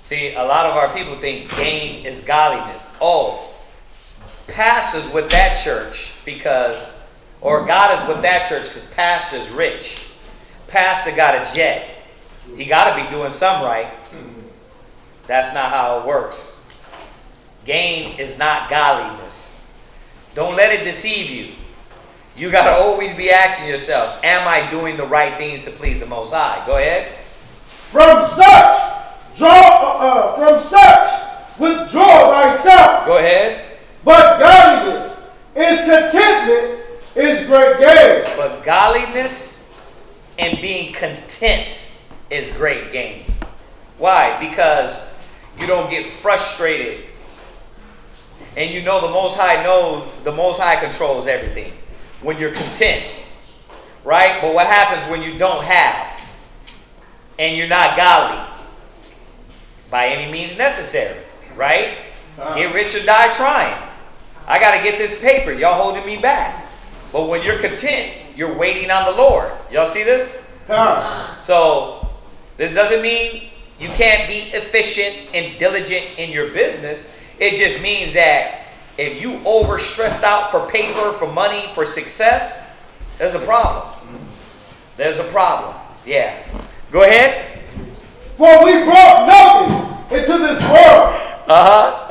See, a lot of our people think gain is godliness. Oh, pastor's with that church or God is with that church because pastor's rich. Pastor got a jet. He got to be doing something right. That's not how it works. Gain is not godliness. Don't let it deceive you. You got to always be asking yourself, am I doing the right things to please the Most High? Go ahead. From such withdraw thyself. Go ahead. But godliness is contentment is great gain. But godliness and being content is great gain. Why? Because you don't get frustrated. And you know the Most High controls everything. When you're content. Right? But what happens when you don't have? And you're not godly? By any means necessary. Right? Get rich or die trying. I got to get this paper. Y'all holding me back. But when you're content, you're waiting on the Lord. Y'all see this? So, this doesn't mean you can't be efficient and diligent in your business. It just means that if you overstressed out for paper, for money, for success, there's a problem. There's a problem. Yeah. Go ahead. For we brought nothing into this world.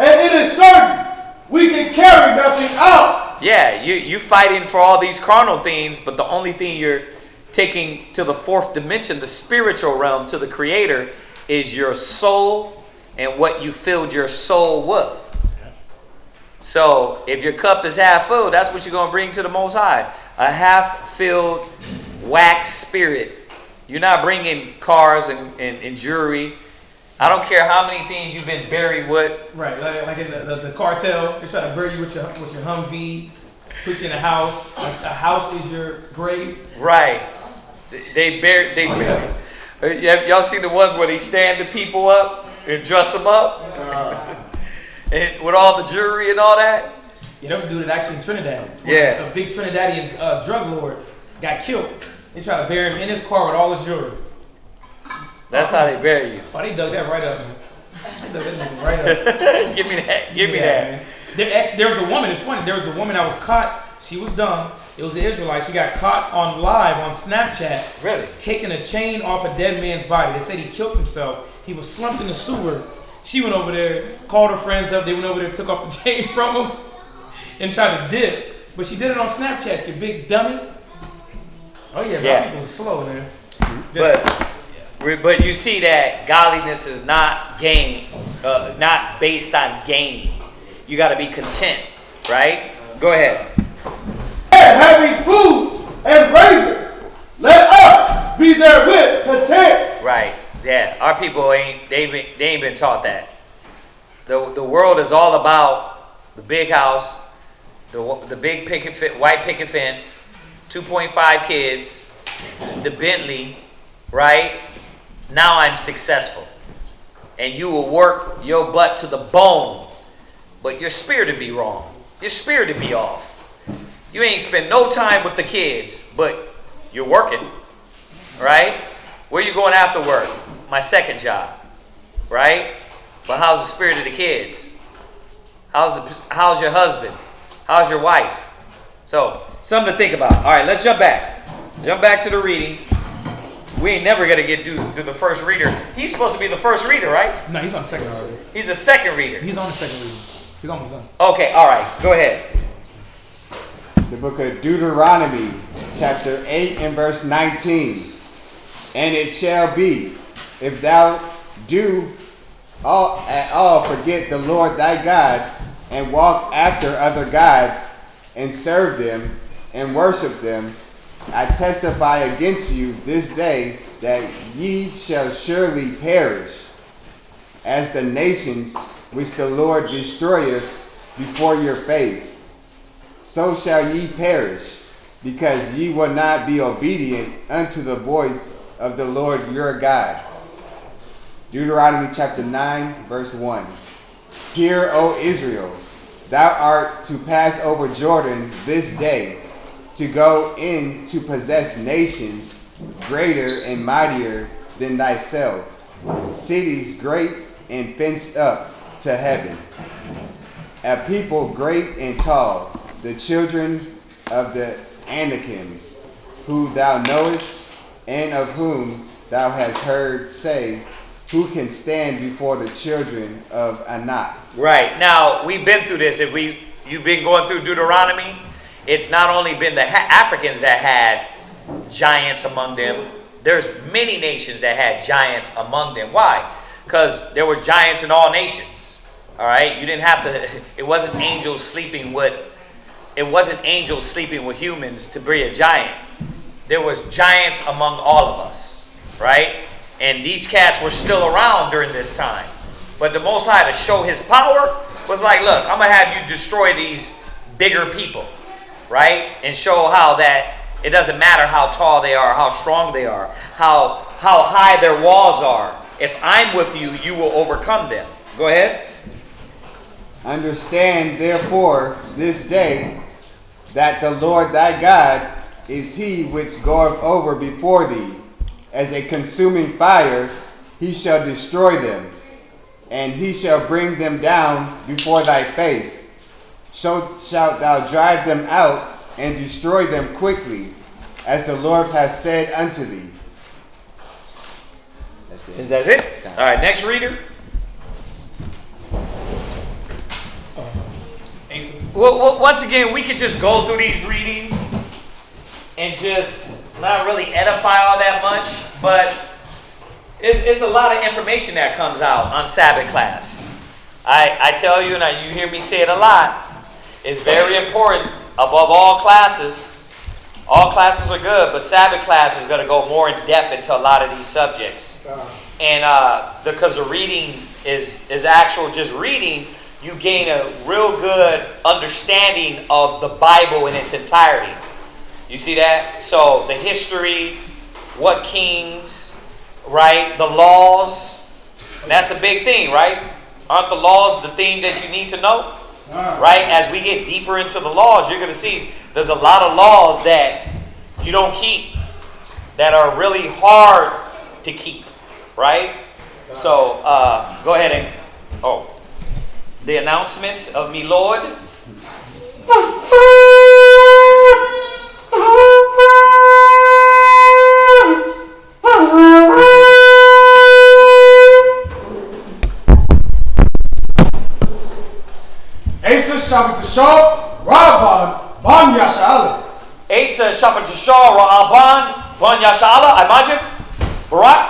And it is certain we can carry nothing out. Yeah, you fighting for all these carnal things, but the only thing you're taking to the fourth dimension, the spiritual realm, to the Creator, is your soul and what you filled your soul with. So if your cup is half full, that's what you're going to bring to the Most High. A half-filled wax spirit. You're not bringing cars and jewelry. I don't care how many things you've been buried with. Right, like in the cartel, they try to bury you with your Humvee, put you in a house. Like a house is your grave. Right. They bury. Y'all see the ones where they stand the people up and dress them up, and with all the jewelry and all that. Yeah, there was a dude that actually in Trinidad. Yeah. A big Trinidadian drug lord got killed. They tried to bury him in his car with all his jewelry. That's how they bury you. Oh, they dug that right up, man. They dug that nigga right up. Give me that. Give me that. There was a woman, it's funny, there was a woman that was caught, she was dumb. It was an Israelite. She got caught on live on Snapchat. Really? Taking a chain off a dead man's body. They said he killed himself. He was slumped in the sewer. She went over there, called her friends up. They went over there, took off the chain from him, and tried to dip. But she did it on Snapchat, you big dummy. Oh yeah, Yeah. people was slow, man. But you see that godliness is not not based on gaining. You got to be content, right? Go ahead. Having food and raiment, let us be therewith content. Right. Yeah. Our people ain't been taught that. The world is all about the big house, the big white picket fence, 2.5 kids, the Bentley, right? Now I'm successful. And you will work your butt to the bone, but your spirit will be wrong. Your spirit will be off. You ain't spend no time with the kids, but you're working, right? Where you going after work? My second job, right? But how's the spirit of the kids? How's your husband? How's your wife? So, something to think about. All right, let's jump back. Jump back to the reading. We ain't never going to get through the first reader. He's supposed to be the first reader, right? No, he's on the second already. He's the second reader. He's on the second reading. He's almost done. Okay, all right. Go ahead. The book of Deuteronomy, chapter 8 and verse 19. And it shall be, if thou do at all forget the Lord thy God, and walk after other gods, and serve them, and worship them, I testify against you this day that ye shall surely perish, as the nations which the Lord destroyeth before your face. So shall ye perish, because ye will not be obedient unto the voice of the Lord your God. Deuteronomy chapter 9, verse 1. Hear, O Israel, thou art to pass over Jordan this day, to go in to possess nations greater and mightier than thyself, cities great and fenced up to heaven, a people great and tall, the children of the Anakims, who thou knowest, and of whom thou hast heard say, who can stand before the children of Anak? Right. Now, we've been through this. You've been going through Deuteronomy, it's not only been the Africans that had giants among them. There's many nations that had giants among them. Why? Because there were giants in all nations. All right? You didn't have to, it wasn't angels sleeping with it wasn't angels sleeping with humans to be a giant. There was giants among all of us, right? And these cats were still around during this time. But the Most High, to show his power, was like, look, I'm going to have you destroy these bigger people, right? And show how that it doesn't matter how tall they are, how strong they are, how high their walls are. If I'm with you, you will overcome them. Go ahead. Understand, therefore, this day, that the Lord thy God is he which goeth over before thee. As a consuming fire, he shall destroy them, and he shall bring them down before thy face. So shalt thou drive them out, and destroy them quickly, as the Lord hath said unto thee. Is that it? All right, next reader. Well, once again, we could just go through these readings and just not really edify all that much, but it's a lot of information that comes out on Sabbath class. I tell you, and you hear me say it a lot, it's very important above all classes. All classes are good, but Sabbath class is going to go more in depth into a lot of these subjects. And because the reading is actual just reading, you gain a real good understanding of the Bible in its entirety. You see that? So the history, what kings, right? The laws. And that's a big thing, right? Aren't the laws the thing that you need to know? Right? As we get deeper into the laws, you're going to see there's a lot of laws that you don't keep that are really hard to keep. Right? So, go ahead and... the announcements of me Lord. Asa Shabbat Shah Rabban Ban Yasha'ala. Asa Shabbat Shah Rabban Ban Yasha'ala. Imagine. Barak.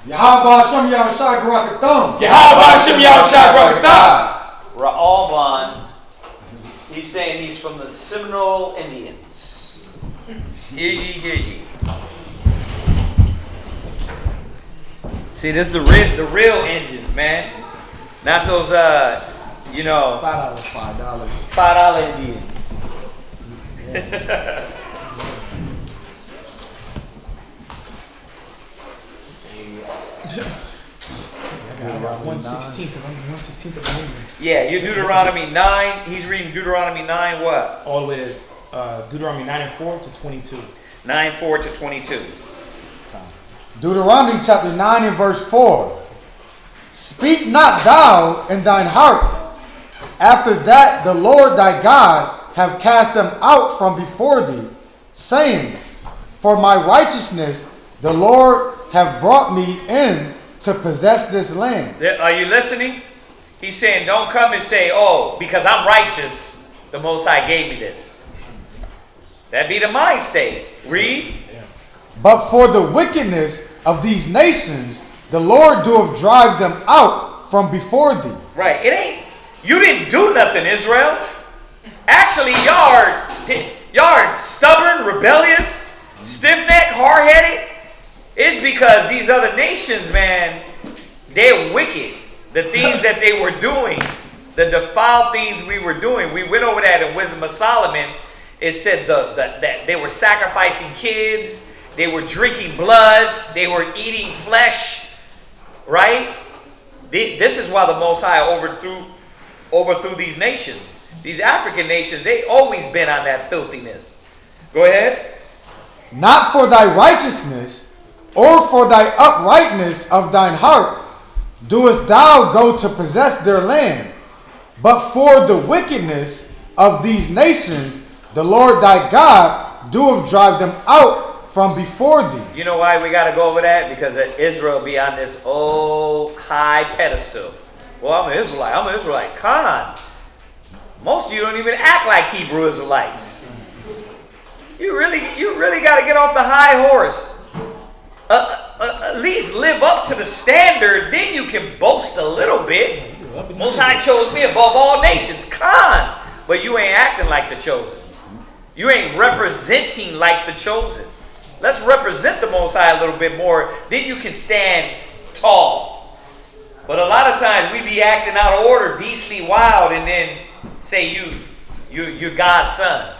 Yahweh Hashem Yahushai Barakatam. Yahweh Hashem Yahushai Barakatam. Ra'alban. He's saying he's from the Seminole Indians. Hear ye, hear ye. See, this is the real engines, man. Not those, $5. $5 Indians. Yeah. I got 1/16 of the memory. Yeah, you're Deuteronomy 9. He's reading Deuteronomy 9 what? All the way to Deuteronomy 9:4 to 22. 9:4 to 22. Deuteronomy chapter 9 and verse 4. Speak not thou in thine heart, after that the Lord thy God have cast them out from before thee, saying, for my righteousness the Lord have brought me in to possess this land. Are you listening? He's saying, don't come and say, oh, because I'm righteous, the Most High gave me this. That be the mind state. Read. But for the wickedness of these nations, the Lord doeth drive them out from before thee. Right. You didn't do nothing, Israel. Actually, y'all are stubborn, rebellious, stiff-necked, hard-headed. It's because these other nations, man, they're wicked. The things that they were doing, the defiled things we were doing. We went over that in Wisdom of Solomon. It said that they were sacrificing kids. They were drinking blood. They were eating flesh. Right? This is why the Most High overthrew these nations. These African nations, they always been on that filthiness. Go ahead. Not for thy righteousness, or for thy uprightness of thine heart, doest thou go to possess their land, but for the wickedness of these nations, the Lord thy God doeth drive them out from before thee. You know why we got to go over that? Because Israel be on this old high pedestal. Well, I'm an Israelite. Con. Most of you don't even act like Hebrew Israelites. You really got to get off the high horse. At least live up to the standard, then you can boast a little bit. Most High chose me above all nations. Con. But you ain't acting like the chosen. You ain't representing like the chosen. Let's represent the Most High a little bit more. Then you can stand tall. But a lot of times we be acting out of order, beastly, wild, and then say you're God's son.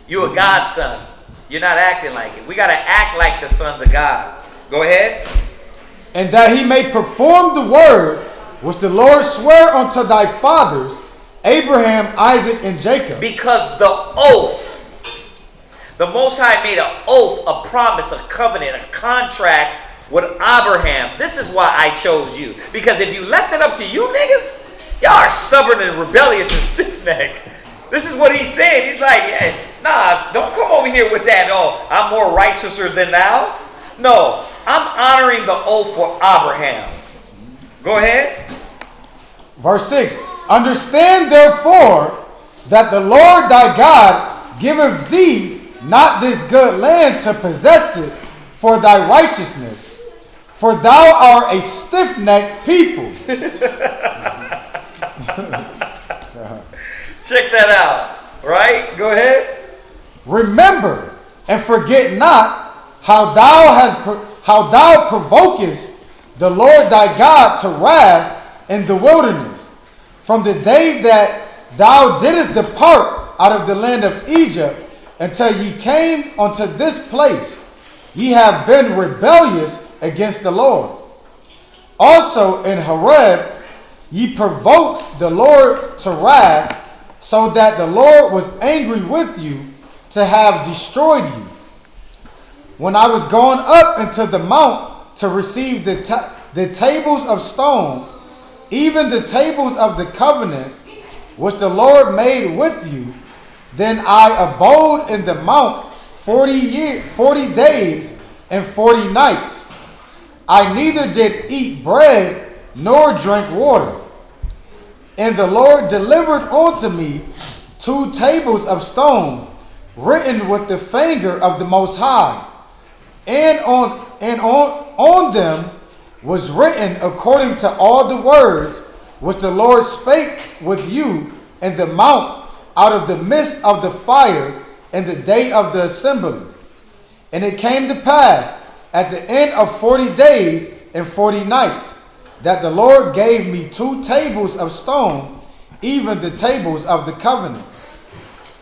You're a God's son. You're not acting like it. We got to act like the sons of God. Go ahead. And that he may perform the word which the Lord sware unto thy fathers, Abraham, Isaac, and Jacob. Because the oath, the Most High made an oath, a promise, a covenant, a contract with Abraham. This is why I chose you. Because if you left it up to you niggas, y'all are stubborn and rebellious and stiff-necked. This is what he's saying. He's like, yeah, nah, don't come over here with that. No, I'm more righteouser than thou. No, I'm honoring the oath for Abraham. Go ahead. Verse 6. Understand therefore that the Lord thy God giveth thee not this good land to possess it for thy righteousness, for thou art a stiff-necked people. Check that out. Right? Go ahead. Remember and forget not how thou provokest the Lord thy God to wrath in the wilderness, from the day that thou didst depart out of the land of Egypt until ye came unto this place. Ye have been rebellious against the Lord. Also in Horeb ye provoked the Lord to wrath, so that the Lord was angry with you to have destroyed you. When I was gone up into the mount to receive the tables of stone, even the tables of the covenant which the Lord made with you, then I abode in the mount 40 days and 40 nights. I neither did eat bread nor drink water. And the Lord delivered unto me 2 tables of stone, written with the finger of the Most High, and on them was written according to all the words which the Lord spake with you in the mount out of the midst of the fire in the day of the assembly. And it came to pass at the end of 40 days and 40 nights that the Lord gave me 2 tables of stone, even the tables of the covenant.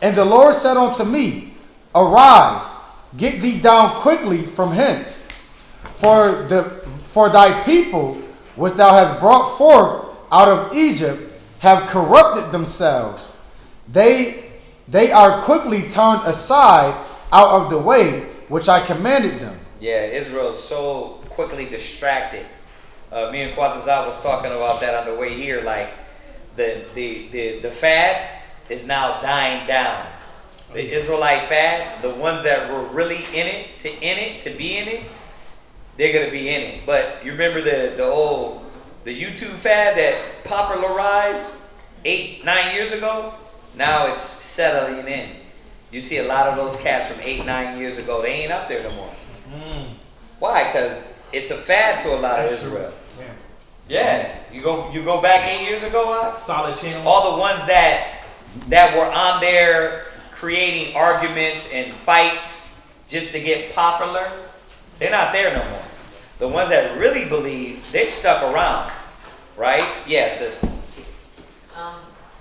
And the Lord said unto me, Arise, get thee down quickly from hence, for thy people which thou hast brought forth out of Egypt have corrupted themselves. They are quickly turned aside out of the way which I commanded them. Yeah, Israel is so quickly distracted. Me and Quatazat was talking about that on the way here. Like the fad is now dying down. The Israelite fad, the ones that were really in it, to be in it, they're gonna be in it. But you remember the YouTube fad that popularized 8-9 years ago? Now it's settling in. You see a lot of those cats from 8-9 years ago. They ain't up there no more. Why? Because it's a fad to a lot of Israel. Yeah. You go back 8 years ago, solid channels. All the ones that were on there creating arguments and fights just to get popular, they're not there no more. The ones that really believe, they stuck around, right? Yes.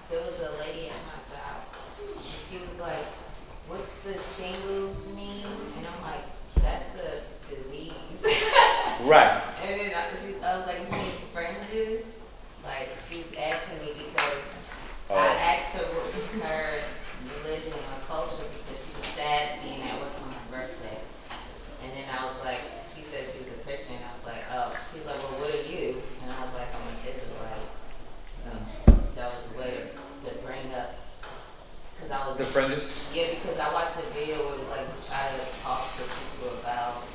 There was a lady at my job, and she was like, "What's the shingles mean?" And I'm like, "That's a disease." Right. And then I was like, "You mean fringes?" Like, she was asking me because I asked her what was her religion or culture, because she was sad being at work on her birthday. And then I was like, she said she was a Christian. I was like, oh. She was like, well, what are you? And I was like, I'm an Israelite. So that was a way to bring up, because I was the fringes. Yeah, because I watched a video where it was like try to talk to people about,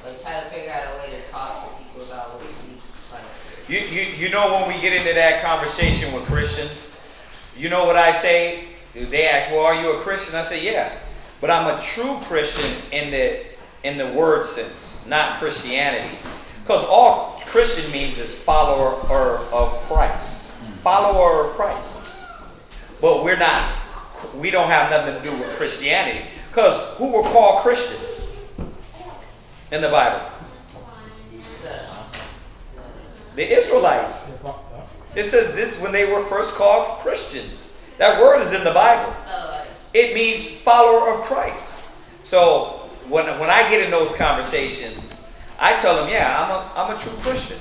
or try to figure out a way to talk to people about what we like. You know, when we get into that conversation with Christians, you know what I say? They ask, well, are you a Christian? I say, yeah. But I'm a true Christian in the word sense, not Christianity. Because all Christian means is follower of Christ. Follower of Christ. But we're not we don't have nothing to do with Christianity. Because who were called Christians in the Bible? The Israelites. It says this when they were first called Christians. That word is in the Bible. It means follower of Christ. So when I get in those conversations, I tell them, yeah, I'm a true Christian.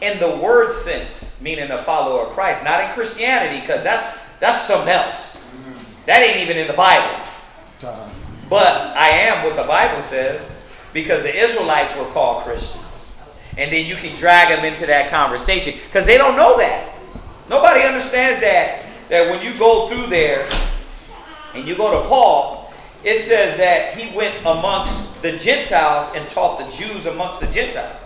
In the word sense, meaning a follower of Christ. Not in Christianity, because that's something else. That ain't even in the Bible. But I am what the Bible says, because the Israelites were called Christians. And then you can drag them into that conversation, because they don't know that. Nobody understands that when you go through there and you go to Paul, it says that he went amongst the Gentiles and taught the Jews amongst the Gentiles.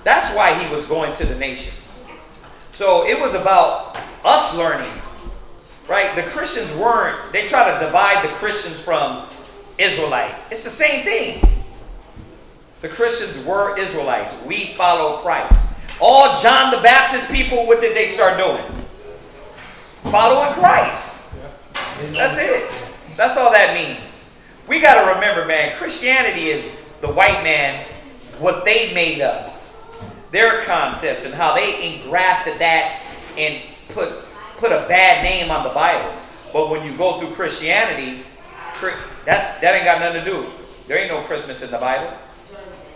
That's why he was going to the nations. So it was about us learning, right? The Christians weren't, they try to divide the Christians from Israelite. It's the same thing. The Christians were Israelites. We follow Christ. All John the Baptist people, what did they start doing? Following Christ. That's it. That's all that means. We got to remember, man, Christianity is the white man, what they made up. Their concepts and how they engrafted that and put a bad name on the Bible. But when you go through Christianity, that ain't got nothing to do. There ain't no Christmas in the Bible.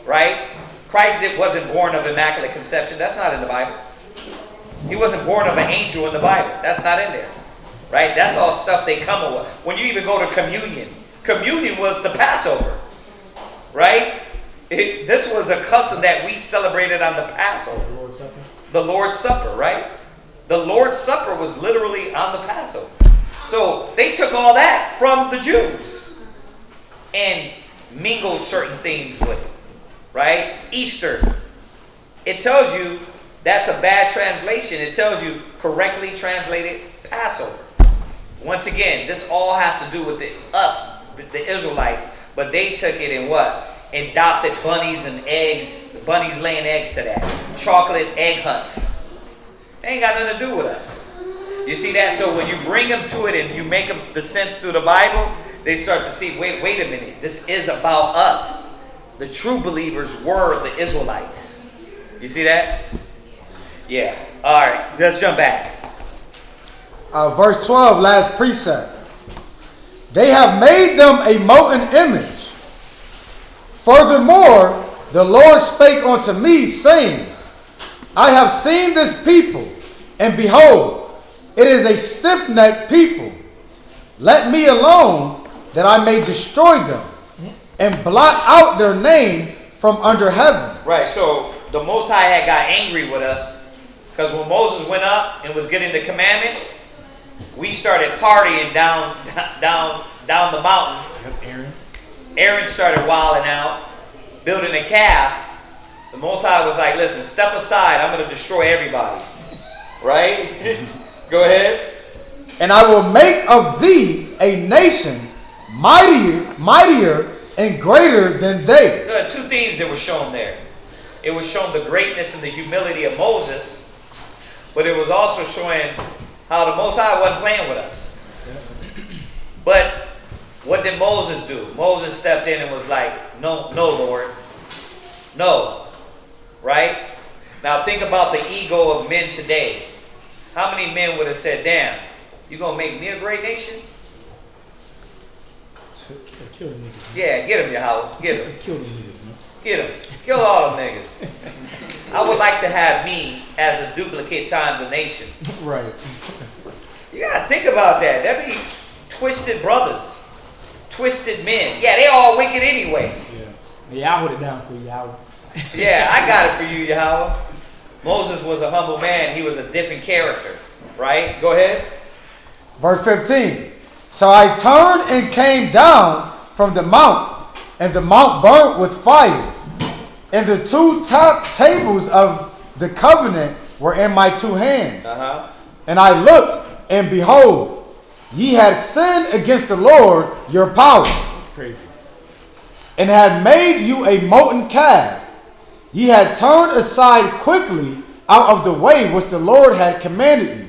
Right? Christ wasn't born of immaculate conception. That's not in the Bible. He wasn't born of an angel in the Bible. That's not in there. Right? That's all stuff they come up with. When you even go to communion, communion was the Passover. Right? This was a custom that we celebrated on the Passover. The Lord's Supper. The Lord's Supper, right? The Lord's Supper was literally on the Passover. So they took all that from the Jews and mingled certain things with it. Right? Easter. It tells you that's a bad translation. It tells you correctly translated Passover. Once again, this all has to do with us, the Israelites, but they took it and what? Adopted bunnies and eggs, bunnies laying eggs to that. Chocolate egg hunts. They ain't got nothing to do with us. You see that? So when you bring them to it and you make them the sense through the Bible, they start to see, wait a minute, this is about us. The true believers were the Israelites. You see that? Yeah. All right. Let's jump back. Verse 12, last precept. They have made them a molten image. Furthermore, the Lord spake unto me, saying, I have seen this people, and behold, it is a stiff-necked people. Let me alone, that I may destroy them, and blot out their name from under heaven. Right, so the Most High had got angry with us, because when Moses went up and was getting the commandments, we started partying down the mountain. Aaron started wilding out, building a calf. The Most High was like, listen, step aside, I'm going to destroy everybody. Right? Go ahead. And I will make of thee a nation mightier and greater than they. There are two things that were shown there. It was shown the greatness and the humility of Moses, but it was also showing how the Most High wasn't playing with us. But what did Moses do? Moses stepped in and was like, no, Lord. No. Right? Now think about the ego of men today. How many men would have said, damn, you going to make me a great nation? Yeah, get him, Yahweh. Get him. Get him. Kill all them niggas. I would like to have me as a duplicate times a nation. Right. You got to think about that. That'd be twisted brothers. Twisted men. Yeah, they all wicked anyway. Yeah, I put it down for you, Yahweh. Yeah, I got it for you, Yahweh. Moses was a humble man. He was a different character. Right? Go ahead. Verse 15. So I turned and came down from the mount, and the mount burnt with fire. And the two top tables of the covenant were in my two hands. And I looked, and behold, ye had sinned against the Lord your power. That's crazy. And had made you a molten calf. Ye had turned aside quickly out of the way which the Lord had commanded you.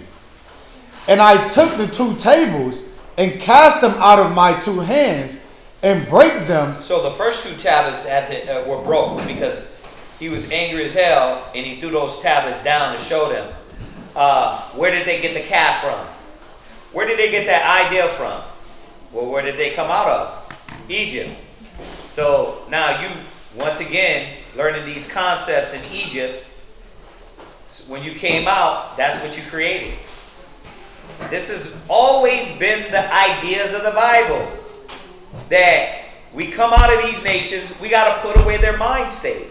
And I took the two tables and cast them out of my two hands, and break them. So the first two tablets were broke because he was angry as hell, and he threw those tablets down to show them. Where did they get the calf from? Where did they get that idea from? Well, where did they come out of? Egypt. So now you, once again, learning these concepts in Egypt. When you came out, that's what you created. This has always been the ideas of the Bible. That we come out of these nations, we got to put away their mind state.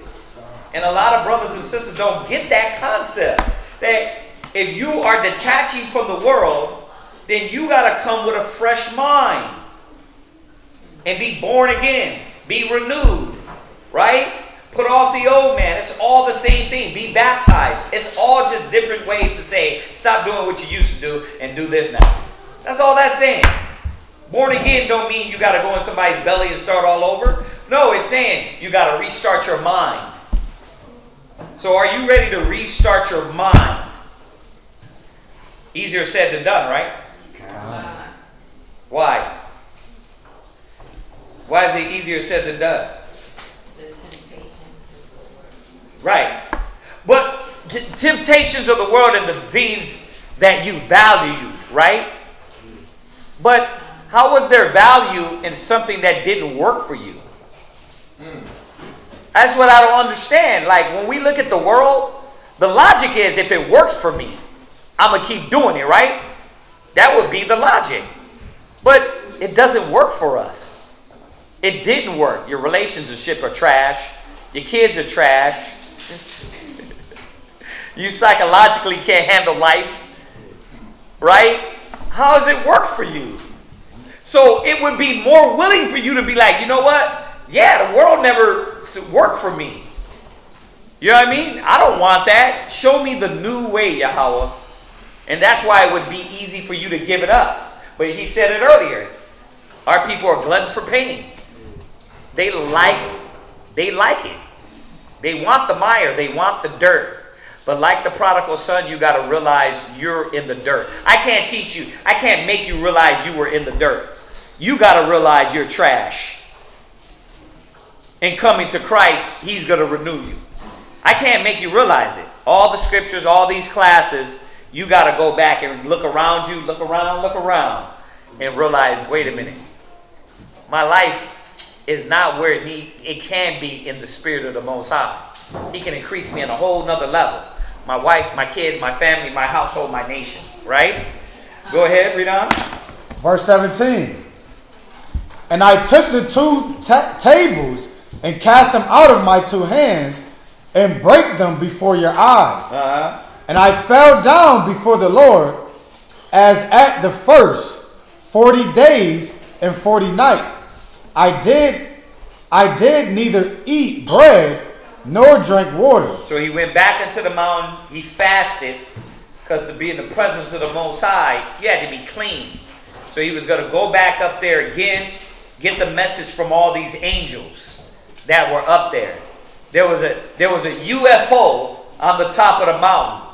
And a lot of brothers and sisters don't get that concept. That if you are detaching from the world, then you got to come with a fresh mind. And be born again. Be renewed. Right? Put off the old man. It's all the same thing. Be baptized. It's all just different ways to say, stop doing what you used to do and do this now. That's all that's saying. Born again don't mean you got to go in somebody's belly and start all over. No, it's saying you got to restart your mind. So are you ready to restart your mind? Easier said than done, right? Why? Why is it easier said than done? Right. But temptations of the world and the things that you valued, right? But how was there value in something that didn't work for you? That's what I don't understand. Like when we look at the world, the logic is if it works for me, I'm going to keep doing it, right? That would be the logic. But it doesn't work for us. It didn't work. Your relationship are trash. Your kids are trash. You psychologically can't handle life, right? How does it work for you? So it would be more willing for you to be like, you know what? Yeah, the world never worked for me. You know what I mean? I don't want that. Show me the new way, Yahweh. And that's why it would be easy for you to give it up. But he said it earlier. Our people are glutton for pain. They like it. They want the mire. They want the dirt. But like the prodigal son, you got to realize you're in the dirt. I can't teach you. I can't make you realize you were in the dirt. You got to realize you're trash. And coming to Christ, he's going to renew you. I can't make you realize it. All the scriptures, all these classes, you got to go back and look around you, look around, and realize, wait a minute. My life is not where it can be in the spirit of the Most High. He can increase me on a whole nother level. My wife, my kids, my family, my household, my nation. Right? Go ahead, read on. Verse 17. And I took the two tables and cast them out of my two hands and break them before your eyes. And I fell down before the Lord as at the first 40 days and 40 nights. I did neither eat bread nor drink water. So he went back into the mountain. He fasted because to be in the presence of the Most High, you had to be clean. So he was going to go back up there again, get the message from all these angels that were up there. There was a UFO on the top of the mountain.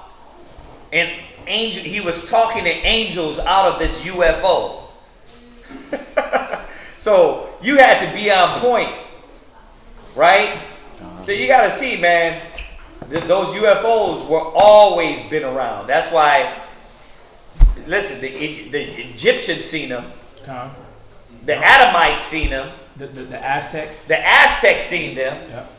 And he was talking to angels out of this UFO. So you had to be on point, right? So you got to see, man, those UFOs were always been around. That's why, listen, the Egyptians seen them. The Adamites seen them. The Aztecs. The Aztecs seen them. Yep.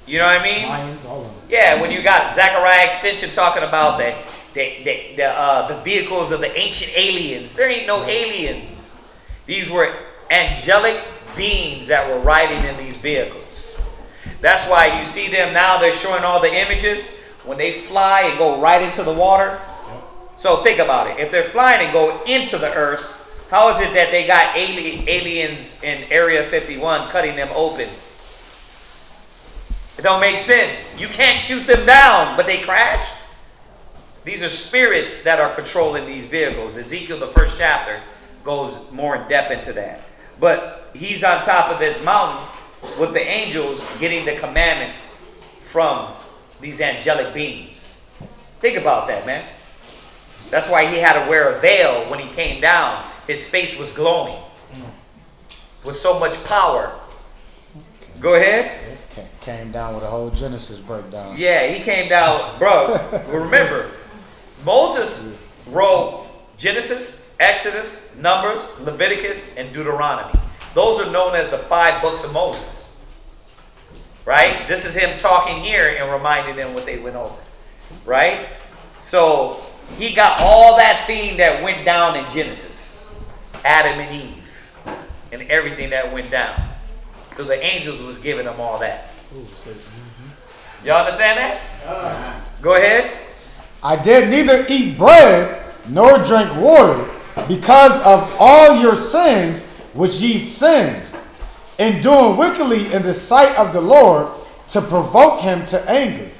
You know what I mean? Lions, all of them. Yeah, when you got Zechariah Extension talking about the vehicles of the ancient aliens. There ain't no aliens. These were angelic beings that were riding in these vehicles. That's why you see them now, they're showing all the images when they fly and go right into the water. So think about it. If they're flying and go into the earth, how is it that they got aliens in Area 51 cutting them open? It don't make sense. You can't shoot them down, but they crashed. These are spirits that are controlling these vehicles. Ezekiel, the first chapter, goes more in depth into that. But he's on top of this mountain with the angels getting the commandments from these angelic beings. Think about that, man. That's why he had to wear a veil when he came down. his face was glowing with so much power. Go ahead. Came down with a whole Genesis breakdown. Yeah, he came down, bro. Remember, Moses wrote Genesis, Exodus, Numbers, Leviticus, and Deuteronomy. Those are known as the 5 books of Moses. Right? This is him talking here and reminding them what they went over. Right? So he got all that theme that went down in Genesis. Adam and Eve. And everything that went down. So the angels was giving them all that. Y'all understand that? Go ahead. I did neither eat bread nor drink water because of all your sins which ye sinned, in doing wickedly in the sight of the Lord to provoke him to anger.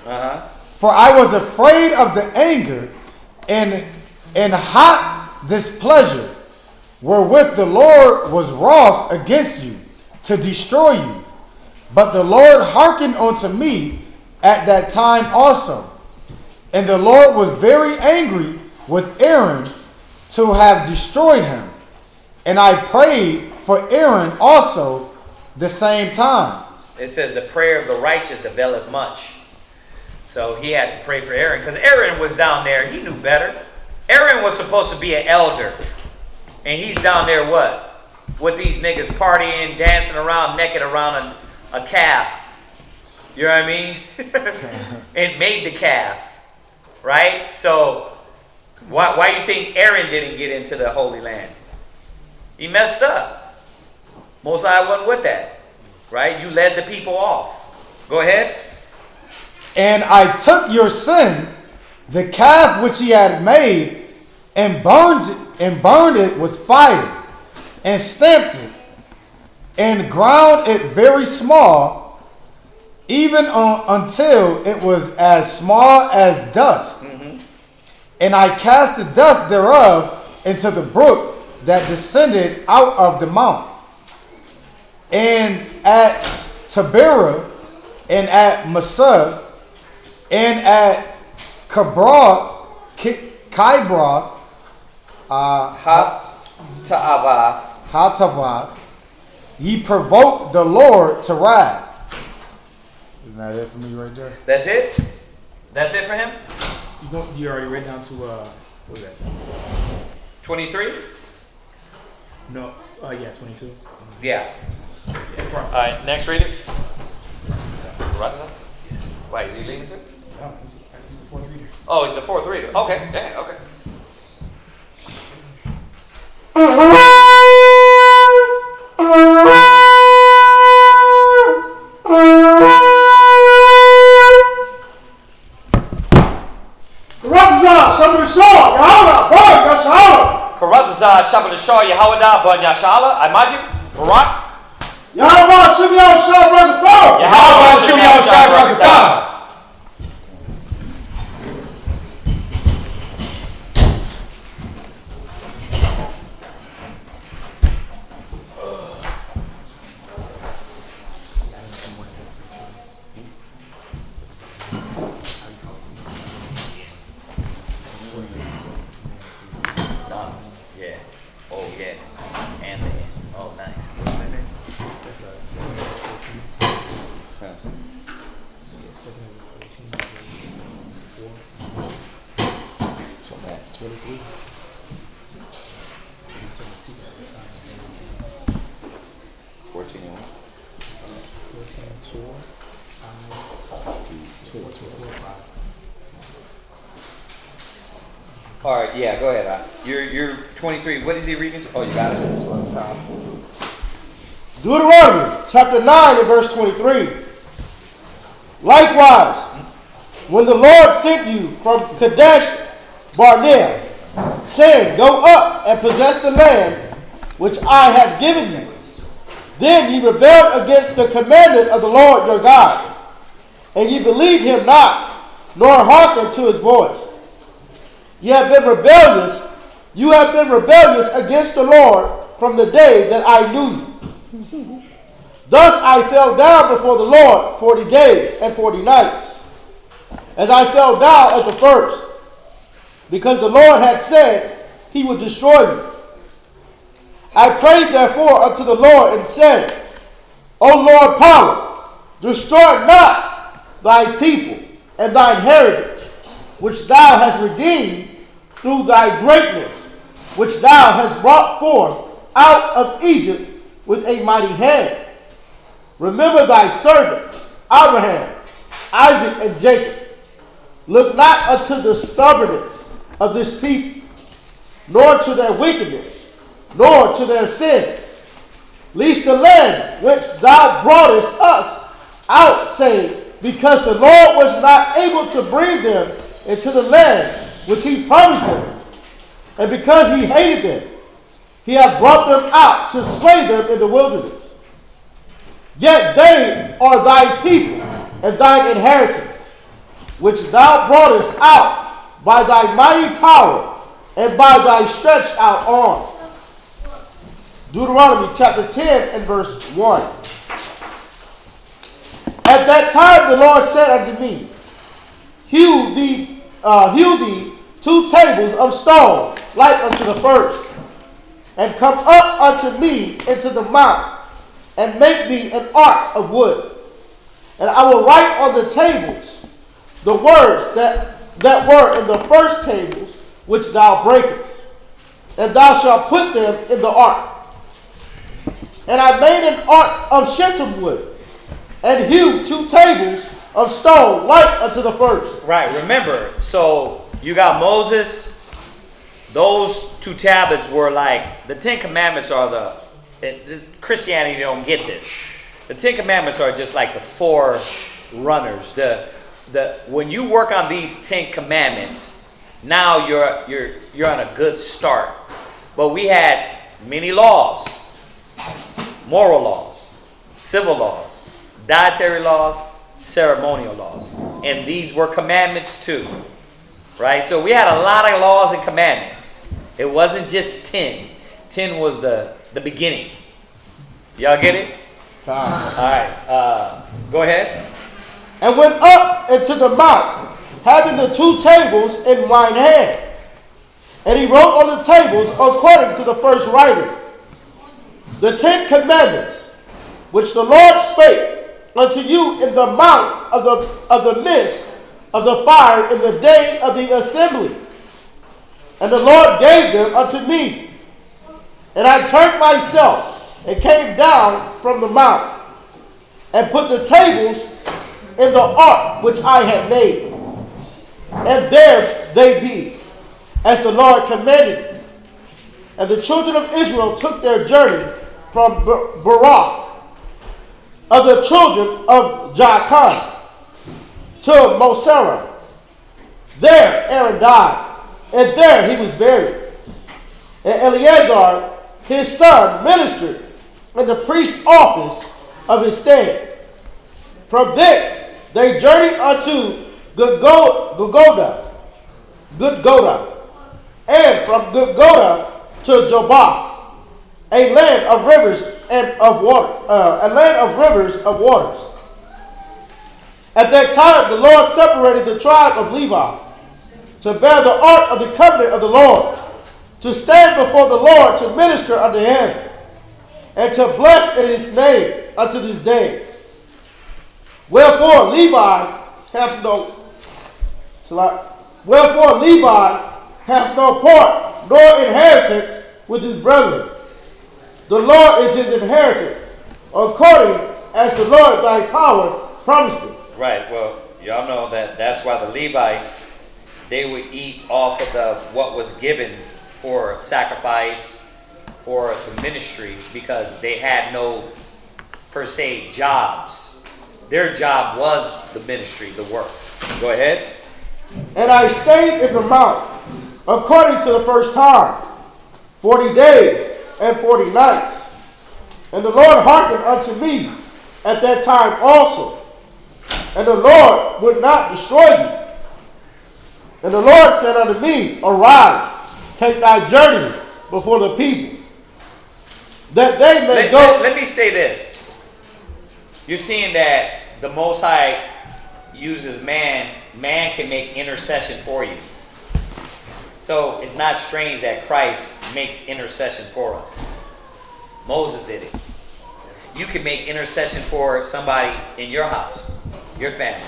For I was afraid of the anger and hot displeasure wherewith the Lord was wroth against you to destroy you. But the Lord hearkened unto me at that time also. And the Lord was very angry with Aaron to have destroyed him. And I prayed for Aaron also the same time. It says the prayer of the righteous availeth much. So he had to pray for Aaron because Aaron was down there. He knew better. Aaron was supposed to be an elder. And he's down there what? With these niggas partying, dancing around naked around a calf. You know what I mean? And made the calf. Right? So why you think Aaron didn't get into the Holy Land? He messed up. Most High wasn't with that. Right? You led the people off. Go ahead. And I took your sin, the calf which ye had made, and burned it with fire, and stamped it, and ground it very small, even until it was as small as dust. And I cast the dust thereof into the brook that descended out of the mount. And at Taberah, and at Massah, and at Kibroth, Hatavah, ye provoked the Lord to wrath. Isn't that it for me right there? That's it? That's it for him? You already read down to, what was that? 23? No, yeah, 22. Yeah. All right, next reader. Raza? Why, is he leaving too? No, he's the fourth reader. Oh, he's the fourth reader. Okay, yeah, okay. Karazah Shabbat Shah Yahawada Ban Yashala. I imagine. Right? Yahweh Shimyon Shabrakatah. Yahweh Shimyon Shabrakatah. Yeah. Oh, yeah. And the end. Oh, nice. That's 714. Huh. Yeah, 714. 4. So that's 23. And so the secrets of the time. 14 and 1. 14, 4, 5, 14, 4, 5. All right, yeah, go ahead. You're 23. What is he reading? Oh, you got it. Deuteronomy chapter 9 and verse 23. Likewise, when the Lord sent you from Kadesh Barnea, saying, Go up and possess the land which I have given you, then ye rebelled against the commandment of the Lord your God, and ye believed him not, nor hearkened to his voice. You have been rebellious. You have been rebellious against the Lord from the day that I knew you. Thus I fell down before the Lord 40 days and 40 nights, as I fell down at the first, because the Lord had said he would destroy you. I prayed therefore unto the Lord and said, O Lord power, destroy not thy people and thine heritage, which thou hast redeemed through thy greatness, which thou hast brought forth out of Egypt with a mighty hand. Remember thy servants, Abraham, Isaac, and Jacob. Look not unto the stubbornness of this people, nor to their wickedness, nor to their sin, lest the land whence thou broughtest us out, saying, because the Lord was not able to bring them into the land which he promised them, and because he hated them, he hath brought them out to slay them in the wilderness. Yet they are thy people and thine inheritance, which thou broughtest out by thy mighty power and by thy stretched out arm. Deuteronomy chapter 10 and verse 1. At that time the Lord said unto me, hew thee 2 tables of stone like unto the first, and come up unto me into the mount, and make thee an ark of wood. And I will write on the tables the words that were in the first tables which thou breakest, and thou shalt put them in the ark. And I made an ark of shittim wood, and hewed 2 tables of stone like unto the first. Right, remember, so you got Moses, those 2 tablets were like, the 10 Commandments are Christianity don't get this. The 10 Commandments are just like the 4 runners. When you work on these 10 Commandments, now you're on a good start. But we had many laws, moral laws, civil laws, dietary laws, ceremonial laws. And these were commandments too. Right? So we had a lot of laws and commandments. It wasn't just 10. 10 was the beginning. Y'all get it? All right. Go ahead. And went up into the mount, having the 2 tables in mine hand. And he wrote on the tables according to the first writing, the 10 commandments, which the Lord spake unto you in the mount of the midst of the fire in the day of the assembly. And the Lord gave them unto me. And I turned myself and came down from the mount, and put the tables in the ark which I had made. And there they be, as the Lord commanded me. And the children of Israel took their journey from Barak of the children of Jaakan to Mosera. There Aaron died, and there he was buried. And Eleazar, his son, ministered in the priest's office of his stead. From thence they journeyed unto Gudgoda, and from Gudgoda to Jobath, a land of rivers and of water, waters. At that time the Lord separated the tribe of Levi to bear the ark of the covenant of the Lord, to stand before the Lord to minister unto him, and to bless in his name unto this day. Wherefore Levi hath no part nor inheritance with his brethren. The Lord is his inheritance, according as the Lord thy power promised him. Right. Well, y'all know that's why the Levites, they would eat off of what was given for sacrifice, for the ministry, because they had no, per se, jobs. Their job was the ministry, the work. Go ahead. And I stayed in the mount, according to the first time, 40 days and 40 nights. And the Lord hearkened unto me at that time also. And the Lord would not destroy you. And the Lord said unto me, arise, take thy journey before the people, that they may go. Let me say this. You're seeing that the Most High uses man. Man can make intercession for you. So it's not strange that Christ makes intercession for us. Moses did it. You can make intercession for somebody in your house, your family.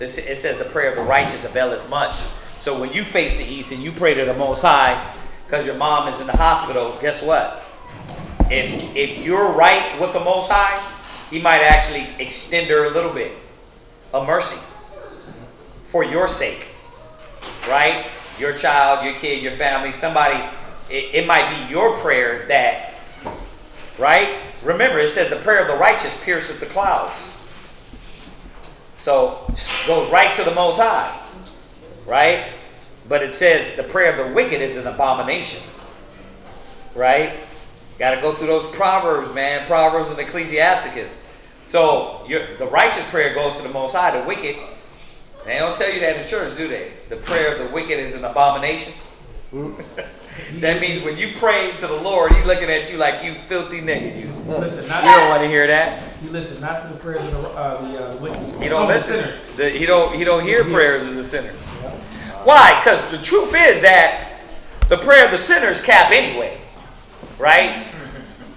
It says the prayer of the righteous availeth much. So when you face the east and you pray to the Most High because your mom is in the hospital, guess what? If you're right with the Most High, He might actually extend her a little bit of mercy for your sake, right? Your child, your kid, your family, somebody. It might be your prayer that, right? Remember, it says the prayer of the righteous pierceth the clouds. So goes right to the Most High, right? But it says the prayer of the wicked is an abomination, right? Got to go through those Proverbs, man. Proverbs and Ecclesiasticus. So the righteous prayer goes to the Most High. The wicked, they don't tell you that in church, do they? The prayer of the wicked is an abomination. That means when you pray to the Lord, He's looking at you like you filthy nigga. You don't want to hear that. You listen not to the prayers of the wicked. He don't listen. He don't hear prayers of the sinners. Why? Because the truth is that the prayer of the sinners cap anyway, right?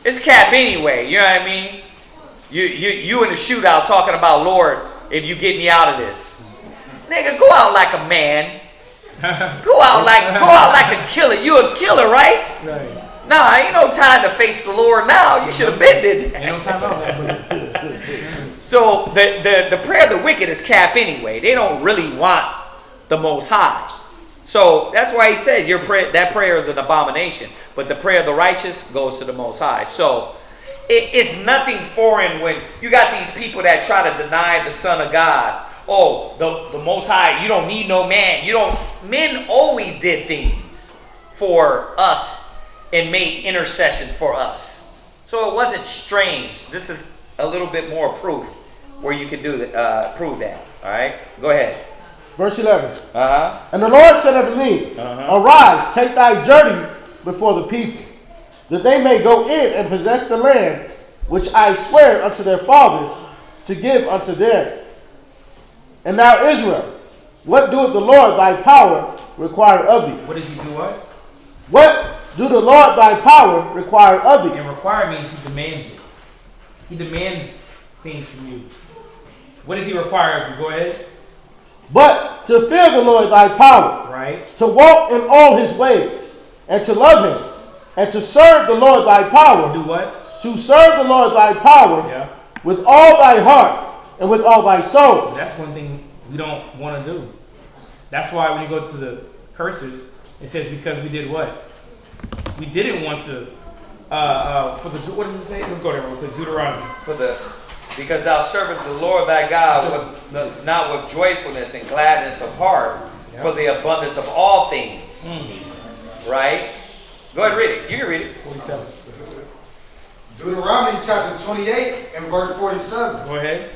It's cap anyway. You know what I mean? You in the shootout talking about, Lord, if you get me out of this, nigga, go out like a man. Go out like a killer. You a killer, right? Right. Nah, ain't no time to face the Lord now. You should have been did that. Ain't no time out that. So the prayer of the wicked is cap anyway. They don't really want the Most High. So that's why He says that prayer is an abomination. But the prayer of the righteous goes to the Most High. So it's nothing foreign when you got these people that try to deny the Son of God. Oh, the Most High, you don't need no man. Men always did things for us and made intercession for us. So it wasn't strange. This is a little bit more proof where you can do that, prove that. All right, go ahead. Verse 11. Uh-huh. And the Lord said unto me, Arise, take thy journey before the people, that they may go in and possess the land which I swear unto their fathers to give unto them. And now Israel, what doeth the Lord thy power require of thee? What does He do what? What do the Lord thy power require of thee? And require means He demands it. He demands things from you. What does He require of you? Go ahead. But to fear the Lord thy power, right? To walk in all His ways, and to love Him, and to serve the Lord thy power. Do what? To serve the Lord thy power with all thy heart and with all thy soul. That's one thing we don't want to do. That's why when you go to the curses, it says because we did what? We didn't want to. What does it say? Let's go there real quick. Deuteronomy. Because thou servest the Lord thy God not with joyfulness and gladness of heart, for the abundance of all things. Right? Go ahead and read it. You can read it. 47. Deuteronomy chapter 28 and verse 47. Go ahead.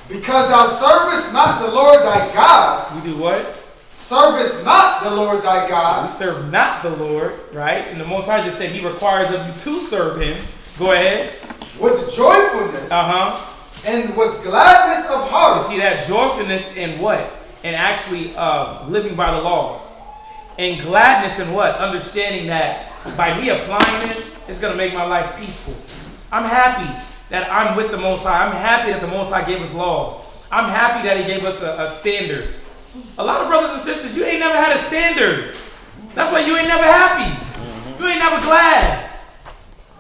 Because thou servest not the Lord thy God. We do what? Service not the Lord thy God. We serve not the Lord, right? And the Most High just said He requires of you to serve Him. Go ahead. With joyfulness. And with gladness of heart. You see that joyfulness in what? And actually living by the laws. And gladness in what? Understanding that by me applying this, it's going to make my life peaceful. I'm happy that I'm with the Most High. I'm happy that the Most High gave us laws. I'm happy that He gave us a standard. A lot of brothers and sisters, you ain't never had a standard. That's why you ain't never happy. You ain't never glad.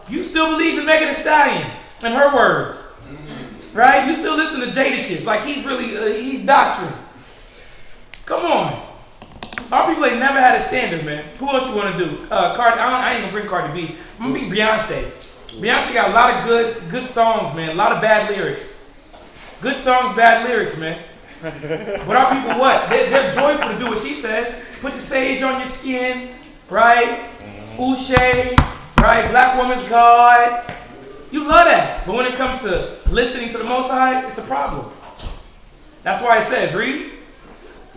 You still believe in Megan Thee Stallion and her words. Right? You still listen to Judith like he's doctrine. Come on. Our people ain't never had a standard, man. Who else you want to do? I ain't gonna bring Cardi B. I'm gonna be Beyonce. Beyonce got a lot of good songs, man. A lot of bad lyrics. Good songs, bad lyrics, man. But our people, what? They're joyful to do what she says. Put the sage on your skin, right? Ushe, right? Black woman's God. You love that. But when it comes to listening to the Most High, it's a problem. That's why it says, read.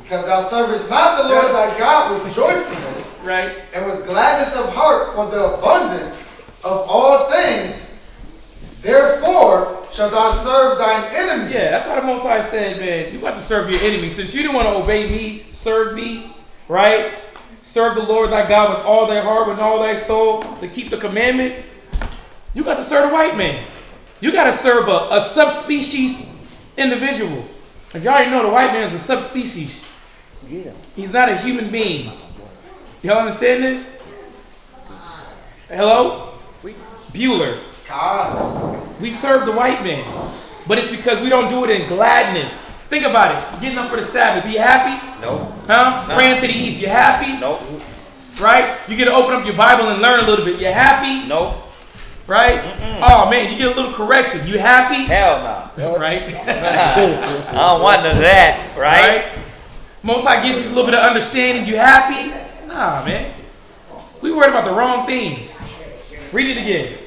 Because thou servest not the Lord thy God with joyfulness, right, and with gladness of heart for the abundance of all things, therefore shalt thou serve thine enemy. Yeah, that's why the Most High said, man, you got to serve your enemy. Since you didn't want to obey me, serve me, right? Serve the Lord thy God with all thy heart, with all thy soul, to keep the commandments. You got to serve the white man. You got to serve a subspecies individual. If you already know, the white man is a subspecies. Yeah. He's not a human being. Y'all understand this? Hello? Bueller. We serve the white man. But it's because we don't do it in gladness. Think about it. Getting up for the Sabbath. Are you happy? No. Huh? No. Praying to the east. You happy? No. Right? You get to open up your Bible and learn a little bit. You happy? No. Right? Oh man, you get a little correction. You happy? Hell no. Right? I don't want none of that. Right? Most High gives you a little bit of understanding. You happy? Nah, man. We worried about the wrong things. Read it again.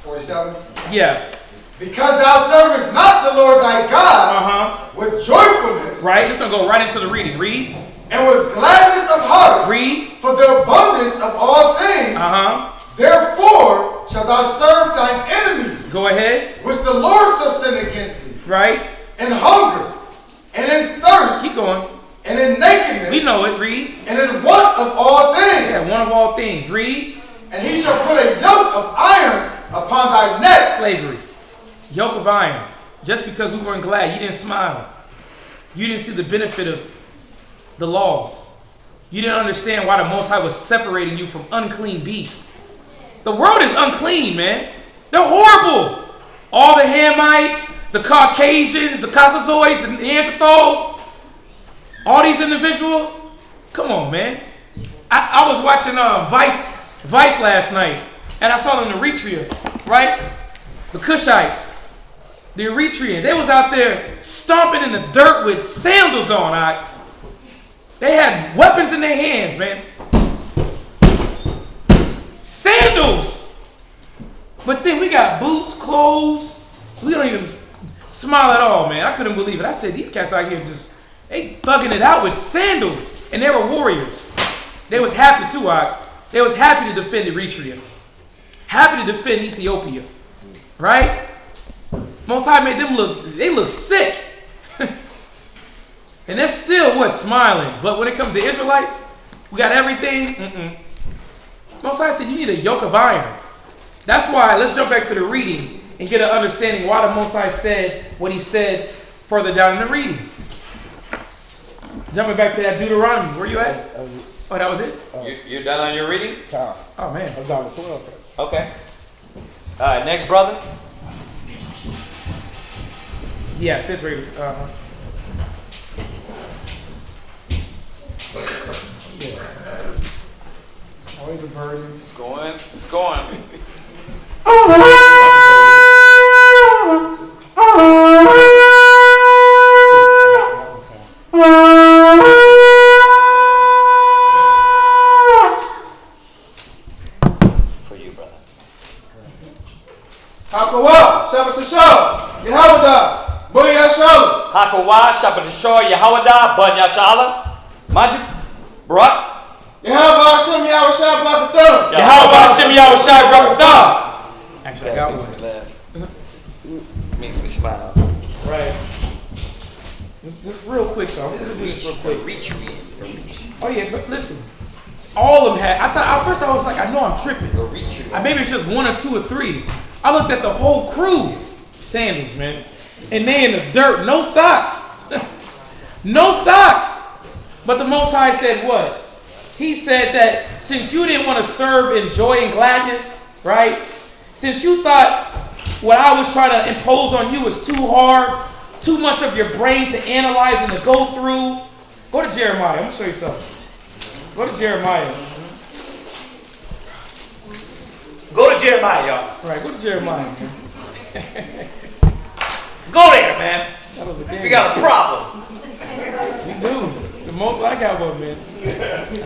47. Yeah. Because thou servest not the Lord thy God with joyfulness. Right? It's going to go right into the reading. Read. And with gladness of heart. Read. For the abundance of all things. Therefore shalt thou serve thine enemy. Go ahead. Which the Lord shall send against thee. Right. In hunger. And in thirst. Keep going. And in nakedness. We know it. Read. And in want of all things. Yeah, want of all things. Read. And he shall put a yoke of iron upon thy neck. Slavery. Yoke of iron. Just because we weren't glad, you didn't smile. You didn't see the benefit of the laws. You didn't understand why the Most High was separating you from unclean beasts. The world is unclean, man. They're horrible. All the Hamites, the Caucasians, the Caucasoids, the Neanderthals, all these individuals. Come on, man. I was watching Vice last night, and I saw them in Eritrea, right? The Cushites, the Eritreans. They was out there stomping in the dirt with sandals on. They had weapons in their hands, man. Sandals. But then we got boots, clothes. We don't even smile at all, man. I couldn't believe it. I said, these cats out here they thugging it out with sandals. And they were warriors. They was happy too, They was happy to defend Eritrea. Happy to defend Ethiopia. Right? Most High made them look sick. And they're still, smiling. But when it comes to Israelites, we got everything. Most High said, you need a yoke of iron. That's why, let's jump back to the reading and get an understanding why the Most High said what he said further down in the reading. Jumping back to that Deuteronomy. Where you at? Oh, that was it? You're done on your reading? Oh, man. I'm down to 12. Okay. All right, next brother. Yeah, 5th grade. It's always a burden. It's going. It's going. For you, brother. Hakawa, Sabbath Reading, Yehovah, Bunya Shalom. Hakawa, Shabbat Shor, Yehovah, Bunya Shalom. Majid, Barak. Yehovah Hashem Yahushua Barakatah. Yehovah Hashem Yahushua Barakatah. Actually, I got makes one. me laugh. Makes me smile. Right. Just real quick, though. I'm gonna do this real quick. Oh yeah, but listen. All of them had. I thought at first I was like, I know I'm tripping. Maybe it's just 1 or 2 or 3. I looked at the whole crew. Sandals, man. And they in the dirt. No socks. No socks. But the Most High said what? He said that since you didn't want to serve in joy and gladness, right? Since you thought what I was trying to impose on you was too hard, too much of your brain to analyze and to go through, go to Jeremiah. I'm going to show you something. Go to Jeremiah. Go to Jeremiah, y'all. Right, go to Jeremiah, man. Go there, man. That was a game. We got a problem. We do. The most I got one, man.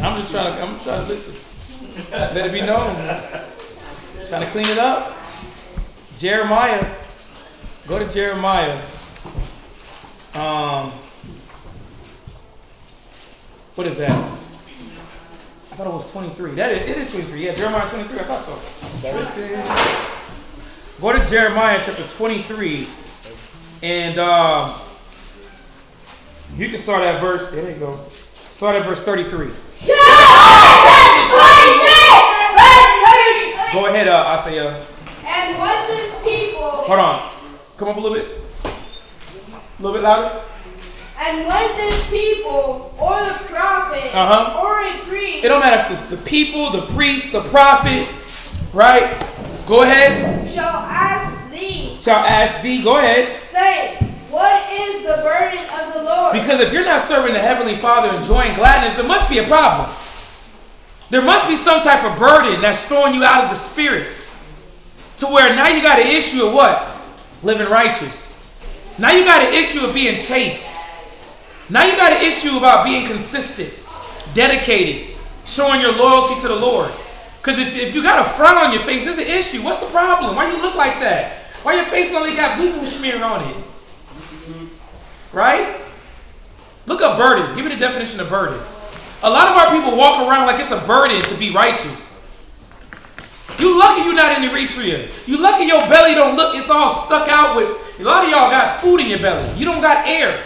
I'm just trying to listen. Let it be known, man. Trying to clean it up. Jeremiah. Go to Jeremiah. What is that? I thought it was 23. It is 23. Yeah, Jeremiah 23. I thought so. Go to Jeremiah chapter 23. And you can start at verse. There you go. Start at verse 33. Go ahead, Isaiah. And when this people. Hold on. Come up a little bit. A little bit louder. And when this people, or the prophet, or a priest. It don't matter if it's the people, the priest, the prophet, right? Go ahead. Shall ask thee. Shall ask thee. Go ahead. Say, what is the burden of the Lord? Because if you're not serving the Heavenly Father, enjoying gladness, there must be a problem. There must be some type of burden that's throwing you out of the spirit. To where now you got an issue of what? Living righteous. Now you got an issue of being chaste. Now you got an issue about being consistent, dedicated, showing your loyalty to the Lord. Because if you got a frown on your face, there's an issue. What's the problem? Why you look like that? Why your face only got boo-boo smear on it? Right? Look up burden. Give me the definition of burden. A lot of our people walk around like it's a burden to be righteous. You lucky you're not in Eritrea. You lucky your belly don't look, it's all stuck out with, a lot of y'all got food in your belly. You don't got air.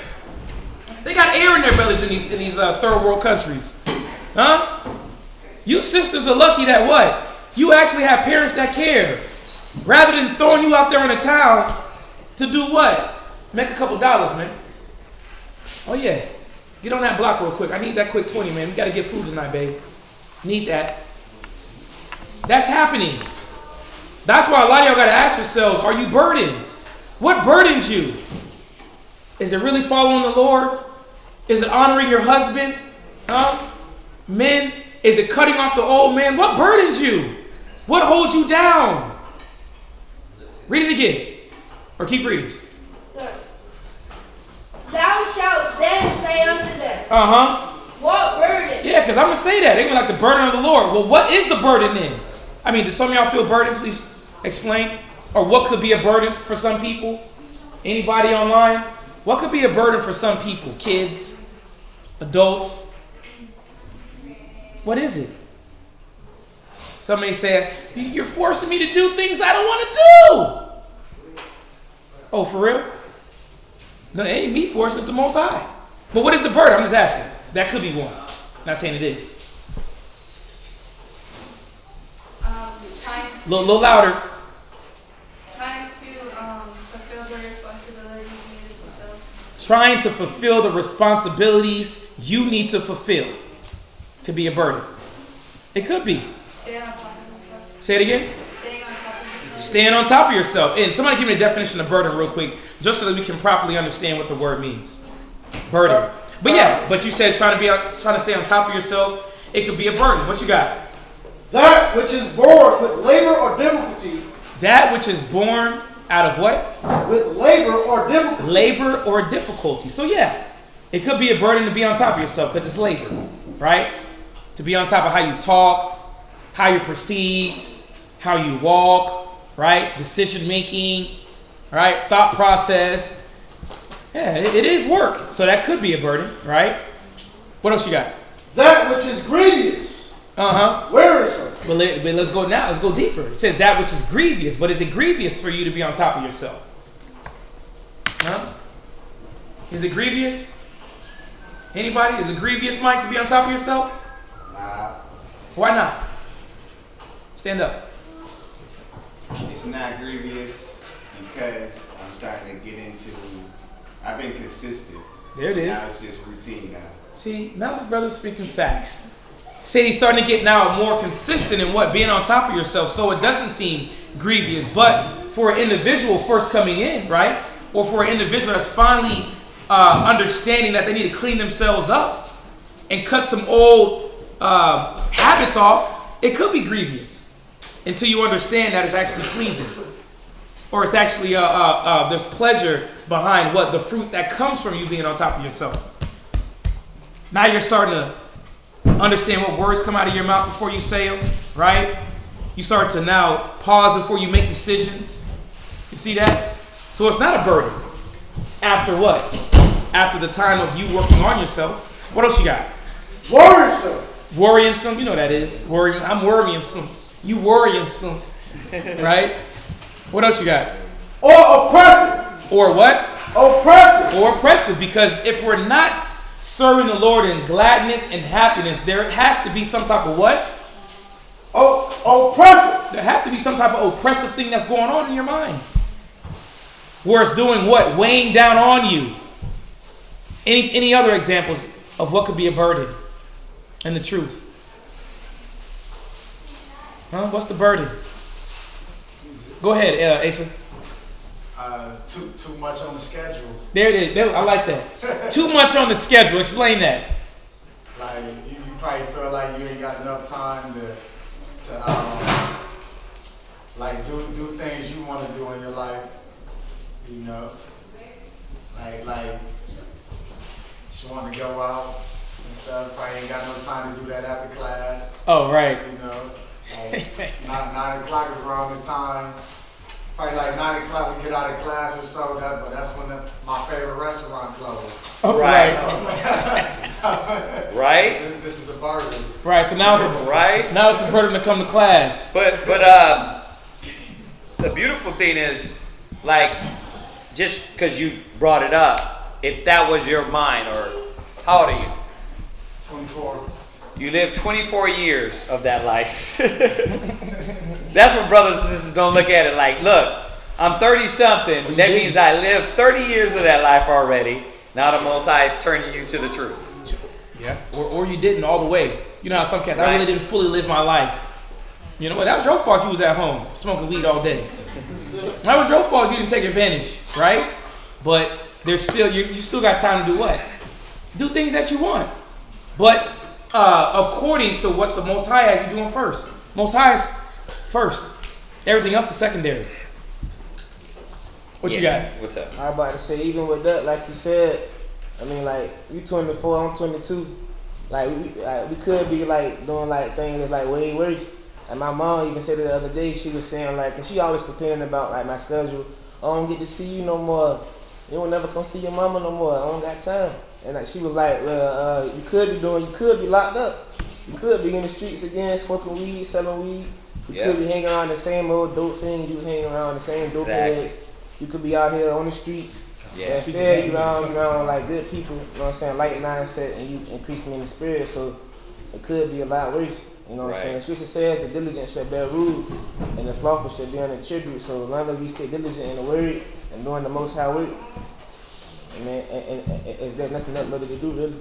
They got air in their bellies in these third world countries. Huh? You sisters are lucky that what? You actually have parents that care. Rather than throwing you out there in the town to do what? Make a couple dollars, man. Oh yeah. Get on that block real quick. I need that quick 20, man. We got to get food tonight, babe. Need that. That's happening. That's why a lot of y'all got to ask yourselves, are you burdened? What burdens you? Is it really following the Lord? Is it honoring your husband? Huh? Men, is it cutting off the old man? What burdens you? What holds you down? Read it again. Or keep reading. Thou shalt then say unto them. What burden? Yeah, because I'm going to say that. They're going to be like the burden of the Lord. Well, what is the burden then? I mean, do some of y'all feel burdened? Please explain. Or what could be a burden for some people? Anybody online? What could be a burden for some people? Kids? Adults? What is it? Somebody say, you're forcing me to do things I don't want to do. Oh, for real? No, it ain't me forcing, it's the Most High. But what is the burden? I'm just asking. That could be one. Not saying it is. A little louder. Trying to fulfill the responsibilities needed to fulfill. Trying to fulfill the responsibilities you need to fulfill. Could be a burden. It could be. Staying on top of yourself. Say it again. Staying on top of yourself. Staying on top of yourself. And somebody give me a definition of burden real quick, just so that we can properly understand what the word means. Burden. But yeah, but you said trying to stay on top of yourself. It could be a burden. What you got? That which is born with labor or difficulty. That which is born out of what? With labor or difficulty. Labor or difficulty. So yeah, it could be a burden to be on top of yourself because it's labor, right? To be on top of how you talk, how you're perceived, how you walk, right? Decision making, right? Thought process. Yeah, it is work. So that could be a burden, right? What else you got? That which is grievous. Wearisome. But let's go now. Let's go deeper. It says that which is grievous. But is it grievous for you to be on top of yourself? Huh? Is it grievous? Anybody? Is it grievous, Mike, to be on top of yourself? Nah. Why not? Stand up. It's not grievous because I'm starting to get into. I've been consistent. There it is. Now it's just routine now. See, now the brother's speaking facts. Say he's starting to get now more consistent in what? Being on top of yourself. So it doesn't seem grievous. But for an individual first coming in, right? Or for an individual that's finally understanding that they need to clean themselves up and cut some old habits off, it could be grievous until you understand that it's actually pleasing. Or it's actually, there's pleasure behind what? The fruit that comes from you being on top of yourself. Now you're starting to understand what words come out of your mouth before you say them, right? You start to now pause before you make decisions. You see that? So it's not a burden. After what? After the time of you working on yourself. What else you got? Worrisome. Worrying-some. You know what that is. Worrying. I'm worrying-some. You worrying-some. Right? What else you got? Or oppressive. Or what? Oppressive. Or oppressive. Because if we're not serving the Lord in gladness and happiness, there has to be some type of what? oppressive. There has to be some type of oppressive thing that's going on in your mind. Where it's doing what? Weighing down on you. Any other examples of what could be a burden and the truth? Huh? What's the burden? Go ahead, Asa. Too much on the schedule. There it is. I like that. Too much on the schedule. Explain that. Like you probably feel like you ain't got enough time to like do things you want to do in your life. You know, like just want to go out and stuff. Probably ain't got no time to do that after class. Oh, right. You know, like 9 o'clock is around the time. Probably like 9 o'clock we get out of class or so. But that's when my favorite restaurant closes. Oh, right. Right. This is a burden. Right. So now it's a burden to come to class. But the beautiful thing is, like, just because you brought it up, if that was your mind, or how old are you? 24. You lived 24 years of that life. That's what brothers and sisters don't look at it like, look, I'm 30-something. That means I lived 30 years of that life already. Now the Most High is turning you to the truth. Yeah. Or you didn't all the way. You know how some cats, I really didn't fully live my life. You know what? That was your fault you was at home smoking weed all day. That was your fault you didn't take advantage, right? But there's still, you still got time to do what? Do things that you want. But according to what the Most High has you doing first. Most High is first. Everything else is secondary. What you got? What's up? I was about to say, even with that, like you said, I mean, like, you 24, I'm 22. Like, we could be, like, doing, like, things that's, like, way worse. And my mom even said it the other day, she was saying, like, cause she always complaining about, like, my schedule. I don't get to see you no more. You don't never come see your mama no more. I don't got time. And, like, she was like, well, you could be locked up. You could be in the streets again, smoking weed, selling weed. You could be hanging around the same old dope things. You hanging around the same dope heads. You could be out here on the streets. Yeah. Instead, you around like good people, you know what I'm saying, light mindset, and you increasing in the spirit, so it could be a lot worse. You know what I'm saying? Scripture says the diligent shall bear rule, and the slothful shall be under tribute. So as long as we stay diligent in the word and doing the Most High work, and there's nothing else better to do, really.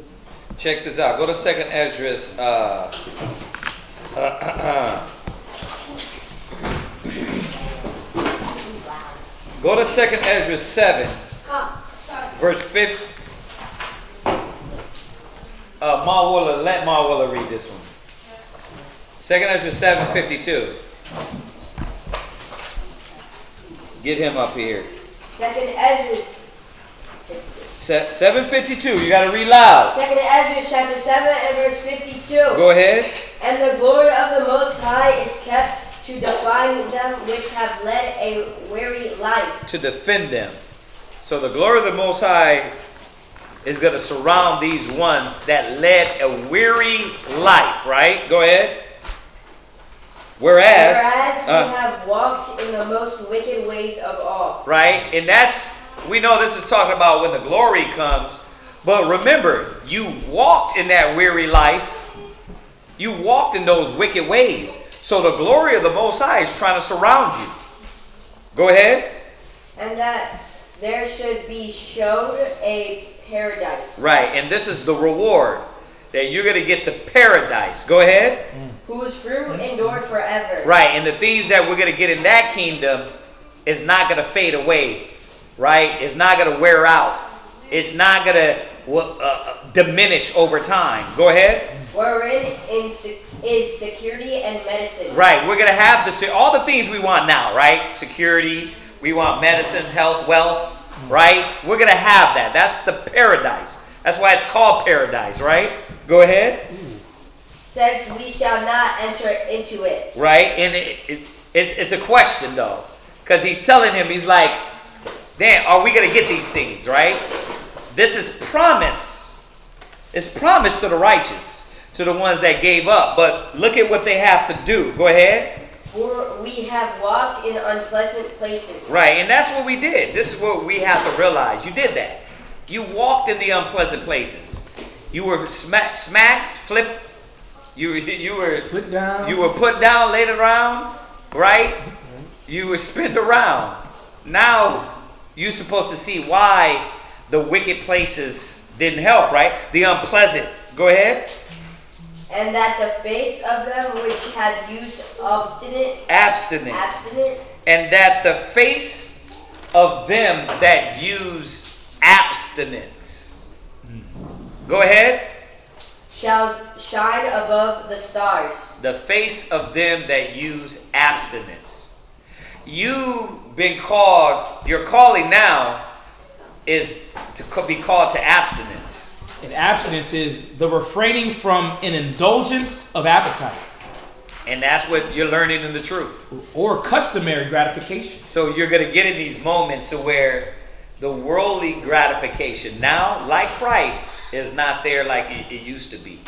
Check this out. Go to 2nd Esdras. Go to 2nd Esdras 7, verse 5. Let Ma Willa read this one. 2nd Esdras 7:52. Get him up here. 2nd Esdras 7:52. You got to read loud. 2nd Esdras chapter 7 and verse 52. Go ahead. And the glory of the Most High is kept to define them which have led a weary life. To defend them. So the glory of the Most High is going to surround these ones that led a weary life, right? Go ahead. Whereas we have walked in the most wicked ways of all. Right? And we know this is talking about when the glory comes. But remember, you walked in that weary life. You walked in those wicked ways. So the glory of the Most High is trying to surround you. Go ahead. And that there should be showed a paradise. Right. And this is the reward. That you're going to get the paradise. Go ahead. Whose fruit endure forever. Right. And the things that we're going to get in that kingdom is not going to fade away. Right? It's not going to wear out. It's not going to diminish over time. Go ahead. Wherein is security and medicine. Right. We're going to have all the things we want now, right? Security. We want medicine, health, wealth, right? We're going to have that. That's the paradise. That's why it's called paradise, right? Go ahead. Since we shall not enter into it. Right. And it's a question, though. Because he's telling him, he's like, damn, are we going to get these things, right? This is promise. It's promise to the righteous, to the ones that gave up. But look at what they have to do. Go ahead. For we have walked in unpleasant places. Right, and that's what we did. This is what we have to realize. You did that. You walked in the unpleasant places. You were smacked, flipped, You were put down. You were put down, laid around, right? You were spin around. Now you're supposed to see why the wicked places didn't help, right? The unpleasant. Go ahead. And that the face of them which have used abstinence. And that the face of them that use abstinence. Go ahead. Shall shine above the stars. The face of them that use abstinence. You've been called, your calling now is to be called to abstinence. And abstinence is the refraining from an indulgence of appetite. And that's what you're learning in the truth. Or customary gratification. So you're going to get in these moments to where the worldly gratification now, like Christ, is not there like it used to be.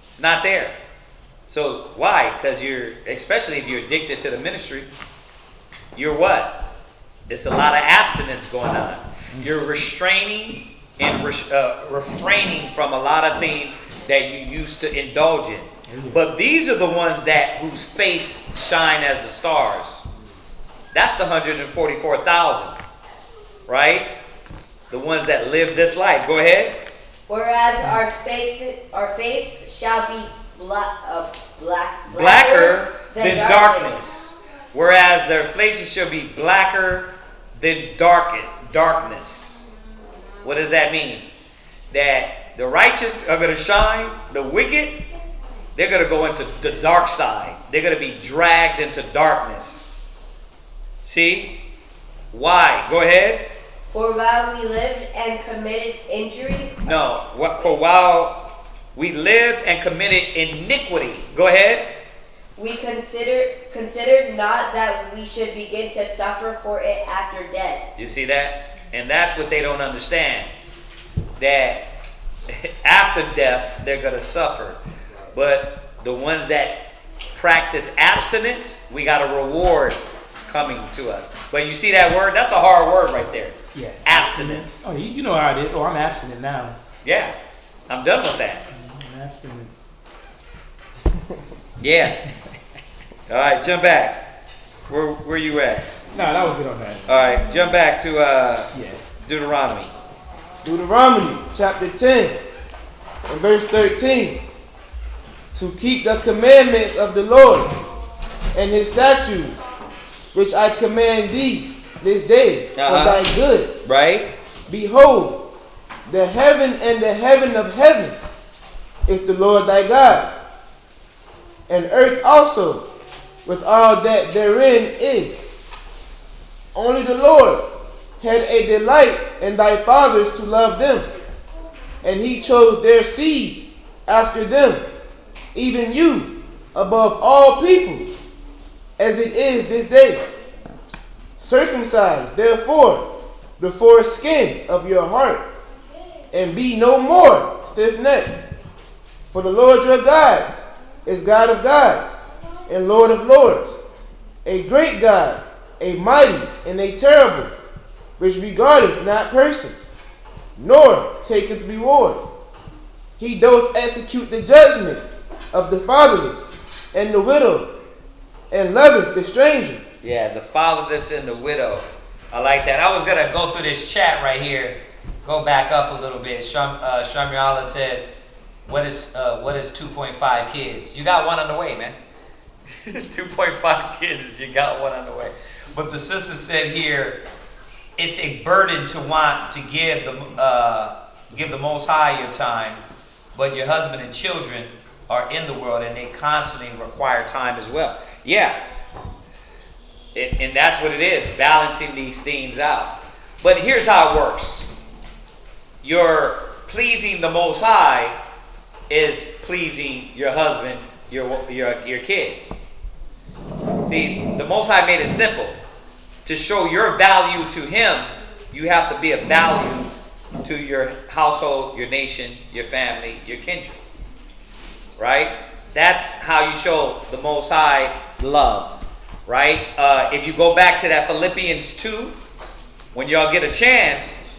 It's not there. So why? Because especially if you're addicted to the ministry, you're what? It's a lot of abstinence going on. You're restraining and refraining from a lot of things that you used to indulge in. But these are the ones whose face shine as the stars. That's the 144,000, right? The ones that live this life. Go ahead. Whereas our face shall be blacker than darkness. Whereas their faces shall be blacker than darkness. What does that mean? That the righteous are going to shine, the wicked, they're going to go into the dark side. They're going to be dragged into darkness. See? Why? Go ahead. For while we lived and committed injury. No. For while we lived and committed iniquity. Go ahead. We considered not that we should begin to suffer for it after death. You see that? And that's what they don't understand. That after death, they're going to suffer. But the ones that practice abstinence, we got a reward coming to us. But you see that word? That's a hard word right there. Yeah. Abstinence. Oh, you know how it is. Oh, I'm abstinent now. Yeah. I'm done with that. I'm abstinent. Yeah. All right, jump back. Where you at? No, that was it on that. All right, jump back to Deuteronomy. Deuteronomy chapter 10 and verse 13. To keep the commandments of the Lord and his statutes, which I command thee this day for thy good. Right. Behold, the heaven and the heaven of heavens is the Lord thy God, and earth also with all that therein is. Only the Lord had a delight in thy fathers to love them, and he chose their seed after them, even you, above all people, as it is this day. Circumcise, therefore, the foreskin of your heart, and be no more stiff-necked. For the Lord your God is God of gods, and Lord of lords, a great God, a mighty and a terrible, which regardeth not persons, nor taketh reward. He doth execute the judgment of the fatherless and the widow, and loveth the stranger. Yeah, the fatherless and the widow. I like that. I was going to go through this chat right here. Go back up a little bit. Shamyala said, what is 2.5 kids? You got one on the way, man. 2.5 kids, you got one on the way. But the sister said here, it's a burden to want to give the Most High your time, but your husband and children are in the world and they constantly require time as well. Yeah. And that's what it is, balancing these things out. But here's how it works. Your pleasing the Most High is pleasing your husband, your kids. See, the Most High made it simple. To show your value to Him, you have to be of value to your household, your nation, your family, your kindred. Right? That's how you show the Most High love. Right? If you go back to that Philippians 2, when y'all get a chance,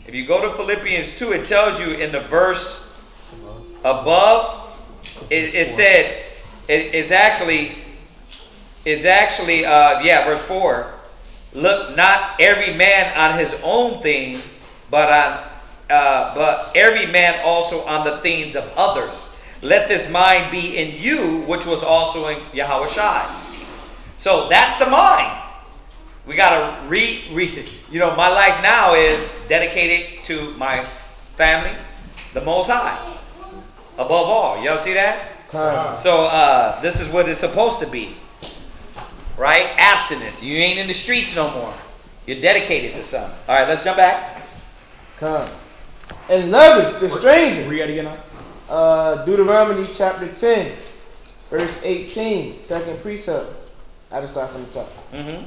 if you go to Philippians 2, it tells you in the verse above, it said, it's actually, verse 4. Look not every man on his own thing, but every man also on the things of others. Let this mind be in you, which was also in Yahweh Shai. So that's the mind. We got to read. My life now is dedicated to my family, the Most High, above all. Y'all see that? So this is what it's supposed to be. Right? Abstinence. You ain't in the streets no more. You're dedicated to something. All right, let's jump back. And loveth the stranger. Read it again. Deuteronomy chapter 10, verse 18, second precept. I just start from the top. Mm-hmm.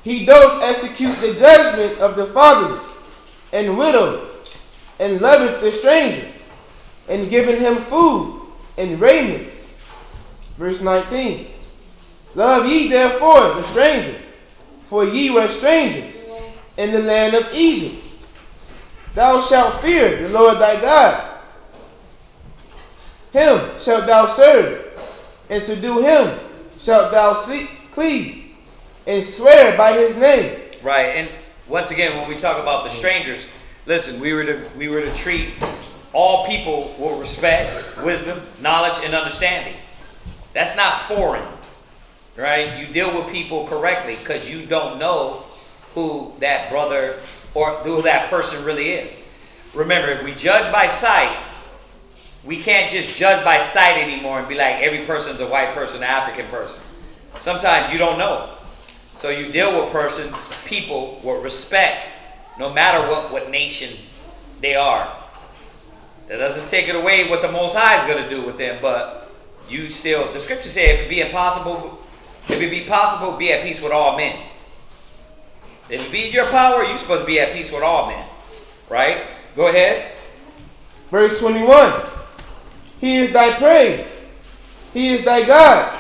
He doth execute the judgment of the fatherless and widow, and loveth the stranger, and giving him food and raiment. Verse 19. Love ye therefore the stranger, for ye were strangers in the land of Egypt. Thou shalt fear the Lord thy God. Him shalt thou serve, and to do him shalt thou cleave, and swear by his name. Right, and once again, when we talk about the strangers, listen, we were to treat all people with respect, wisdom, knowledge, and understanding. That's not foreign, right? You deal with people correctly because you don't know who that brother or who that person really is. Remember, if we judge by sight, we can't just judge by sight anymore and be like every person's a white person, an African person. Sometimes you don't know. So you deal with people with respect, no matter what nation they are. That doesn't take it away what the Most High is going to do with them, but you still, the scripture says, if it be possible, be at peace with all men. If it be in your power, you're supposed to be at peace with all men. Right? Go ahead. Verse 21. He is thy praise. He is thy God,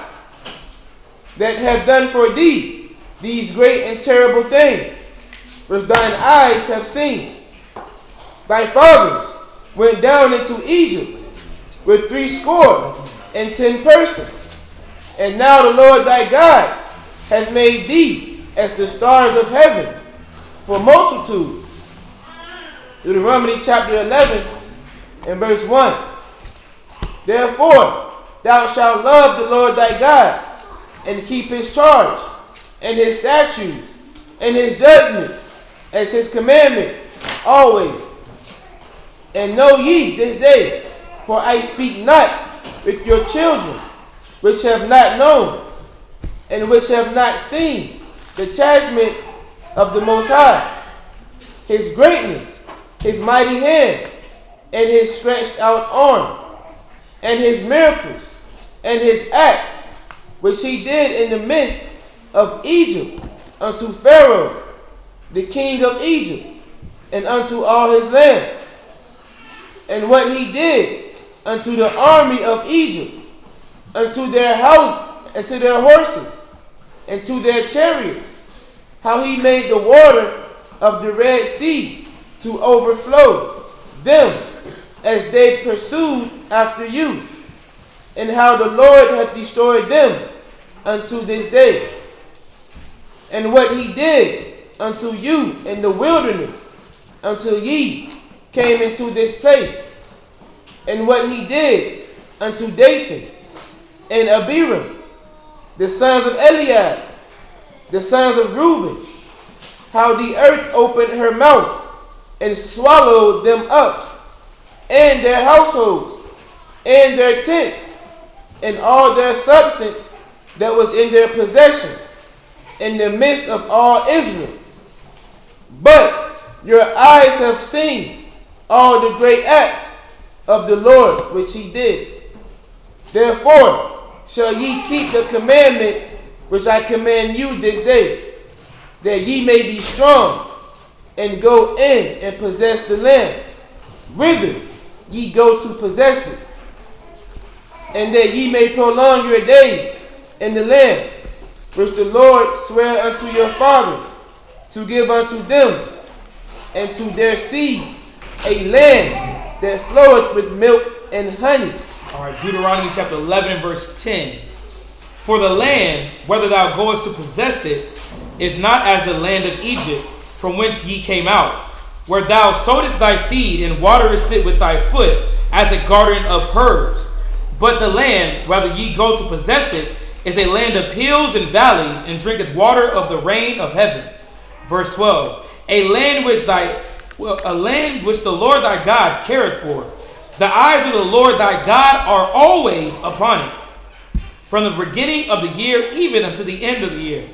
that hath done for thee these great and terrible things, which thine eyes have seen. Thy fathers went down into Egypt with 70 persons. And now the Lord thy God hath made thee as the stars of heaven for multitude. Deuteronomy chapter 11 and verse 1. Therefore thou shalt love the Lord thy God, and keep his charge, and his statutes, and his judgments, as his commandments, always. And know ye this day, for I speak not with your children, which have not known, and which have not seen the chastisement of the Most High, his greatness, his mighty hand, and his stretched out arm, and his miracles, and his acts, which he did in the midst of Egypt, unto Pharaoh, the king of Egypt, and unto all his land. And what he did unto the army of Egypt, unto their house, and to their horses, and to their chariots, how he made the water of the Red Sea to overflow them as they pursued after you, and how the Lord hath destroyed them unto this day. And what he did unto you in the wilderness, until ye came into this place, and what he did unto Dathan and Abiram, the sons of Eliab, the sons of Reuben, how the earth opened her mouth and swallowed them up, and their households, and their tents, and all their substance that was in their possession, in the midst of all Israel. But your eyes have seen all the great acts of the Lord which he did. Therefore shall ye keep the commandments which I command you this day, that ye may be strong, and go in and possess the land, whither ye go to possess it, and that ye may prolong your days in the land which the Lord sware unto your fathers to give unto them and to their seed, a land that floweth with milk and honey, All right, Deuteronomy chapter 11 and verse 10. For the land, whether thou goest to possess it, is not as the land of Egypt, from whence ye came out, where thou sowedest thy seed and waterest it with thy foot, as a garden of herbs. But the land, whether ye go to possess it, is a land of hills and valleys, and drinketh water of the rain of heaven. Verse 12. A land which the Lord thy God careth for. The eyes of the Lord thy God are always upon it, from the beginning of the year even unto the end of the year.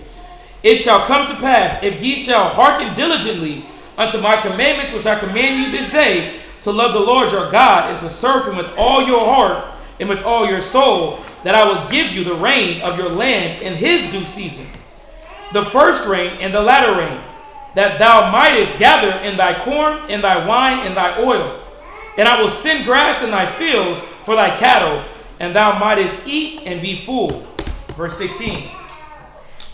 It shall come to pass, if ye shall hearken diligently unto my commandments which I command you this day, to love the Lord your God, and to serve him with all your heart and with all your soul, that I will give you the rain of your land in his due season, the first rain and the latter rain, that thou mightest gather in thy corn and thy wine and thy oil. And I will send grass in thy fields for thy cattle, and thou mightest eat and be full. Verse 16.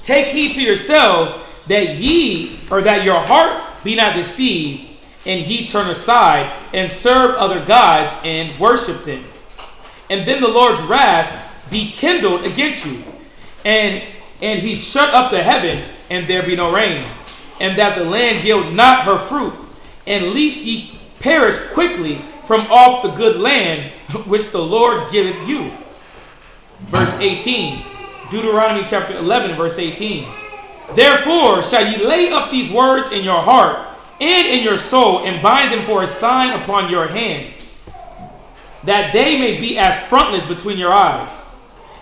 Take heed to yourselves that your heart be not deceived, and ye turn aside and serve other gods and worship them. And then the Lord's wrath be kindled against you, and he shut up the heaven, and there be no rain, and that the land yield not her fruit, and lest ye perish quickly from off the good land which the Lord giveth you. Verse 18. Deuteronomy chapter 11, verse 18. Therefore shall ye lay up these words in your heart and in your soul, and bind them for a sign upon your hand, that they may be as frontlets between your eyes.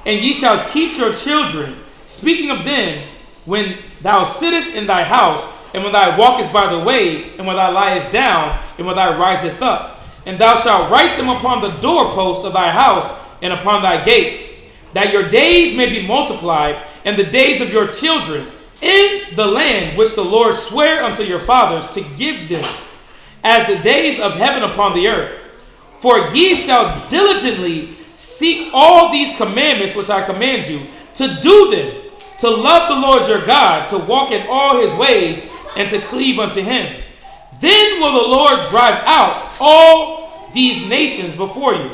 And ye shall teach your children, speaking of them, when thou sittest in thy house, and when thou walkest by the way, and when thou liest down, and when thou risest up. And thou shalt write them upon the doorposts of thy house and upon thy gates, that your days may be multiplied, and the days of your children, in the land which the Lord sware unto your fathers to give them, as the days of heaven upon the earth. For ye shall diligently seek all these commandments which I command you, to do them, to love the Lord your God, to walk in all his ways, and to cleave unto him. Then will the Lord drive out all these nations before you,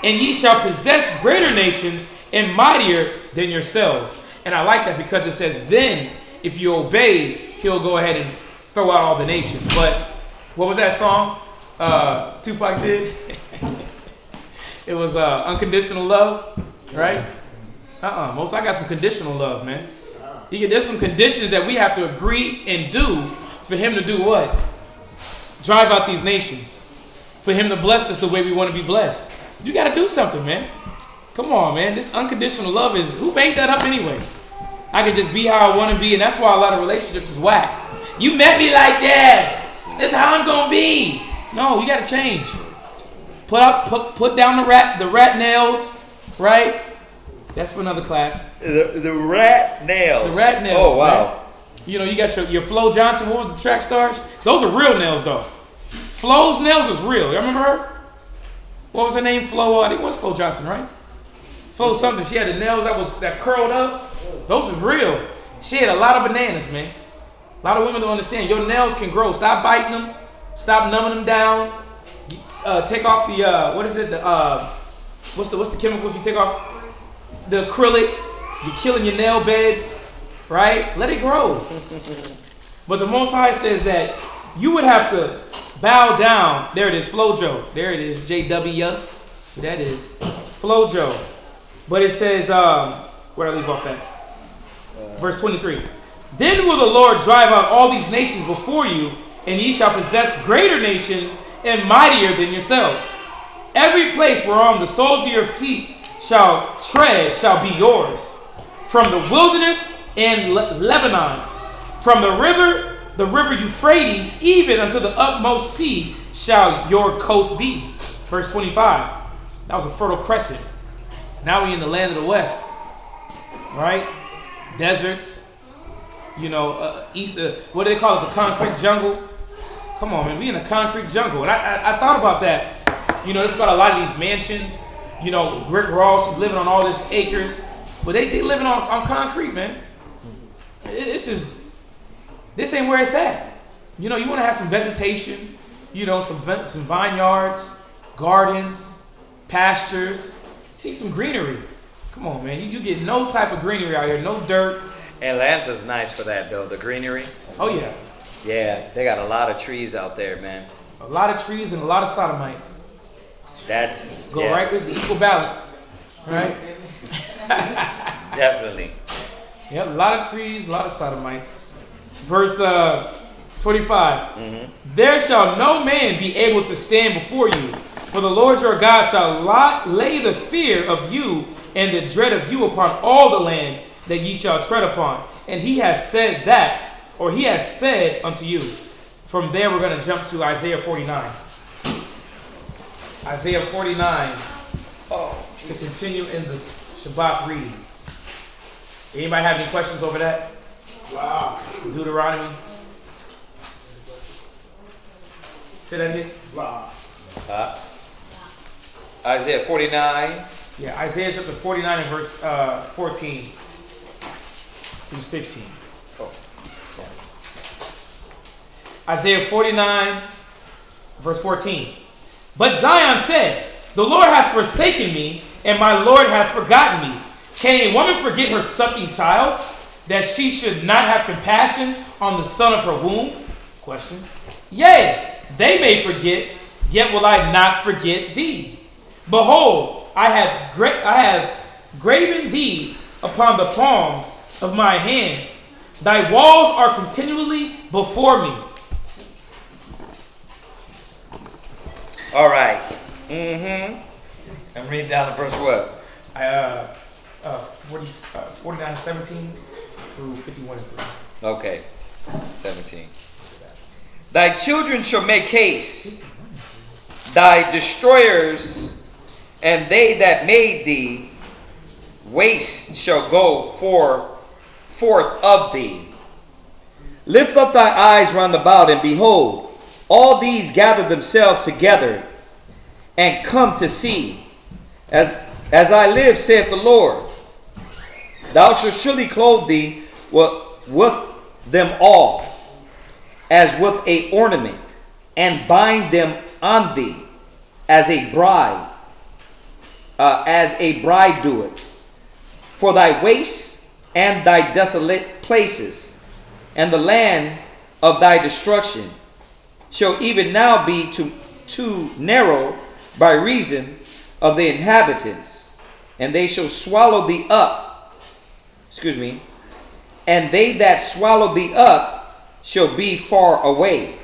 and ye shall possess greater nations and mightier than yourselves. And I like that because it says, then, if you obey, he'll go ahead and throw out all the nations. But what was that song Tupac did? It was Unconditional Love, right? Most I got some conditional love, man. There's some conditions that we have to agree and do for him to do what? Drive out these nations. For him to bless us the way we want to be blessed. You got to do something, man. Come on, man. This unconditional love is, who made that up anyway? I can just be how I want to be, and that's why a lot of relationships is whack. You met me like that. That's how I'm going to be. No, you got to change. Put down the rat nails, right? That's for another class. The rat nails. The rat nails. Oh, wow. Man. You know, you got your Flo Johnson. What was the track stars? Those are real nails, though. Flo's nails is real. You remember her? What was her name? Flo. I think it was Flo Johnson, right? Flo something. She had the nails that curled up. Those are real. She had a lot of bananas, man. A lot of women don't understand. Your nails can grow. Stop biting them. Stop numbing them down. Take off the what is it? What's the chemicals you take off? The acrylic. You're killing your nail beds, right? Let it grow. But the Most High says that you would have to bow down. There it is, Flojo. There it is, JW. That is Flojo. But it says, where did I leave off at? Verse 23. Then will the Lord drive out all these nations before you, and ye shall possess greater nations and mightier than yourselves. Every place whereon the soles of your feet shall tread shall be yours. From the wilderness and Lebanon, from the river Euphrates, even unto the utmost sea shall your coast be. Verse 25. That was a fertile crescent. Now we in the land of the west, right? Deserts, east. What do they call it? The concrete jungle. Come on, man. We in a concrete jungle, and I thought about that. It's got a lot of these mansions. Rick Ross is living on all these acres, but they living on concrete, man. This ain't where it's at. You want to have some vegetation. Some vineyards, gardens, pastures. see some greenery. Come on, man. You get no type of greenery out here, no dirt. Atlanta's nice for that, though, the greenery. Oh, yeah. Yeah, they got a lot of trees out there, man. A lot of trees and a lot of sodomites. That's... Go right with the equal balance, right? Definitely. Yep, a lot of trees, a lot of sodomites. Verse 25. There shall no man be able to stand before you, for the Lord your God shall lay the fear of you and the dread of you upon all the land that ye shall tread upon. And he has said that, or he has said unto you. From there we're going to jump to Isaiah 49. Isaiah 49. To continue in the Shabbat reading. Anybody have any questions over that? Wow. Deuteronomy. Say that again. Wow. Isaiah 49. Yeah, Isaiah chapter 49 and verse 14 through 16. Isaiah 49, verse 14. But Zion said, the Lord hath forsaken me, and my Lord hath forgotten me. Can a woman forget her sucking child, that she should not have compassion on the son of her womb? Question. Yea, they may forget, yet will I not forget thee. Behold, I have graven thee upon the palms of my hands. Thy walls are continually before me. All right. And read down to verse what? 49, 17 through 51 and 3. Okay. 17. Thy children shall make haste, thy destroyers, and they that made thee waste shall go forth of thee. Lift up thy eyes round about, and behold, all these gather themselves together and come to see. As I live, saith the Lord, thou shalt surely clothe thee with them all, as with a ornament, and bind them on thee, as a bride doeth. For thy wastes and thy desolate places, and the land of thy destruction, shall even now be too narrow by reason of the inhabitants, and they shall swallow thee up. And they that swallow thee up shall be far away.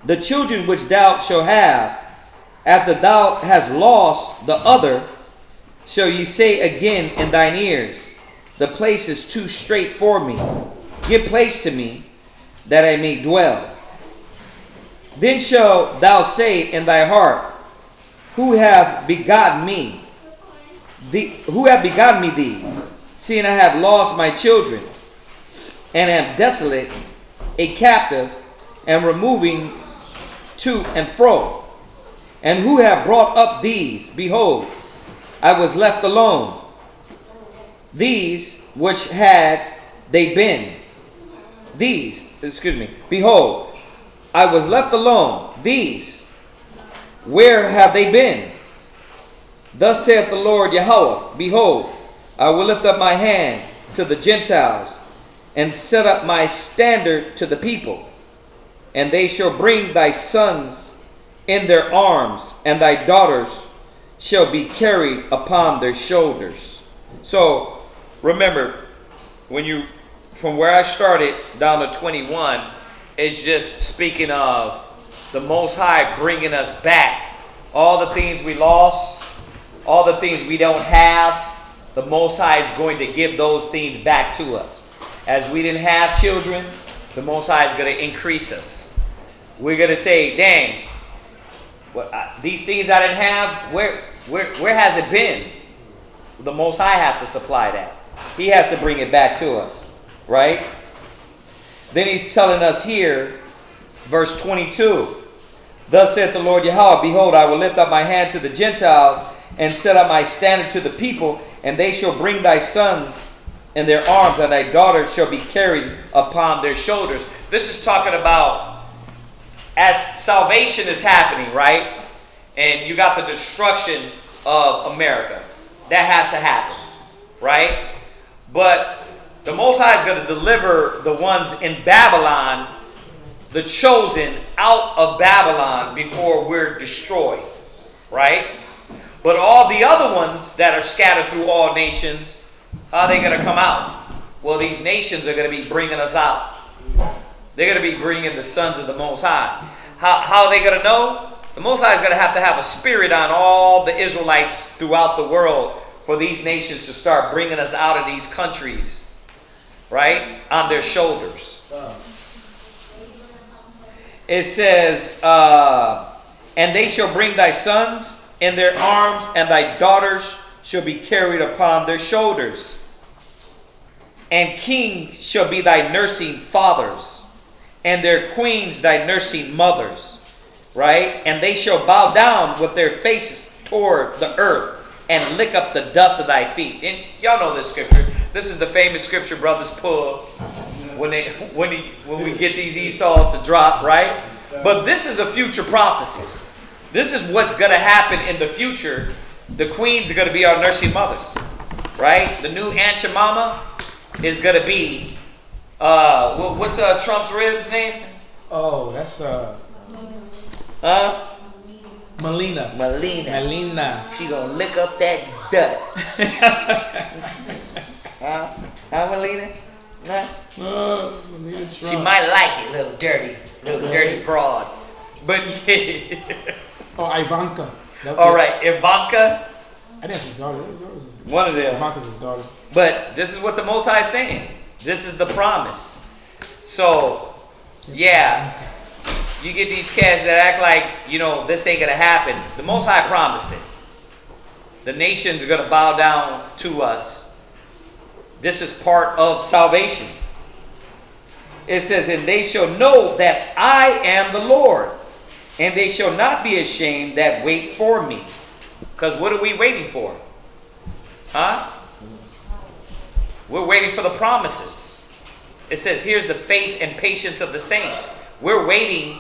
The children which thou shalt have, after thou hast lost the other, shall ye say again in thine ears, the place is too strait for me. Give place to me, that I may dwell. Then shalt thou say in thy heart, who have begotten me? Who have begotten me these? Seeing I have lost my children, and am desolate, a captive, and removing to and fro. And who have brought up these? Behold, I was left alone. These which had they been? Behold, I was left alone. These, where have they been? Thus saith the Lord Yahweh, behold, I will lift up my hand to the Gentiles, and set up my standard to the people. And they shall bring thy sons in their arms, and thy daughters shall be carried upon their shoulders. So, remember, from where I started down to 21, it's just speaking of the Most High bringing us back. All the things we lost, all the things we don't have, the Most High is going to give those things back to us. As we didn't have children, the Most High is going to increase us. We're going to say, dang, these things I didn't have, where has it been? The Most High has to supply that. He has to bring it back to us, right? Then he's telling us here, verse 22, thus saith the Lord Yahweh, behold, I will lift up my hand to the Gentiles, and set up my standard to the people, and they shall bring thy sons in their arms, and thy daughters shall be carried upon their shoulders. This is talking about as salvation is happening, right? And you got the destruction of America. that has to happen, right? But the Most High is going to deliver the ones in Babylon, the chosen, out of Babylon before we're destroyed, right? But all the other ones that are scattered through all nations, how are they going to come out? Well, these nations are going to be bringing us out. They're going to be bringing the sons of the Most High. How are they going to know? The Most High is going to have a spirit on all the Israelites throughout the world for these nations to start bringing us out of these countries, right? On their shoulders. It says, and they shall bring thy sons in their arms, and thy daughters shall be carried upon their shoulders. And kings shall be thy nursing fathers, and their queens thy nursing mothers, right? And they shall bow down with their faces toward the earth, and lick up the dust of thy feet. And y'all know this scripture. This is the famous scripture brothers pull when we get these Esau's to drop, right? But this is a future prophecy. This is what's going to happen in the future. The queens are going to be our nursing mothers, right? The new Aunt your mama is going to be, what's Trump's rib's name? Oh, that's Melina. Melina. She gonna lick up that dust. Melina? Melina Trump. She might like it, little dirty broad. But yeah. Oh, Ivanka. All right, Ivanka. I think that's his daughter. One of them. Ivanka's his daughter. But this is what the Most High is saying. This is the promise. So, yeah. You get these cats that act like, this ain't going to happen. The Most High promised it. The nations are going to bow down to us. This is part of salvation. It says, and they shall know that I am the Lord, and they shall not be ashamed that wait for me. Because what are we waiting for? Huh? We're waiting for the promises. It says, here's the faith and patience of the saints. We're waiting.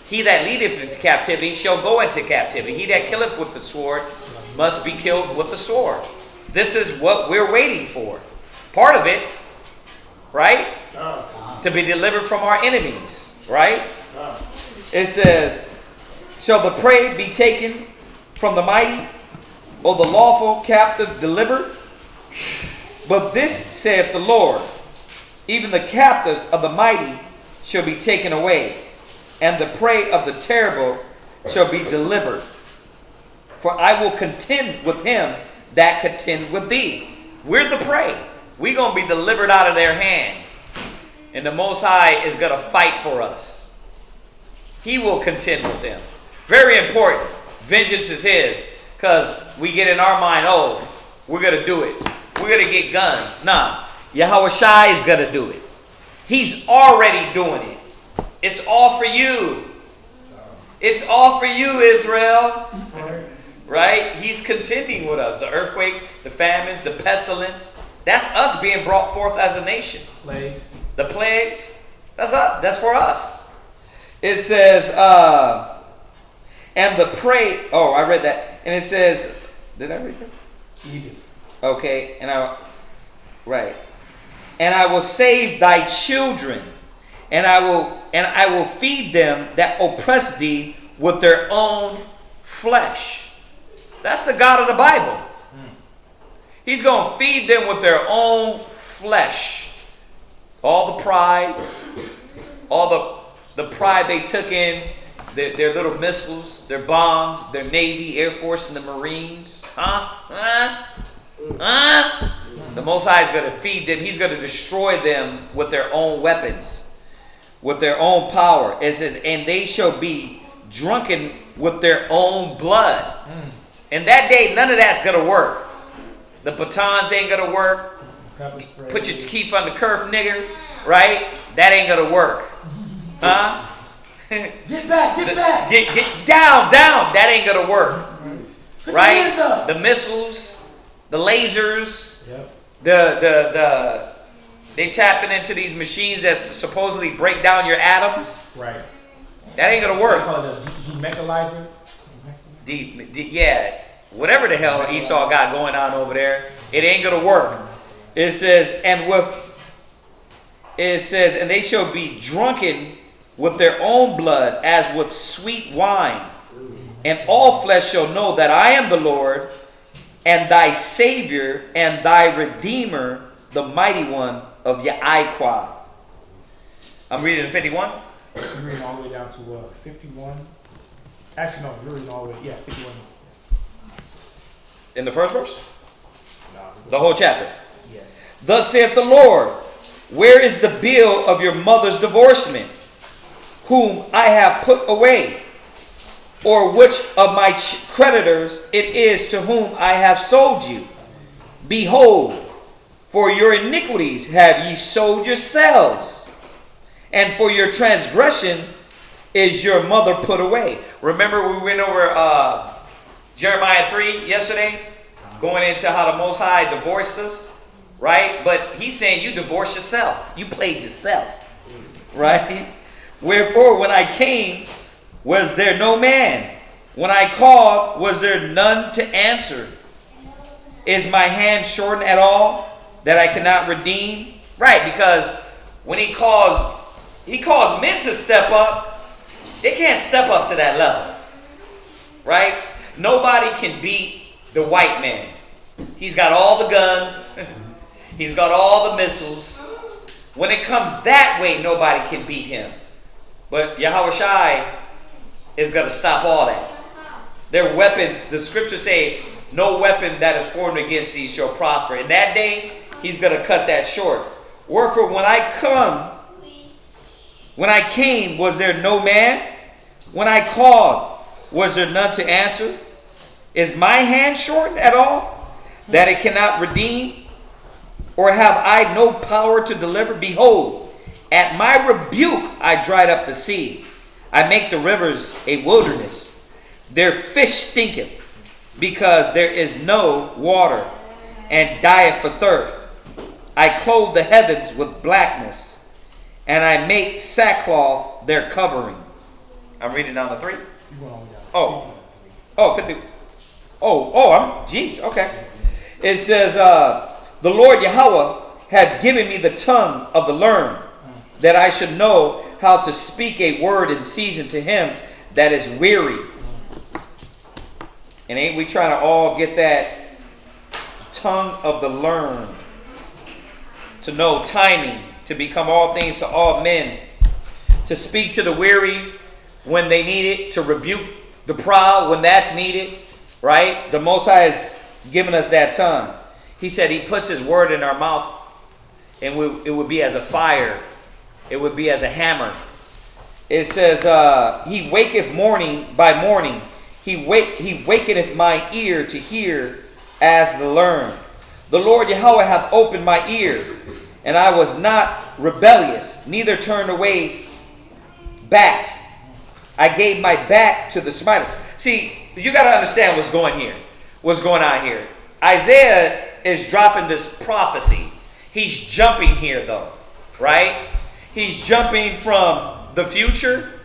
He that leadeth into captivity shall go into captivity. He that killeth with the sword must be killed with the sword. This is what we're waiting for. Part of it, right? To be delivered from our enemies, right? It says, shall the prey be taken from the mighty, or the lawful captive delivered? But this saith the Lord, even the captives of the mighty shall be taken away, and the prey of the terrible shall be delivered. For I will contend with him that contend with thee. We're the prey. We're going to be delivered out of their hand. And the Most High is going to fight for us. He will contend with them. Very important. Vengeance is his. Because we get in our mind, we're going to do it. We're going to get guns. Nah. Yahweh Shai is going to do it. He's already doing it. It's all for you. It's all for you, Israel. Right? He's contending with us. The earthquakes, the famines, the pestilence. That's us being brought forth as a nation. Plagues. The plagues. That's us. That's for us. It says, and the prey. Oh, I read that. And it says, did I read that? Edith. Okay. And I will save thy children. And I will feed them that oppress thee with their own flesh. That's the God of the Bible. He's going to feed them with their own flesh. All the pride, all the pride they took in, their little missiles, their bombs, their Navy, Air Force, and the Marines. The Most High is going to feed them. He's going to destroy them with their own weapons, with their own power. It says, and they shall be drunken with their own blood. And that day, none of that's going to work. The batons ain't going to work. Put your teeth on the curve, nigger. Right? That ain't going to work. Huh? Get back, get back. Get down. That ain't going to work. Put right? your hands up. The missiles, the lasers, yep. They tapping into these machines that supposedly break down your atoms. Right. That ain't gonna work. They call it a demechanizer. Yeah. whatever the hell Esau got going on over there, it ain't gonna work. It says, and they shall be drunken with their own blood as with sweet wine. And all flesh shall know that I am the Lord, and thy Savior, and thy Redeemer, the mighty one of Yahweh. I'm reading 51. I'm reading all the way down to 51. Actually, no, you're reading all the way. Yeah, 51. In the first verse? No. The whole chapter. Yeah. Thus saith the Lord, where is the bill of your mother's divorcement, whom I have put away? Or which of my creditors it is to whom I have sold you? Behold, for your iniquities have ye sold yourselves, and for your transgression is your mother put away. Remember we went over Jeremiah 3 yesterday, going into how the Most High divorced us, right? But he's saying you divorced yourself. You played yourself, right? Wherefore, when I came, was there no man? When I called, was there none to answer? Is my hand shortened at all, that I cannot redeem? Right, because when he calls men to step up, they can't step up to that level. Right? Nobody can beat the white man. He's got all the guns. He's got all the missiles. When it comes that way, nobody can beat him. But Yahweh Shai is going to stop all that. Their weapons, the scriptures say, no weapon that is formed against thee shall prosper. In that day, he's going to cut that short. Wherefore, when I came, was there no man? When I called, was there none to answer? Is my hand shortened at all, that it cannot redeem? Or have I no power to deliver? Behold, at my rebuke I dried up the sea. I make the rivers a wilderness. Their fish stinketh, because there is no water, and dieth for thirst. I clothe the heavens with blackness, and I make sackcloth their covering. I'm reading down to 3. Okay. It says, the Lord Yahweh had given me the tongue of the learned, that I should know how to speak a word in season to him that is weary. And ain't we trying to all get that tongue of the learned, to know timing, to become all things to all men, to speak to the weary when they need it, to rebuke the proud when that's needed, right? The Most High has given us that tongue. He said he puts his word in our mouth, and it would be as a fire. It would be as a hammer. It says, he waketh morning by morning. He wakeneth my ear to hear as the learned. The Lord Yahweh hath opened my ear, and I was not rebellious, neither turned away back. I gave my back to the smiter. See, you got to understand what's going on here. Isaiah is dropping this prophecy. He's jumping here, though, right? He's jumping from the future.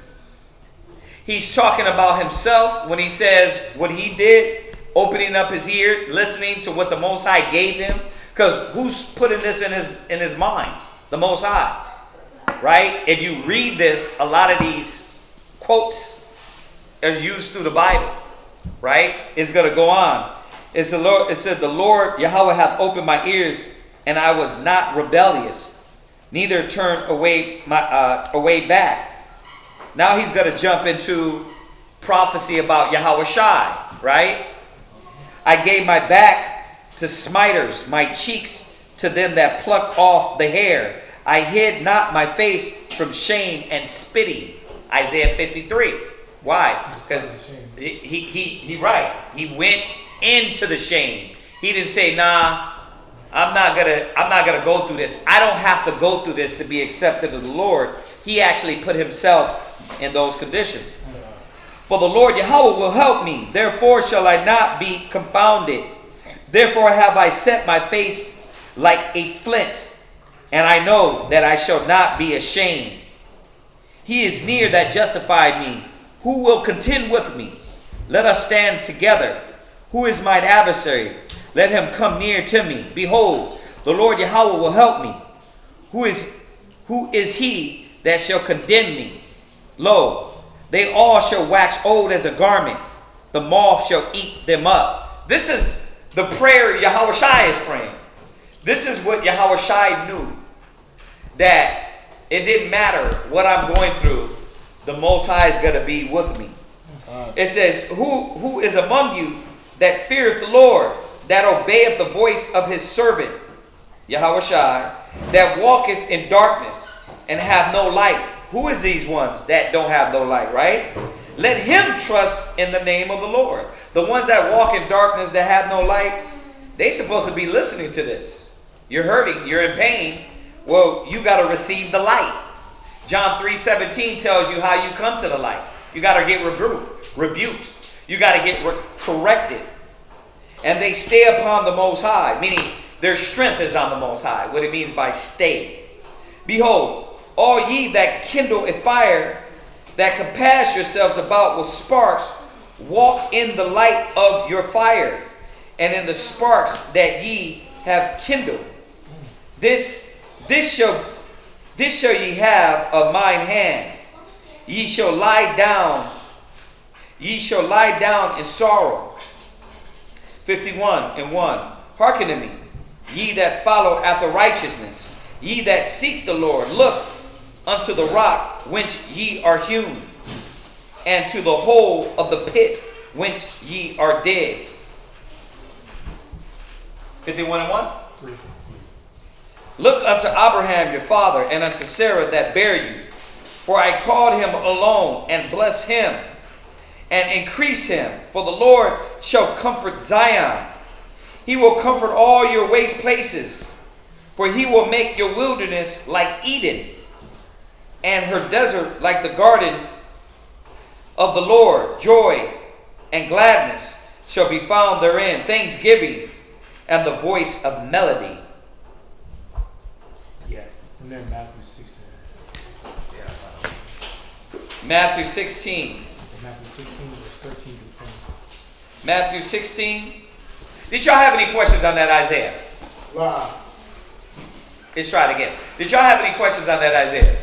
He's talking about himself when he says what he did, opening up his ear, listening to what the Most High gave him. Because who's putting this in his mind? The Most High, right? If you read this, a lot of these quotes are used through the Bible, right? It's going to go on. It said, the Lord Yahweh hath opened my ears, and I was not rebellious, neither turned away back. Now he's going to jump into prophecy about Yahweh Shai, right? I gave my back to smiters, my cheeks to them that plucked off the hair. I hid not my face from shame and spitting. Isaiah 53. Why? Because he went into the shame. He didn't say, nah, I'm not gonna go through this. I don't have to go through this to be accepted of the Lord. He actually put himself in those conditions. For the Lord Yahweh will help me, therefore shall I not be confounded. Therefore have I set my face like a flint, and I know that I shall not be ashamed. He is near that justified me. Who will contend with me? Let us stand together. Who is mine adversary? Let him come near to me. Behold, the Lord Yahweh will help me. Who is he that shall condemn me? Lo, they all shall wax old as a garment. The moth shall eat them up. This is the prayer Yahushua is praying. This is what Yahushua knew. That it didn't matter what I'm going through. The Most High is going to be with me. It says, who is among you that feareth the Lord, that obeyeth the voice of his servant, Yahushua, that walketh in darkness and have no light? Who is these ones that don't have no light, right? Let him trust in the name of the Lord. The ones that walk in darkness that have no light, they supposed to be listening to this. You're hurting, you're in pain. Well, you got to receive the light. John 3:17 tells you how you come to the light. You got to get rebuked. You got to get corrected. And they stay upon the Most High, meaning their strength is on the Most High. What it means by stay. Behold, all ye that kindle a fire, that compass yourselves about with sparks, walk in the light of your fire, and in the sparks that ye have kindled. This shall ye have of mine hand. Ye shall lie down in sorrow. 51:1. Hearken to me, ye that follow after righteousness, ye that seek the Lord. Look unto the rock whence ye are hewn, and to the hole of the pit whence ye are dead. 51:1. Look unto Abraham your father, and unto Sarah that bare you. For I called him alone, and bless him, and increase him. For the Lord shall comfort Zion. He will comfort all your waste places. For he will make your wilderness like Eden, and her desert like the garden of the Lord. Joy and gladness shall be found therein, thanksgiving and the voice of melody. Yeah, from there, Matthew 16. Matthew 16. Matthew 16, verse 13 to 20. Matthew 16. Did y'all have any questions on that Isaiah? Wow. Let's try it again. Did y'all have any questions on that Isaiah?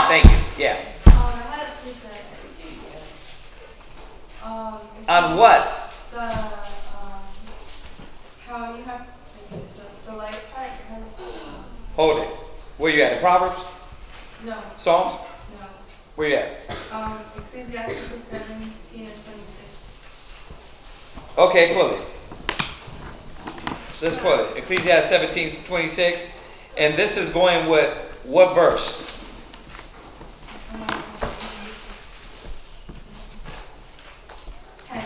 Thank you. Yeah. I had a precept. On what? How you have the light part. Hold it. Where you at? Proverbs? No. Psalms? No. Where you at? Ecclesiasticus 17 and 26. Okay, pull it. Let's pull it. Ecclesiastes 17:26. And this is going with what verse? 10.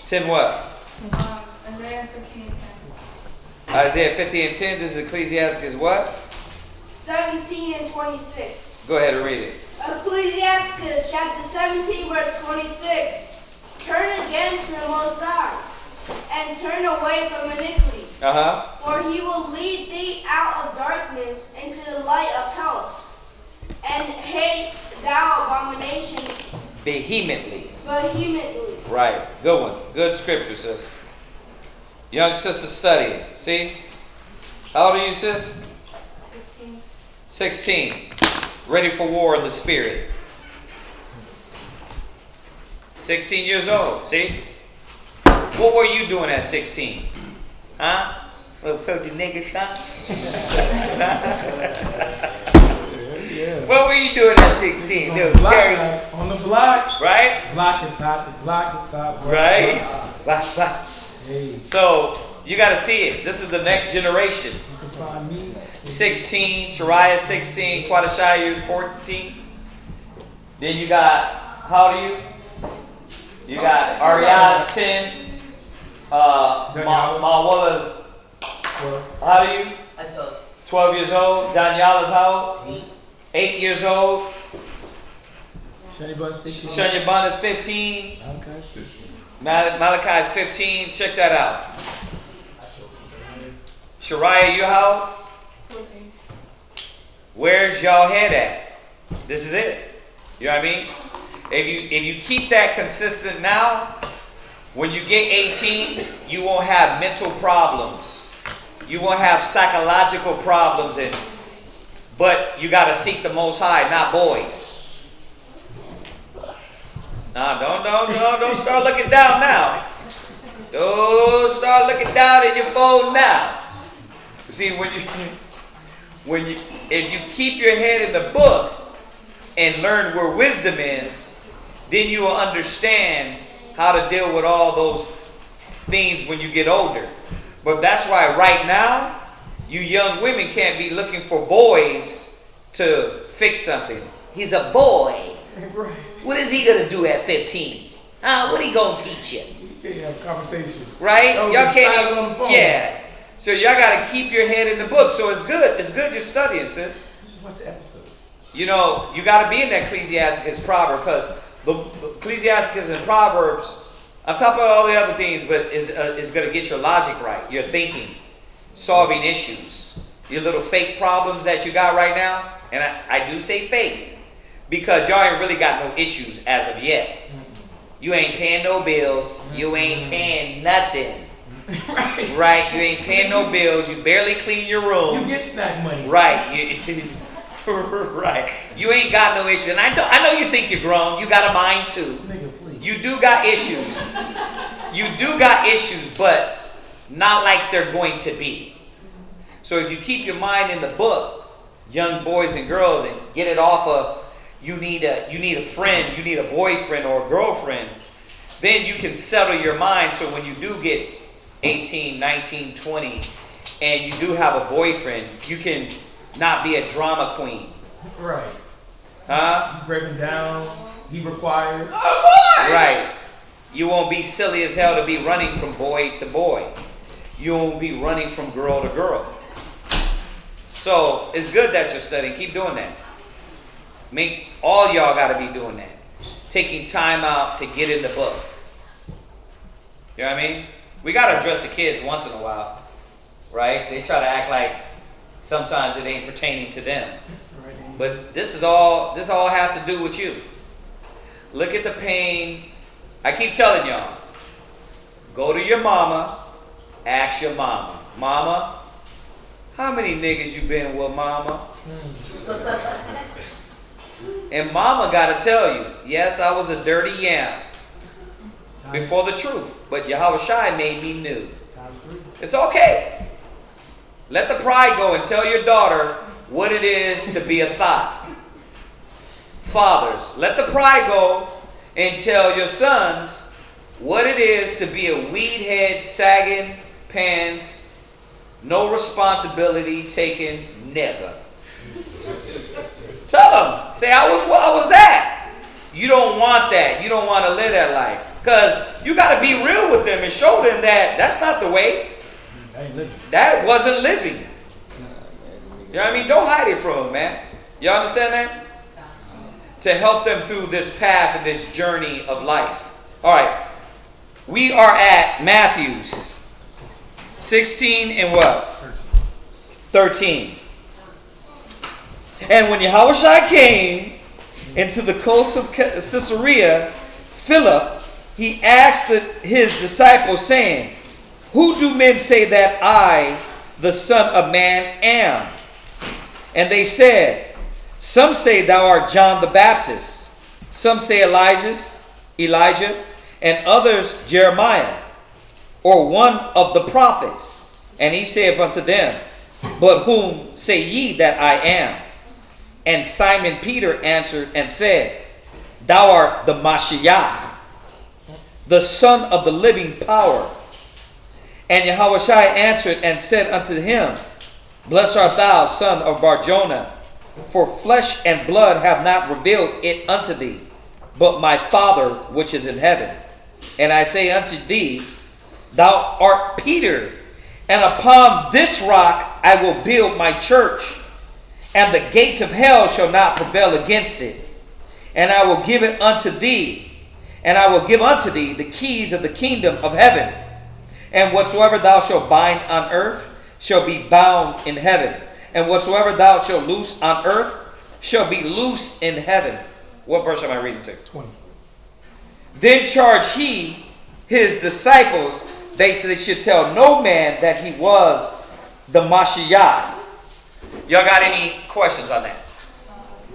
10 what? Isaiah 50 and 10. Isaiah 50 and 10. This is Ecclesiasticus what? 17 and 26. Go ahead and read it. Ecclesiasticus chapter 17 verse 26. Turn again to the Most High, and turn away from iniquity. For he will lead thee out of darkness into the light of health, and hate thou abominations Vehemently. vehemently. Right. Good one. Good scripture, sis. Young sister studying. See? How old are you, sis? 16. 16. Ready for war in the spirit. 16 years old. See? What were you doing at 16? Huh? Little filthy nigga, huh? What were you doing at 16? On the block. On the block. Right? Block is hot. The block is hot. Right? Block. Hey. So, you got to see it. This is the next generation. You can find me. 16, Shariah 16, Quadashaya 14. Then you got, how old are you? You got Ariad's 10. Mawalla's, how old are you? 12 years old. Daniela's how old? 8 years old. Shania Bun is 15. Malachi is 15. Check that out. Shariah, you how old? 14. Where's y'all head at? This is it. You know what I mean? If you keep that consistent now, When you get 18, you won't have mental problems. You won't have psychological problems, but you got to seek the Most High, not boys. Nah, don't start looking down now. Don't start looking down at your phone now. See, if you keep your head in the book and learn where wisdom is, then you will understand how to deal with all those things when you get older. But that's why right now, you young women can't be looking for boys to fix something. He's a boy. What is he going to do at 15? What he going to teach you? You can't have conversations. Right? Y'all Y'all can't even, on the phone. Yeah. So y'all got to keep your head in the book. So it's good. It's good you're studying, sis. What's the episode? You know, you got to be in that Ecclesiasticus proverb, because the Ecclesiasticus and Proverbs, on top of all the other things, but is going to get your logic right, your thinking, solving issues, your little fake problems that you got right now. And I do say fake because y'all ain't really got no issues as of yet. You ain't paying no bills. You ain't paying nothing. Right? You ain't paying no bills. You barely clean your room. You get snack money. Right. Right. You ain't got no issues. And I know you think you're grown. You got a mind too. Nigga, please. You do got issues. You do got issues, but not like they're going to be. So if you keep your mind in the book, young boys and girls, and get it off of you need a friend, you need a boyfriend or a girlfriend, then you can settle your mind so when you do get 18, 19, 20, and you do have a boyfriend, you can not be a drama queen. Right. Huh? You break him down. He requires. Oh boy! Right. You won't be silly as hell to be running from boy to boy. You won't be running from girl to girl. So it's good that you're studying. Keep doing that. All y'all got to be doing that. Taking time out to get in the book. You know what I mean? We got to address the kids once in a while. Right? They try to act like sometimes it ain't pertaining to them. But this all has to do with you. Look at the pain. I keep telling y'all, go to your mama, ask your mama, Mama, how many niggas you been with, mama? And mama gotta tell you, yes, I was a dirty yam before the truth, but Yahweh Shai made me new. It's okay. Let the pride go and tell your daughter what it is to be a thought. Fathers, let the pride go and tell your sons what it is to be a weed head, sagging pants, no responsibility taking nigga. Tell them. Say, I was that. You don't want that. You don't want to live that life. Because you got to be real with them and show them that that's not the way. That wasn't living. You know what I mean? Don't hide it from them, man. You understand that? To help them through this path and this journey of life. All right. We are at Matthew's 16 and what? 13. And when Yahushua came into the coast of Caesarea Philip, he asked his disciples, saying, who do men say that I, the Son of Man, am? And they said, some say thou art John the Baptist, some say Elijah, and others Jeremiah, or one of the prophets. And he saith unto them, but whom say ye that I am? And Simon Peter answered and said, thou art the Mashiach, the Son of the living power. And Yahushua answered and said unto him, blessed art thou, son of Barjona, for flesh and blood have not revealed it unto thee, but my Father which is in heaven. And I say unto thee, thou art Peter, and upon this rock I will build my church, and the gates of hell shall not prevail against it. And I will give it unto thee, and I will give unto thee the keys of the kingdom of heaven. And whatsoever thou shalt bind on earth shall be bound in heaven, and whatsoever thou shalt loose on earth shall be loosed in heaven. What verse am I reading to? 20. Then charged he his disciples, they should tell no man that he was the Mashiach. Y'all got any questions on that?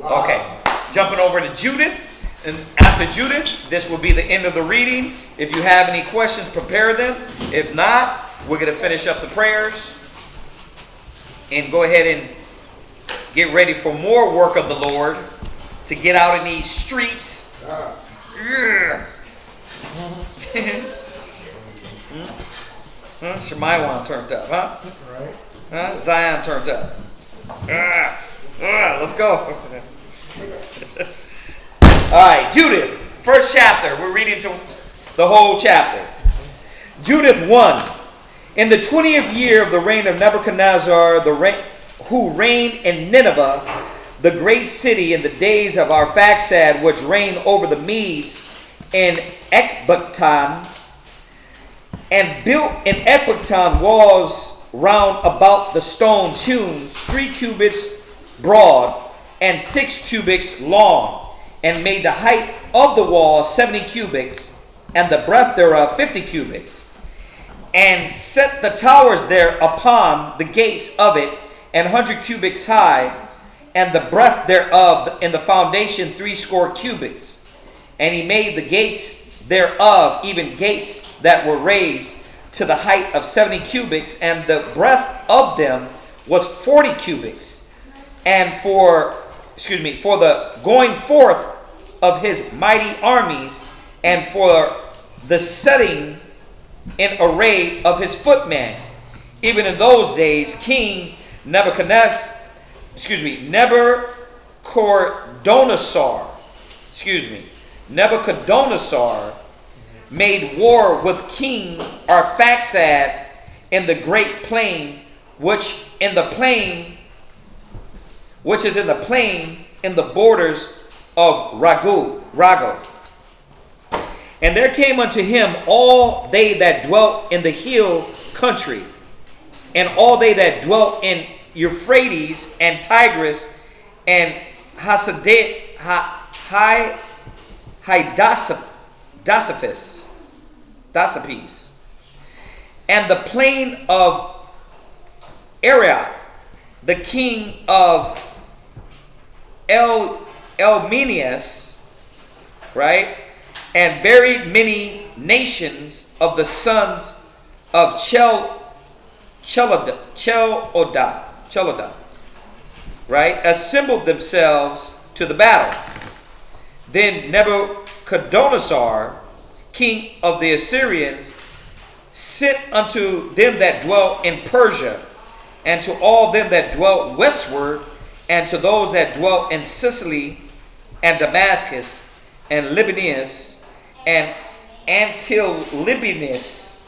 Okay. Jumping over to Judith. And after Judith, this will be the end of the reading. If you have any questions, prepare them. If not, we're going to finish up the prayers and go ahead and get ready for more work of the Lord to get out in these streets. Yeah. Shemaiah turned up, huh? Right. Huh? Zion turned up. Let's go. All right, Judith, first chapter. We're reading to the whole chapter. Judith 1. In the 20th year of the reign of Nebuchadnezzar, who reigned in Nineveh, the great city, in the days of Arphaxad, which reigned over the Medes in Ecbatana, and built in Ecbatana walls round about the stones hewn 3 cubits broad and 6 cubits long, and made the height of the wall 70 cubits, and the breadth thereof 50 cubits, and set the towers there upon the gates of it 100 cubits high, and the breadth thereof in the foundation 60 cubits. And he made the gates thereof, even gates that were raised to the height of 70 cubits, and the breadth of them was 40 cubits. And for the going forth of his mighty armies, and for the setting in array of his footmen. Even in those days, King Nebuchadnezzar made war with King Arphaxad in the great plain, which is in the plain in the borders of Ragu. And there came unto him all they that dwelt in the hill country, and all they that dwelt in Euphrates and Tigris and Dasapes, and the plain of Arioch, the king of Elmenius, right? And very many nations of the sons of Chelodah, right, assembled themselves to the battle. Then Nebuchadnezzar, king of the Assyrians, sent unto them that dwelt in Persia, and to all them that dwelt westward, and to those that dwelt in Sicily, and Damascus, and Libanus, and Antilibanus,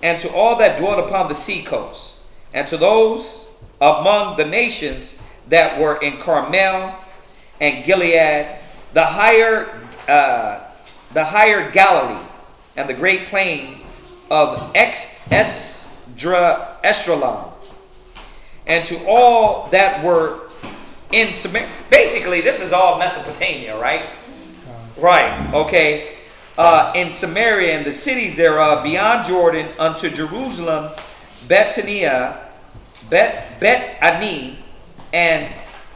and to all that dwelt upon the sea coast, and to those among the nations that were in Carmel and Gilead, the higher Galilee, and the great plain of Esdraelon, and to all that were in Samaria. Basically, this is all Mesopotamia, right? Right, okay. In Samaria and the cities thereof beyond Jordan, unto Jerusalem, Bethania, Bet-Ani, and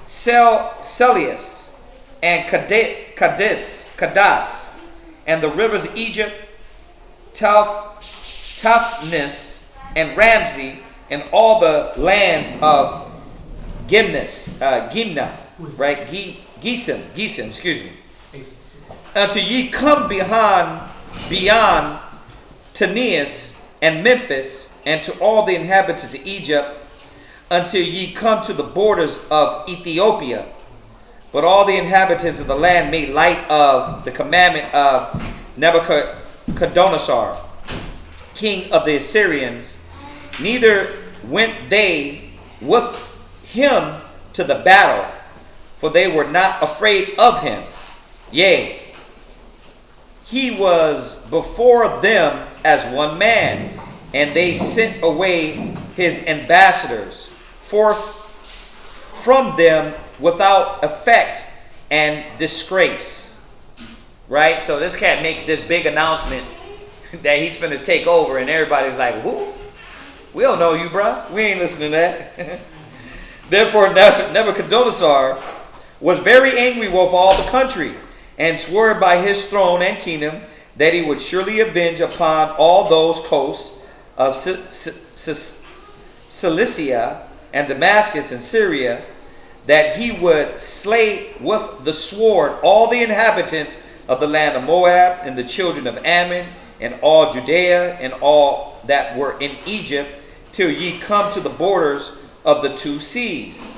Celius, and Kadas, and the rivers Egypt, Taphnis, and Ramsey, and all the lands of Gimna, right? Gesem, excuse me. Until ye come beyond Tanis and Memphis, and to all the inhabitants of Egypt, until ye come to the borders of Ethiopia. But all the inhabitants of the land made light of the commandment of Nebuchadnezzar, king of the Assyrians. Neither went they with him to the battle, for they were not afraid of him. Yea, he was before them as one man, and they sent away his ambassadors forth from them without effect and disgrace. Right? So this cat make this big announcement that he's finna take over, and everybody's like, who? We don't know you, bruh. We ain't listening to that. Therefore, Nebuchadnezzar was very angry with all the country, and swore by his throne and kingdom that he would surely avenge upon all those coasts of Cilicia and Damascus and Syria, that he would slay with the sword all the inhabitants of the land of Moab, and the children of Ammon, and all Judea, and all that were in Egypt, till ye come to the borders of the two seas.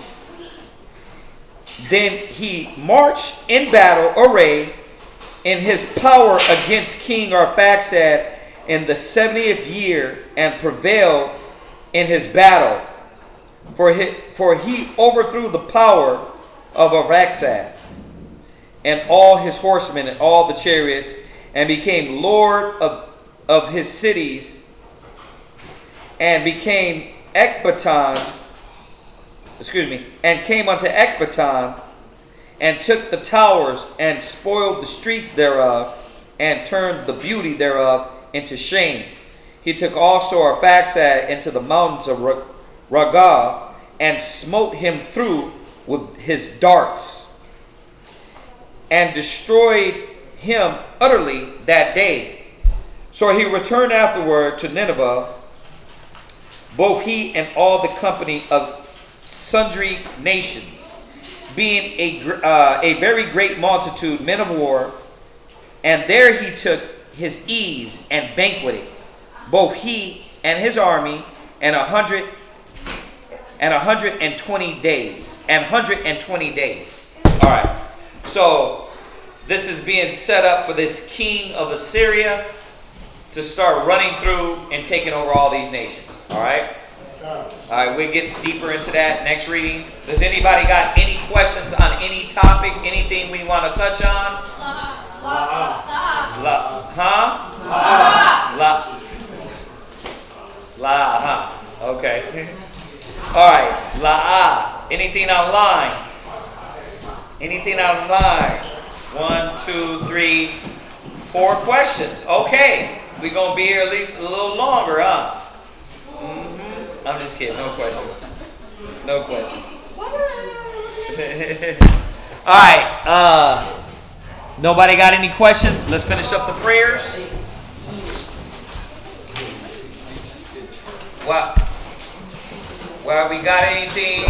Then he marched in battle array in his power against King Arphaxad in the 70th year, and prevailed in his battle. For he overthrew the power of Arphaxad and all his horsemen and all the chariots, and became lord of his cities, and became and came unto Ecbaton, and took the towers, and spoiled the streets thereof, and turned the beauty thereof into shame. He took also Arphaxad into the mountains of Haggai, and smote him through with his darts, and destroyed him utterly that day. So he returned afterward to Nineveh, both he and all the company of sundry nations, being a very great multitude, men of war. And there he took his ease and banqueted, both he and his army, and 120 days. All right. So this is being set up for this king of Assyria to start running through and taking over all these nations. All right. All right. We'll get deeper into that next reading. Does anybody got any questions on any topic? Anything we want to touch on? Okay. All right. La'ah. Anything online? Anything online? 1, 2, 3, 4 questions. Okay. We're going to be here at least a little longer, huh? Mm-hmm. I'm just kidding. No questions. No questions. All right. Nobody got any questions? Let's finish up the prayers. Well, we got anything?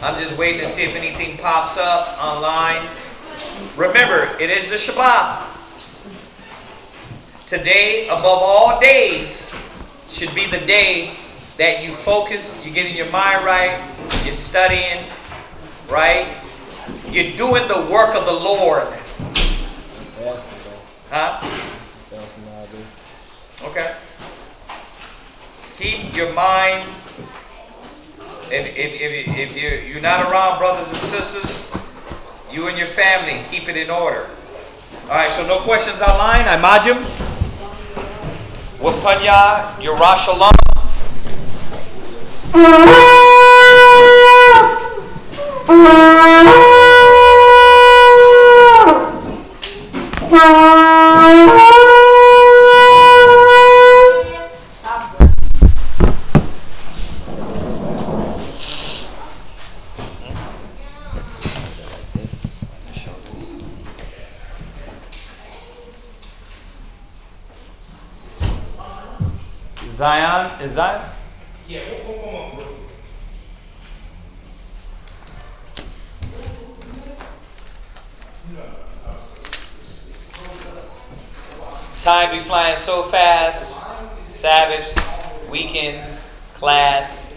I'm just waiting to see if anything pops up online. Remember, it is the Shabbat. Today, above all days, should be the day that you focus, you're getting your mind right, you're studying, right? You're doing the work of the Lord. Huh? Okay. Keep your mind. If you're not around brothers and sisters, you and your family, keep it in order. All right, so no questions online. I Majim. Wapanya, Yerah Shalom. Zion, is Zion? Yeah, one more. Time be flying so fast. Sabbaths, weekends, class.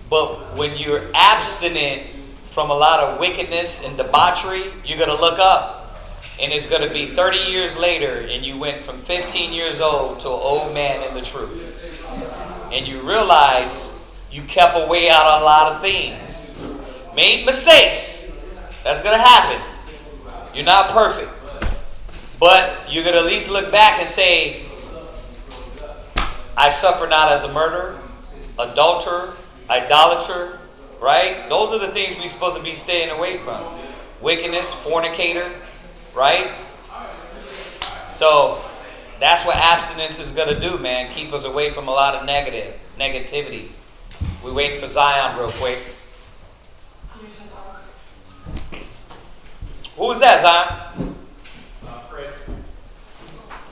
But when you're abstinent from a lot of wickedness and debauchery, you're going to look up. And it's going to be 30 years later, and you went from 15 years old to an old man in the truth. And you realize you kept away out on a lot of things. Made mistakes. That's going to happen. You're not perfect. But you're going to at least look back and say, I suffer not as a murderer, adulterer, idolater, right? Those are the things we're supposed to be staying away from. Wickedness, fornicator, right? So That's what abstinence is going to do, man. Keep us away from a lot of negativity. We're waiting for Zion real quick. Who was that, Zion? Fred.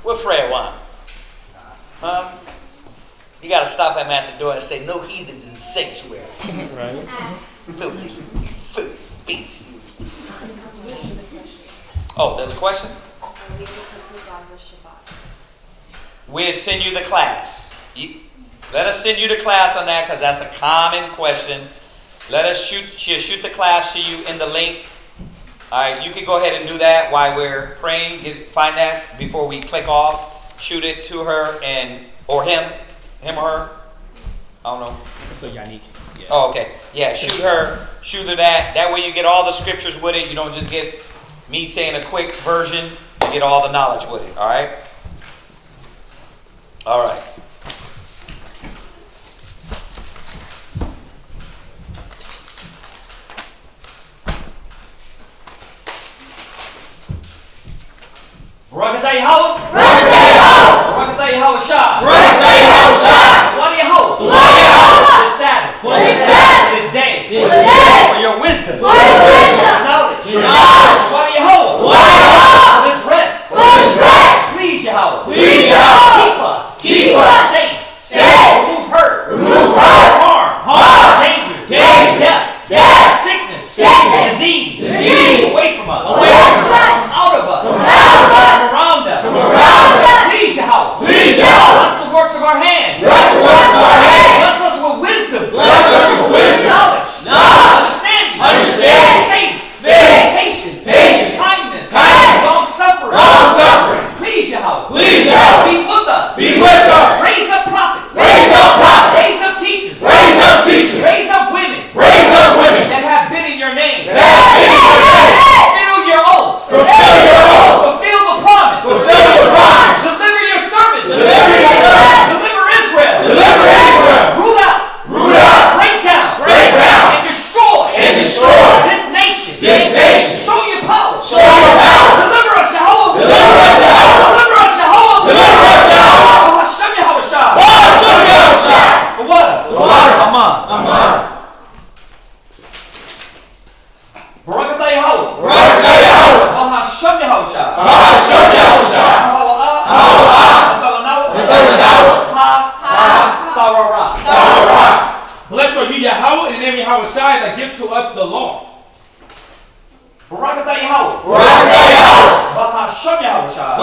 What Fred want? Huh? You got to stop him at the door and say, no heathens in the sanctuary. Right. Filthy beast. Oh, there's a question? We'll send you the class. Let us send you the class on that because that's a common question. She'll shoot the class to you in the link. All right, you can go ahead and do that while we're praying. Find that before we click off. Shoot it to her or him or her. I don't know. So Yannick. Yeah. Oh, okay. Yeah, shoot her that. That way you get all the scriptures with it. You don't just get me saying a quick version. You get all the knowledge with it. All right? All right. Barakatah Yahweh. Barakatah Yahweh Shah. What do you hope? This Sabbath. This day. For your wisdom. Knowledge. What do you hope? For this rest. Please Yahweh. Keep us safe. Remove hurt. Harm. Danger. Death. Sickness. Disease. Away from us. Out of us. Around us. Please Yahweh. Bless the works of our hands. Bless us with wisdom. Knowledge. Understanding. Faith. Patience. Kindness. Long suffering. Please Yahweh. Be with us. Raise up prophets. Raise up teachers. Raise up women. That have been in your name. Fulfill your oath. Fulfill the promise. Deliver your servants. Deliver Israel. Root out. Break down. And destroy. This nation. Show your power. Deliver us, Yahweh. Deliver us, Yahweh. Hashem Yahweh Shah. Aman. Barakatah Yahweh. Hashem Yahweh Shah. Blessed are you, Yahweh, in the name of Yahweh Shai that gives to us the law. Barakatah Yahweh. Hashem Yahweh Shah.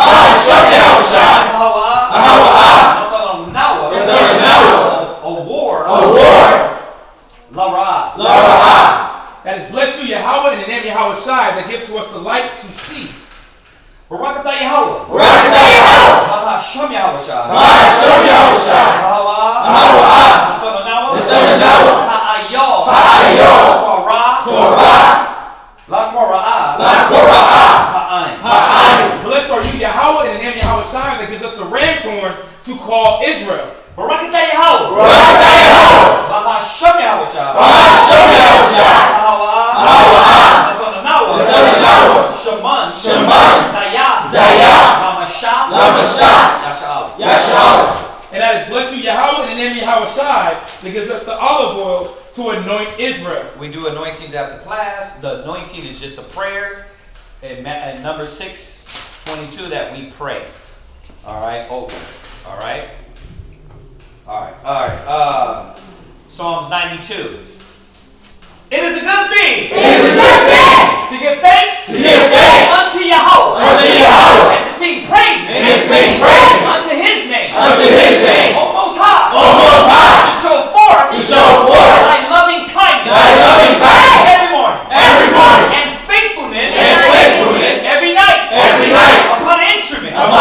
That is blessed you, Yahweh, in the name of Yahweh Shai that gives to us the light to see. Barakatah Yahweh. Hashem Yahweh Shah. Blessed are you, Yahweh, in the name of Yahweh Shai that gives us the ram's horn to call Israel. Barakatah Yahweh. Hashem Yahweh Shah. Shaman. Zayah. Yasha'al. And that is blessed you, Yahweh, in the name of Yahweh Shai that gives us the olive oil to anoint Israel. We do anointings after class. The anointing is just a prayer. And number 6:22 that we pray. All right. Open. All right. Psalms 92. It is a good thing. To give thanks. Unto Yahweh. And to sing praises. Unto His name. O Most High. To show forth. Thy loving kindness. Every morning. And faithfulness. Every night. Upon an instrument. Of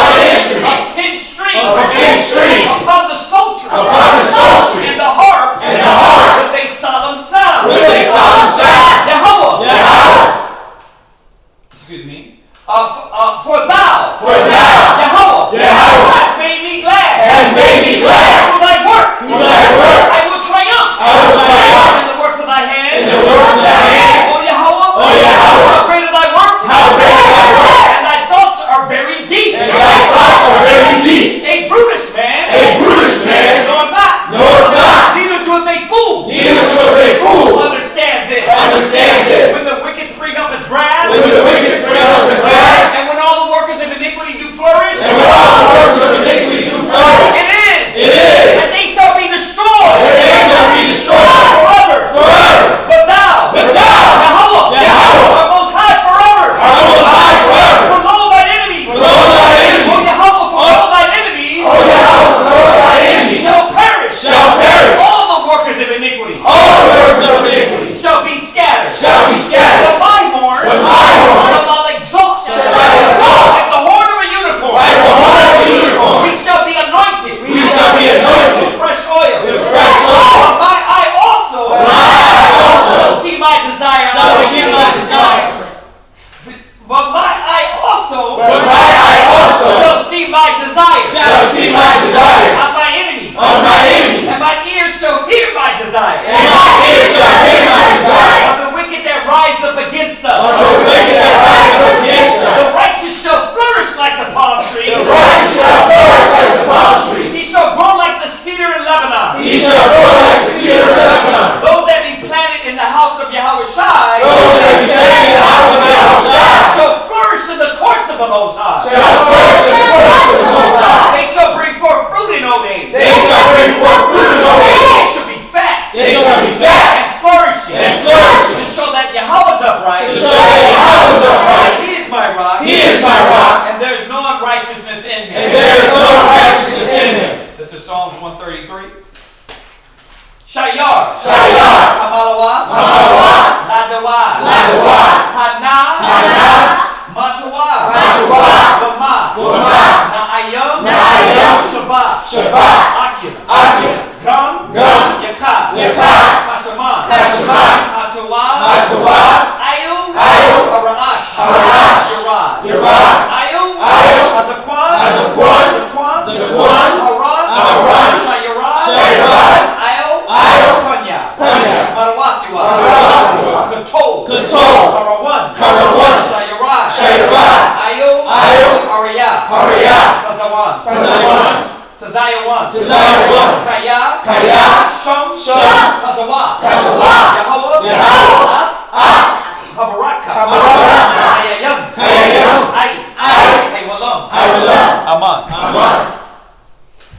10 strings. Upon the psaltery. And the harp. With a solemn sound. Yahweh. Excuse me. For thou. Yahweh. Has made me glad. Through thy work. I will triumph. In the works of thy hands. O Yahweh. How great are thy works. And thy thoughts are very deep. Akim. Gum. Yakad. Kashaman. Hatawa. Ayu. Araash. Yerad. Ayu. Azakwan. Haran. Shayarad. Ayu. Konya. Marawathiwa. Katol. Karawan. Shayarad. Ayu. Ariyah. Tazayawan. Kaya. Shum. Tazawa. Yahweh. Habaraka. Hayayam. Haywalam. Aman.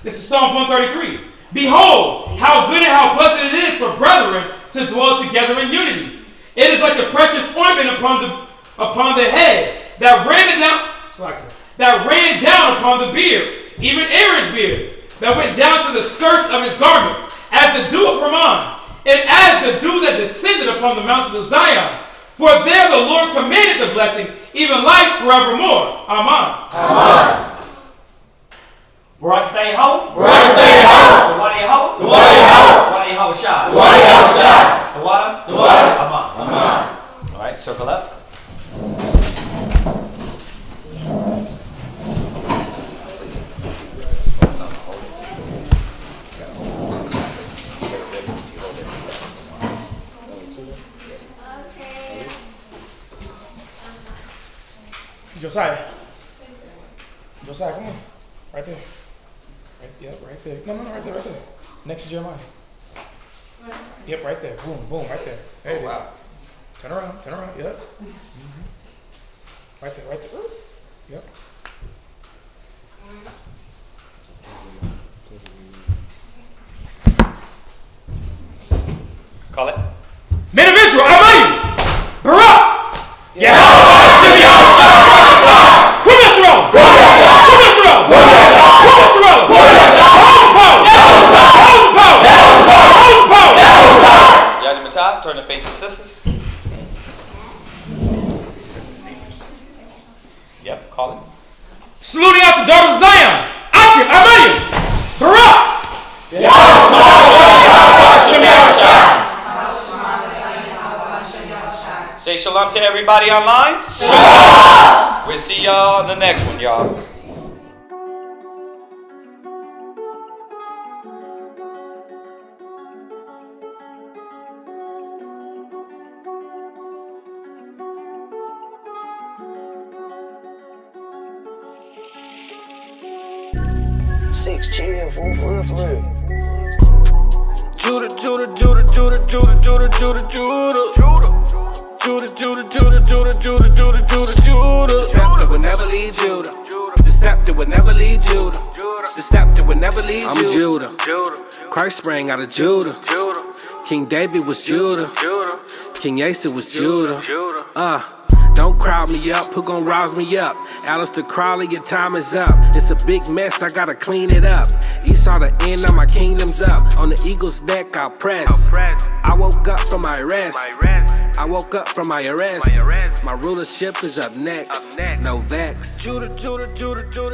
This is Psalm 133. Behold, how good and how pleasant it is for brethren to dwell together in unity. It is like the precious ointment upon the head that ran down upon the beard, even Aaron's beard, that went down to the skirts of his garments, as the dew of Hermon, and as the dew that descended upon the mountains of Zion. For there the Lord commanded the blessing, even life forevermore. Amen. Barakatayho. Aman. All right, circle up. Josiah, come on. Right there. Right there. No, right there. Next to Jeremiah. Yep, right there. Boom, right there. There it is. Turn around. Yep. Right there. Yep. Call it. Men of Israel, I love you. Barak. Yeah. Turn to face the sisters. Yep, call it. Saluting out the daughters of Zion. Akim, Amayim, Barak. Say shalom to everybody online. Shalom. We'll see y'all in the next one, y'all. The scepter will never leave Judah. The scepter will never leave Judah. The scepter will never leave Judah. I'm Judah. Christ sprang out of Judah. King David was Judah. King Asa was Judah. Don't crowd me up, who gon' rouse me up? Alistair Crowley, your time is up. It's a big mess, I gotta clean it up. Esau, the end of my kingdom's up. On the eagle's neck, I'll press. I woke up from my rest. My rulership is up next. No vex. Judah.